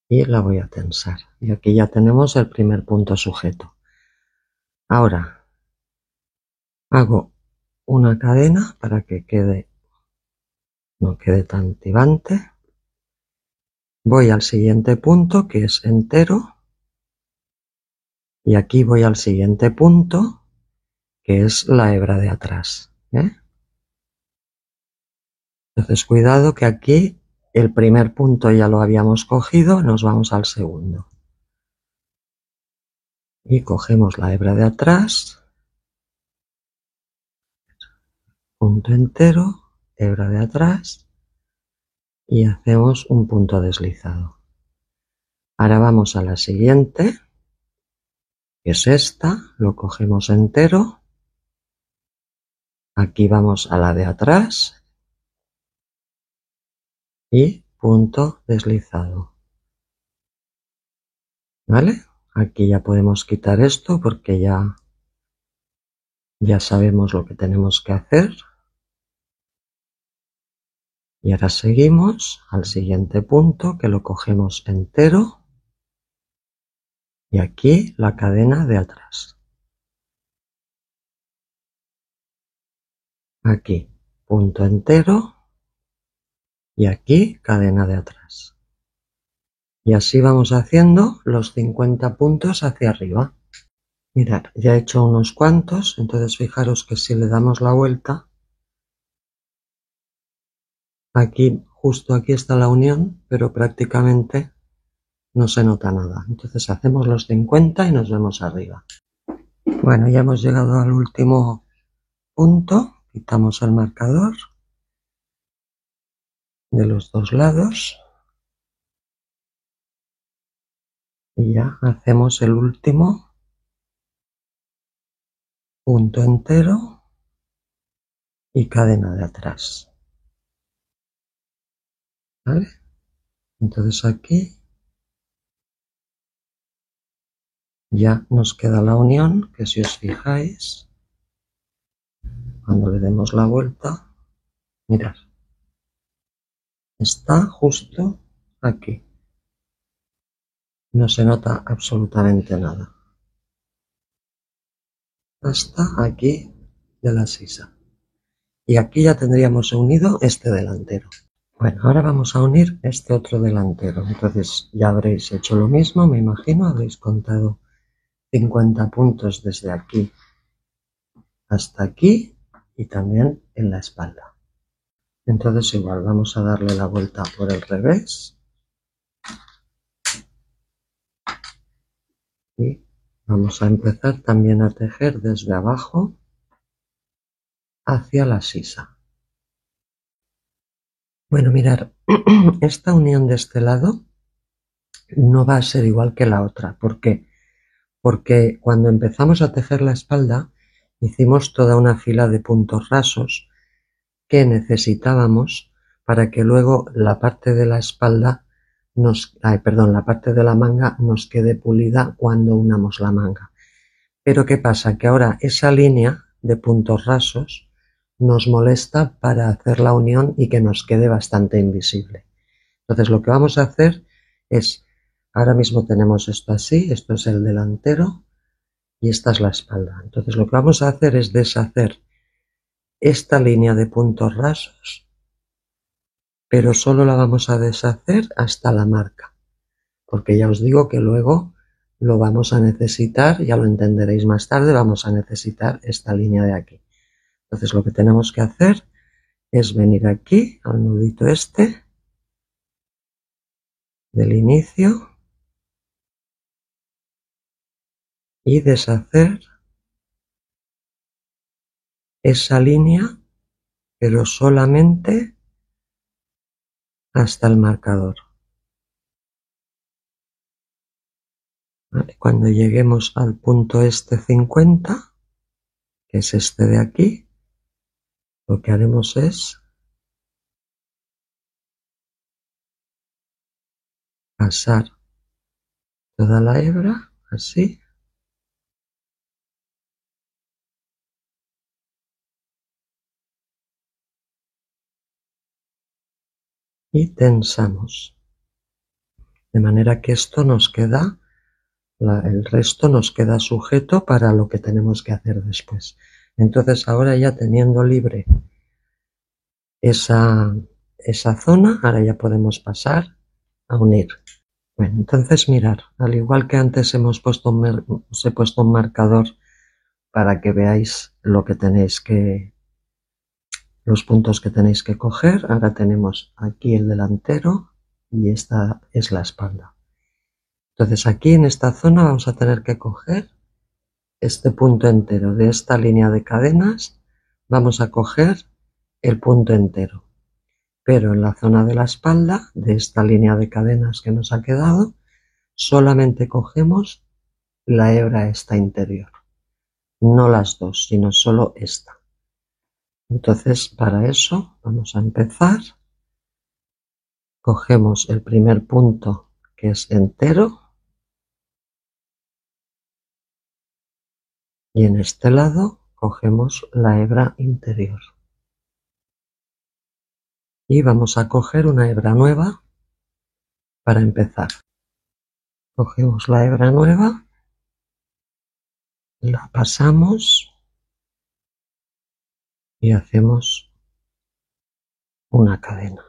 y la voy a tensar. Y aquí ya tenemos el primer punto sujeto. Ahora hago una cadena para que no quede tan tibante. Voy al siguiente punto, que es entero, y aquí voy al siguiente punto, que es la hebra de atrás, ¿eh? Entonces cuidado que aquí el primer punto ya lo habíamos cogido, nos vamos al segundo. Y cogemos la hebra de atrás, punto entero, hebra de atrás y hacemos un punto deslizado. Ahora vamos a la siguiente, que es esta, lo cogemos entero. Aquí vamos a la de atrás y punto deslizado. ¿Vale? Aquí ya podemos quitar esto porque ya sabemos lo que tenemos que hacer. Y ahora seguimos al siguiente punto, que lo cogemos entero. Y aquí la cadena de atrás. Aquí punto entero. Y aquí cadena de atrás. Y así vamos haciendo los 50 puntos hacia arriba. Mirad, ya he hecho unos cuantos, entonces fijaros que si le damos la vuelta, aquí, justo aquí está la unión, pero prácticamente no se nota nada. Entonces hacemos los 50 y nos vemos arriba. Bueno, ya hemos llegado al último punto, quitamos el marcador de los dos lados y ya hacemos el último punto entero y cadena de atrás. ¿Vale? Entonces aquí ya nos queda la unión, que si os fijáis, cuando le demos la vuelta, mirad, está justo aquí. No se nota absolutamente nada. Hasta aquí de la sisa. Y aquí ya tendríamos unido este delantero. Bueno, ahora vamos a unir este otro delantero. Entonces ya habréis hecho lo mismo, me imagino, habréis contado 50 puntos desde aquí hasta aquí y también en la espalda. Entonces igual vamos a darle la vuelta por el revés y vamos a empezar también a tejer desde abajo hacia la sisa. Bueno, mirar, esta unión de este lado no va a ser igual que la otra. ¿Por qué? Porque cuando empezamos a tejer la espalda hicimos toda una fila de puntos rasos que necesitábamos para que luego la parte de la espalda la parte de la manga nos quede pulida cuando unamos la manga. Pero ¿qué pasa? Que ahora esa línea de puntos rasos nos molesta para hacer la unión y que nos quede bastante invisible. Entonces lo que vamos a hacer es, ahora mismo tenemos esto así, esto es el delantero y esta es la espalda. Entonces lo que vamos a hacer es deshacer esta línea de puntos rasos, pero solo la vamos a deshacer hasta la marca, porque ya os digo que luego lo vamos a necesitar, ya lo entenderéis más tarde, vamos a necesitar esta línea de aquí. Entonces lo que tenemos que hacer es venir aquí al nudito este del inicio y deshacer esa línea, pero solamente hasta el marcador. ¿Vale? Cuando lleguemos al punto este 50, que es este de aquí, lo que haremos es pasar toda la hebra así y tensamos, de manera que esto nos queda, el resto nos queda sujeto para lo que tenemos que hacer después. Entonces ahora ya teniendo libre esa zona, ahora ya podemos pasar a unir. Bueno, entonces mirar, al igual que antes os he puesto un marcador para que veáis lo que tenéis que, los puntos que tenéis que coger. Ahora tenemos aquí el delantero y esta es la espalda. Entonces aquí en esta zona vamos a tener que coger este punto entero. De esta línea de cadenas vamos a coger el punto entero. Pero en la zona de la espalda, de esta línea de cadenas que nos ha quedado, solamente cogemos la hebra esta interior. No las dos, sino solo esta. Entonces, para eso vamos a empezar. Cogemos el primer punto, que es entero, y en este lado cogemos la hebra interior. Y vamos a coger una hebra nueva para empezar. Cogemos la hebra nueva, la pasamos y hacemos una cadena.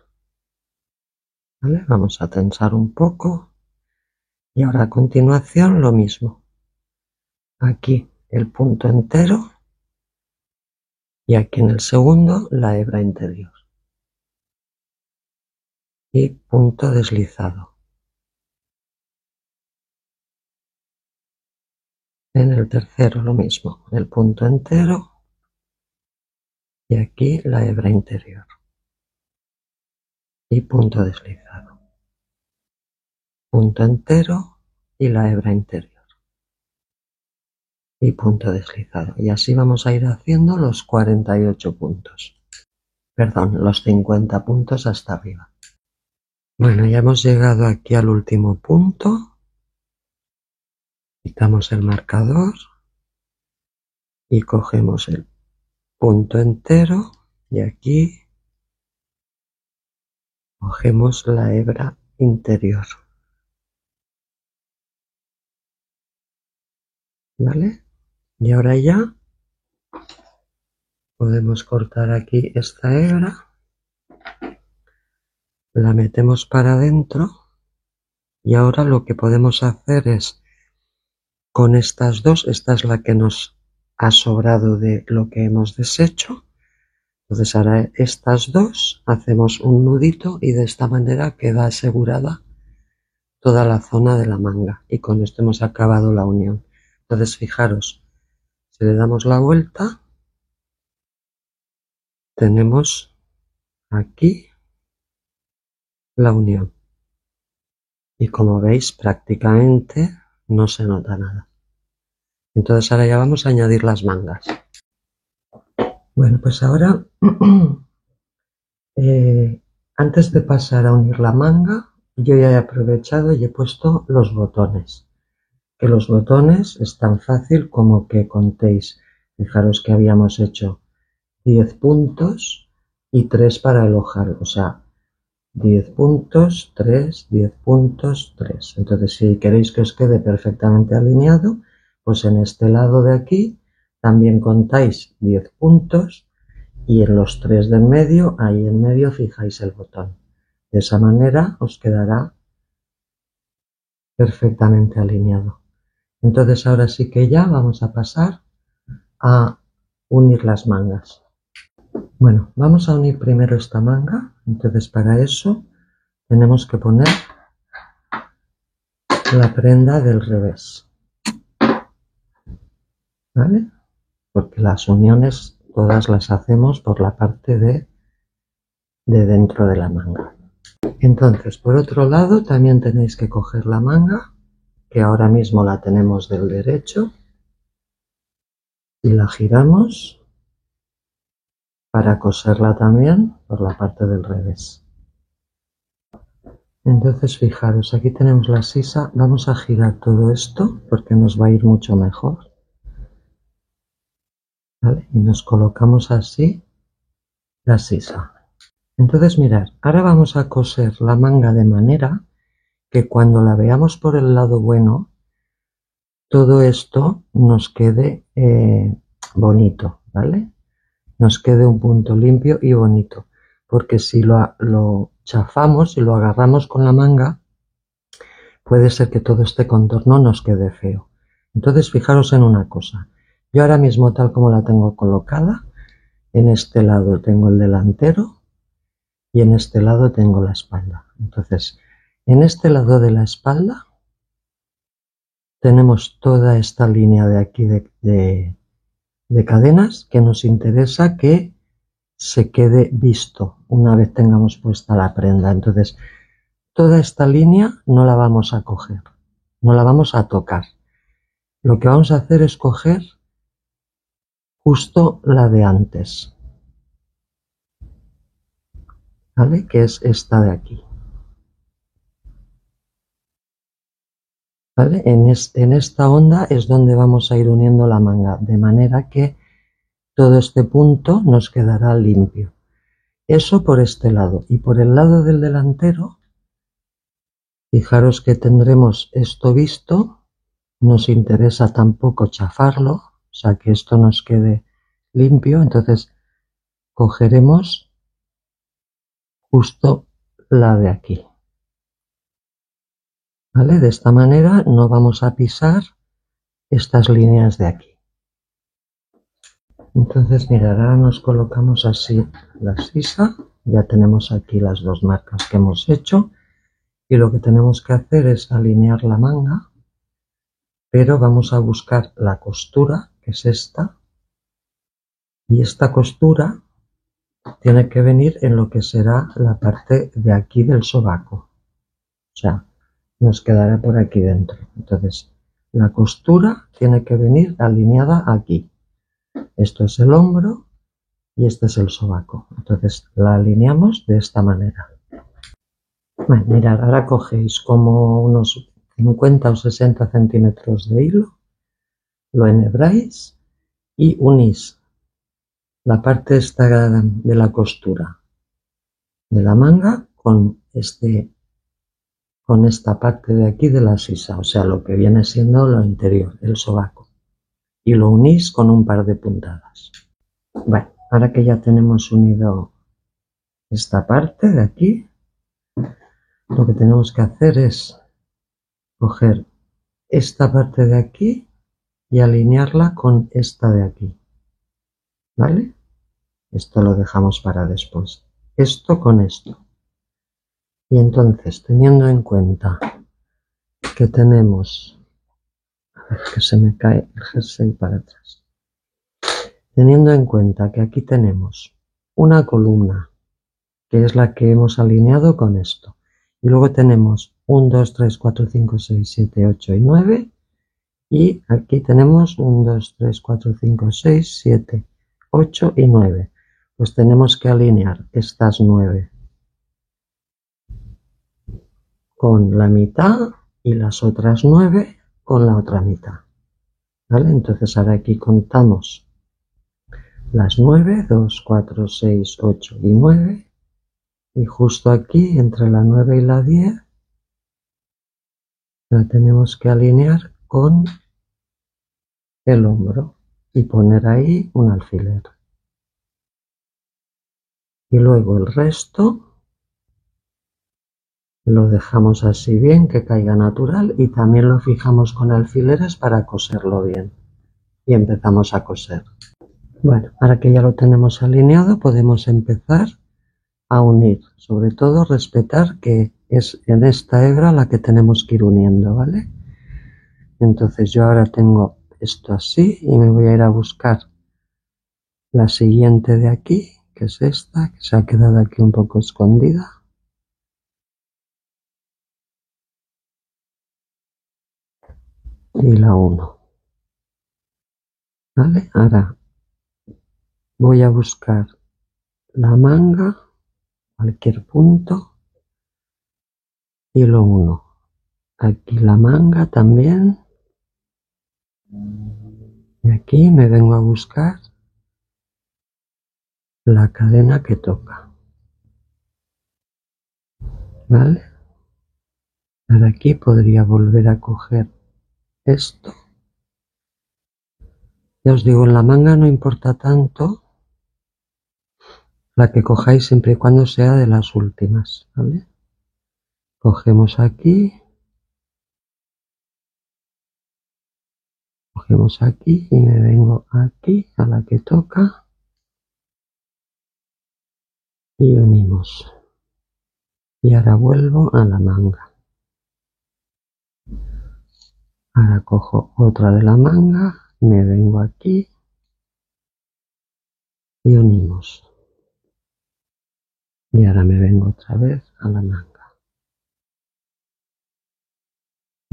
¿Vale? Vamos a tensar un poco y ahora a continuación lo mismo. Aquí el punto entero y aquí en el segundo la hebra interior. Y punto deslizado. En el tercero lo mismo, el punto entero y aquí la hebra interior. Y punto deslizado. Punto entero y la hebra interior. Y punto deslizado. Y así vamos a ir haciendo los 48 puntos. Perdón, los 50 puntos hasta arriba. Bueno, ya hemos llegado aquí al último punto. Quitamos el marcador y cogemos el punto entero y aquí cogemos la hebra interior. ¿Vale? Y ahora ya podemos cortar aquí esta hebra, la metemos para adentro y ahora lo que podemos hacer es con estas dos, esta es la que nos ha sobrado de lo que hemos deshecho, entonces ahora estas dos hacemos un nudito y de esta manera queda asegurada toda la zona de la manga y con esto hemos acabado la unión. Entonces fijaros, si le damos la vuelta tenemos aquí la unión y como veis prácticamente no se nota nada. Entonces ahora ya vamos a añadir las mangas. Bueno, pues ahora antes de pasar a unir la manga yo ya he aprovechado y he puesto los botones, que los botones es tan fácil como que contéis. Fijaros que habíamos hecho 10 puntos y 3 para el ojal, o sea 10 puntos, 3, 10 puntos, 3. Entonces si queréis que os quede perfectamente alineado, pues en este lado de aquí también contáis 10 puntos y en los 3 de en medio, ahí en medio fijáis el botón. De esa manera os quedará perfectamente alineado. Entonces ahora sí que ya vamos a pasar a unir las mangas. Bueno, vamos a unir primero esta manga, entonces para eso tenemos que poner la prenda del revés, ¿vale? Porque las uniones todas las hacemos por la parte de dentro de la manga. Entonces, por otro lado, también tenéis que coger la manga, que ahora mismo la tenemos del derecho, y la giramos para coserla también por la parte del revés. Entonces fijaros, aquí tenemos la sisa, vamos a girar todo esto porque nos va a ir mucho mejor. ¿Vale? Y nos colocamos así la sisa. Entonces mirad, ahora vamos a coser la manga de manera que cuando la veamos por el lado bueno, todo esto nos quede bonito, ¿vale? Nos quede un punto limpio y bonito, porque si lo chafamos y lo agarramos con la manga, puede ser que todo este contorno nos quede feo. Entonces fijaros en una cosa, Yo ahora mismo, tal como la tengo colocada, en este lado tengo el delantero y en este lado tengo la espalda. Entonces, en este lado de la espalda tenemos toda esta línea de aquí de cadenas que nos interesa que se quede visto una vez tengamos puesta la prenda. Entonces, toda esta línea no la vamos a coger, no la vamos a tocar. Lo que vamos a hacer es coger justo la de antes, ¿vale? Que es esta de aquí. ¿Vale? En esta onda es donde vamos a ir uniendo la manga, de manera que todo este punto nos quedará limpio. Eso por este lado. Y por el lado del delantero, fijaros que tendremos esto visto, nos interesa tampoco chafarlo, o sea que esto nos quede limpio, entonces cogeremos justo la de aquí. ¿Vale? De esta manera no vamos a pisar estas líneas de aquí. Entonces, mirad, ahora nos colocamos así la sisa, ya tenemos aquí las dos marcas que hemos hecho y lo que tenemos que hacer es alinear la manga, pero vamos a buscar la costura, que es esta, y esta costura tiene que venir en lo que será la parte de aquí del sobaco, o sea, nos quedará por aquí dentro. Entonces, la costura tiene que venir alineada aquí. Esto es el hombro y este es el sobaco. Entonces la alineamos de esta manera. Bueno, mirad, ahora cogéis como unos 50 o 60 centímetros de hilo, lo enhebráis y unís la parte esta de la costura de la manga con esta parte de aquí de la sisa, o sea, lo que viene siendo lo interior, el sobaco, y lo unís con un par de puntadas. Bueno, ahora que ya tenemos unido esta parte de aquí, lo que tenemos que hacer es coger esta parte de aquí y alinearla con esta de aquí, ¿vale? Esto lo dejamos para después. Esto con esto. Y entonces, teniendo en cuenta que tenemos... A ver, que se me cae el jersey para atrás. Teniendo en cuenta que aquí tenemos una columna, que es la que hemos alineado con esto. Y luego tenemos 1, 2, 3, 4, 5, 6, 7, 8 y 9. Y aquí tenemos 1, 2, 3, 4, 5, 6, 7, 8 y 9. Pues tenemos que alinear estas 9 con la mitad y las otras 9 con la otra mitad. ¿Vale? Entonces ahora aquí contamos las 9, 2, 4, 6, 8 y 9. Y justo aquí, entre la 9 y la 10, la tenemos que alinear con el hombro y poner ahí un alfiler. Y luego el resto lo dejamos así bien, que caiga natural, y también lo fijamos con alfileres para coserlo bien. Y empezamos a coser. Bueno, ahora que ya lo tenemos alineado, podemos empezar a unir. Sobre todo respetar que es en esta hebra la que tenemos que ir uniendo, ¿vale? Entonces yo ahora tengo esto así y me voy a ir a buscar la siguiente de aquí, que es esta, que se ha quedado aquí un poco escondida. Y la uno. ¿Vale? Ahora voy a buscar la manga, cualquier punto, y lo uno. Aquí la manga también. Y aquí me vengo a buscar la cadena que toca. ¿Vale? Ahora aquí podría volver a coger esto. Ya os digo, en la manga no importa tanto la que cojáis siempre y cuando sea de las últimas, ¿vale? Cogemos aquí cogemos aquí y me vengo aquí a la que toca y unimos. Y ahora vuelvo a la manga. Ahora cojo otra de la manga, me vengo aquí y unimos. Y ahora me vengo otra vez a la manga.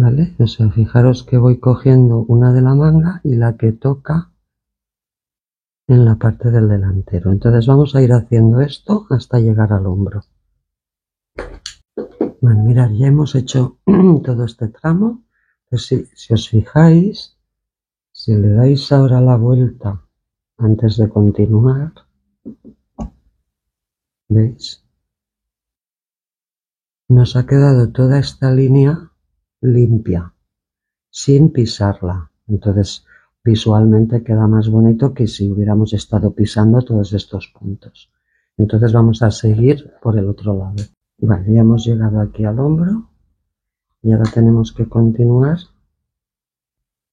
¿Vale? O sea, fijaros que voy cogiendo una de la manga y la que toca en la parte del delantero. Entonces vamos a ir haciendo esto hasta llegar al hombro. Bueno, mirad, ya hemos hecho todo este tramo. Pues si os fijáis, si le dais ahora la vuelta antes de continuar, ¿veis? Nos ha quedado toda esta línea limpia, sin pisarla. Entonces, visualmente queda más bonito que si hubiéramos estado pisando todos estos puntos. Entonces vamos a seguir por el otro lado. Vale, ya hemos llegado aquí al hombro y ahora tenemos que continuar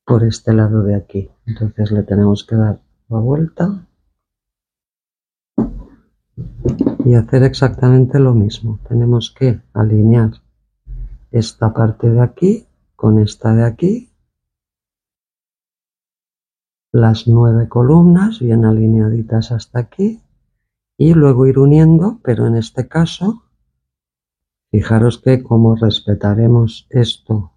por este lado de aquí. Entonces le tenemos que dar la vuelta y hacer exactamente lo mismo. Tenemos que alinear esta parte de aquí con esta de aquí, las 9 columnas bien alineaditas hasta aquí y luego ir uniendo, pero en este caso fijaros que como respetaremos esto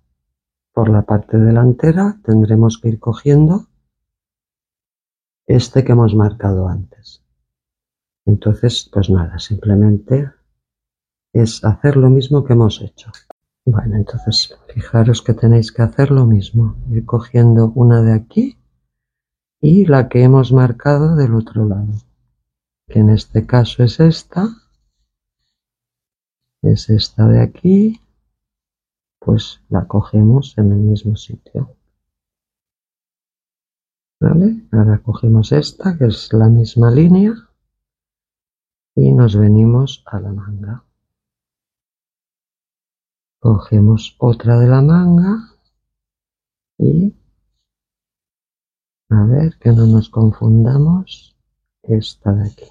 por la parte delantera, tendremos que ir cogiendo este que hemos marcado antes. Entonces, pues nada, simplemente es hacer lo mismo que hemos hecho. Bueno, entonces fijaros que tenéis que hacer lo mismo, ir cogiendo una de aquí y la que hemos marcado del otro lado, que en este caso es esta de aquí, pues la cogemos en el mismo sitio. ¿Vale? Ahora cogemos esta, que es la misma línea, y nos venimos a la manga. Cogemos otra de la manga y, a ver, que no nos confundamos, esta de aquí.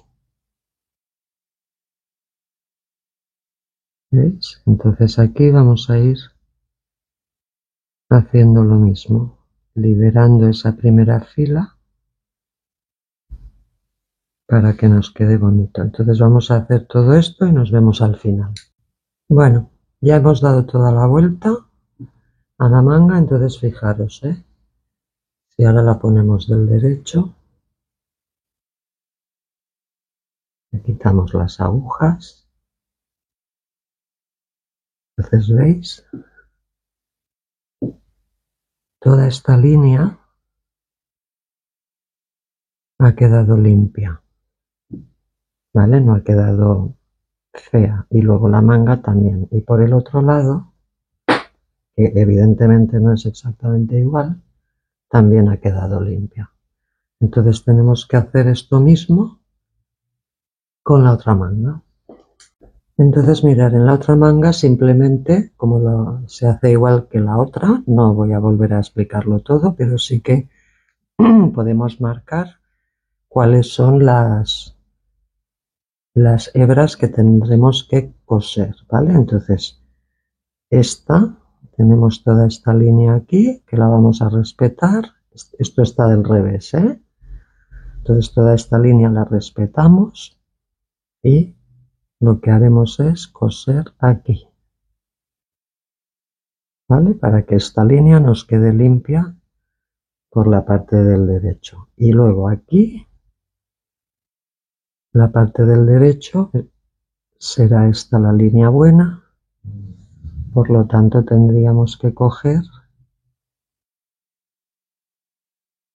¿Veis? Entonces aquí vamos a ir haciendo lo mismo, liberando esa primera fila para que nos quede bonito. Entonces vamos a hacer todo esto y nos vemos al final. Bueno, ya hemos dado toda la vuelta a la manga, entonces fijaros, si ahora la ponemos del derecho, le quitamos las agujas, entonces veis, toda esta línea ha quedado limpia, ¿vale? No ha quedado fea. Y luego la manga también. Y por el otro lado, que evidentemente no es exactamente igual, también ha quedado limpia. Entonces tenemos que hacer esto mismo con la otra manga. Entonces mirar, en la otra manga simplemente, como se hace igual que la otra, no voy a volver a explicarlo todo, pero sí que podemos marcar cuáles son las hebras que tendremos que coser, ¿vale? Entonces, tenemos toda esta línea aquí, que la vamos a respetar. Esto está del revés, ¿eh? Entonces toda esta línea la respetamos y lo que haremos es coser aquí, ¿vale? Para que esta línea nos quede limpia por la parte del derecho. Y luego aquí, la parte del derecho, será esta la línea buena, por lo tanto tendríamos que coger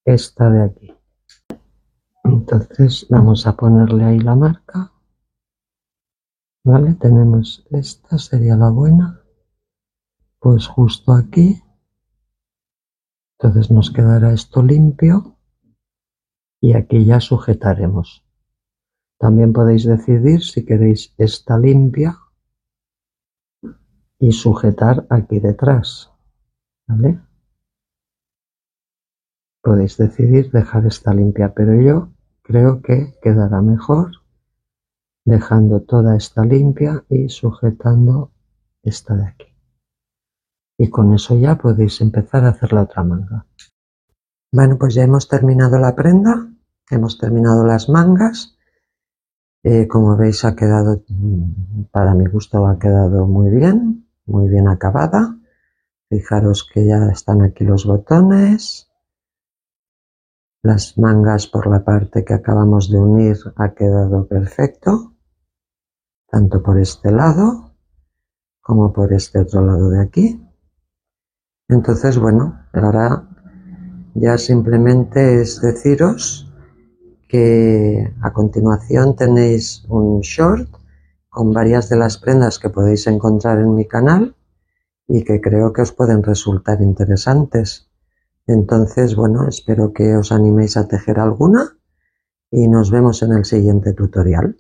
esta de aquí. Entonces vamos a ponerle ahí la marca, ¿vale? Tenemos esta, sería la buena, pues justo aquí. Entonces nos quedará esto limpio y aquí ya sujetaremos. También podéis decidir si queréis esta limpia y sujetar aquí detrás, ¿vale? Podéis decidir dejar esta limpia, pero yo creo que quedará mejor dejando toda esta limpia y sujetando esta de aquí. Y con eso ya podéis empezar a hacer la otra manga. Bueno, pues ya hemos terminado la prenda, hemos terminado las mangas. Como veis ha quedado, para mi gusto ha quedado muy bien acabada. Fijaros que ya están aquí los botones. Las mangas por la parte que acabamos de unir ha quedado perfecto, tanto por este lado como por este otro lado de aquí. Entonces, bueno, ahora ya simplemente es deciros que a continuación tenéis un short con varias de las prendas que podéis encontrar en mi canal y que creo que os pueden resultar interesantes. Entonces, bueno, espero que os animéis a tejer alguna y nos vemos en el siguiente tutorial.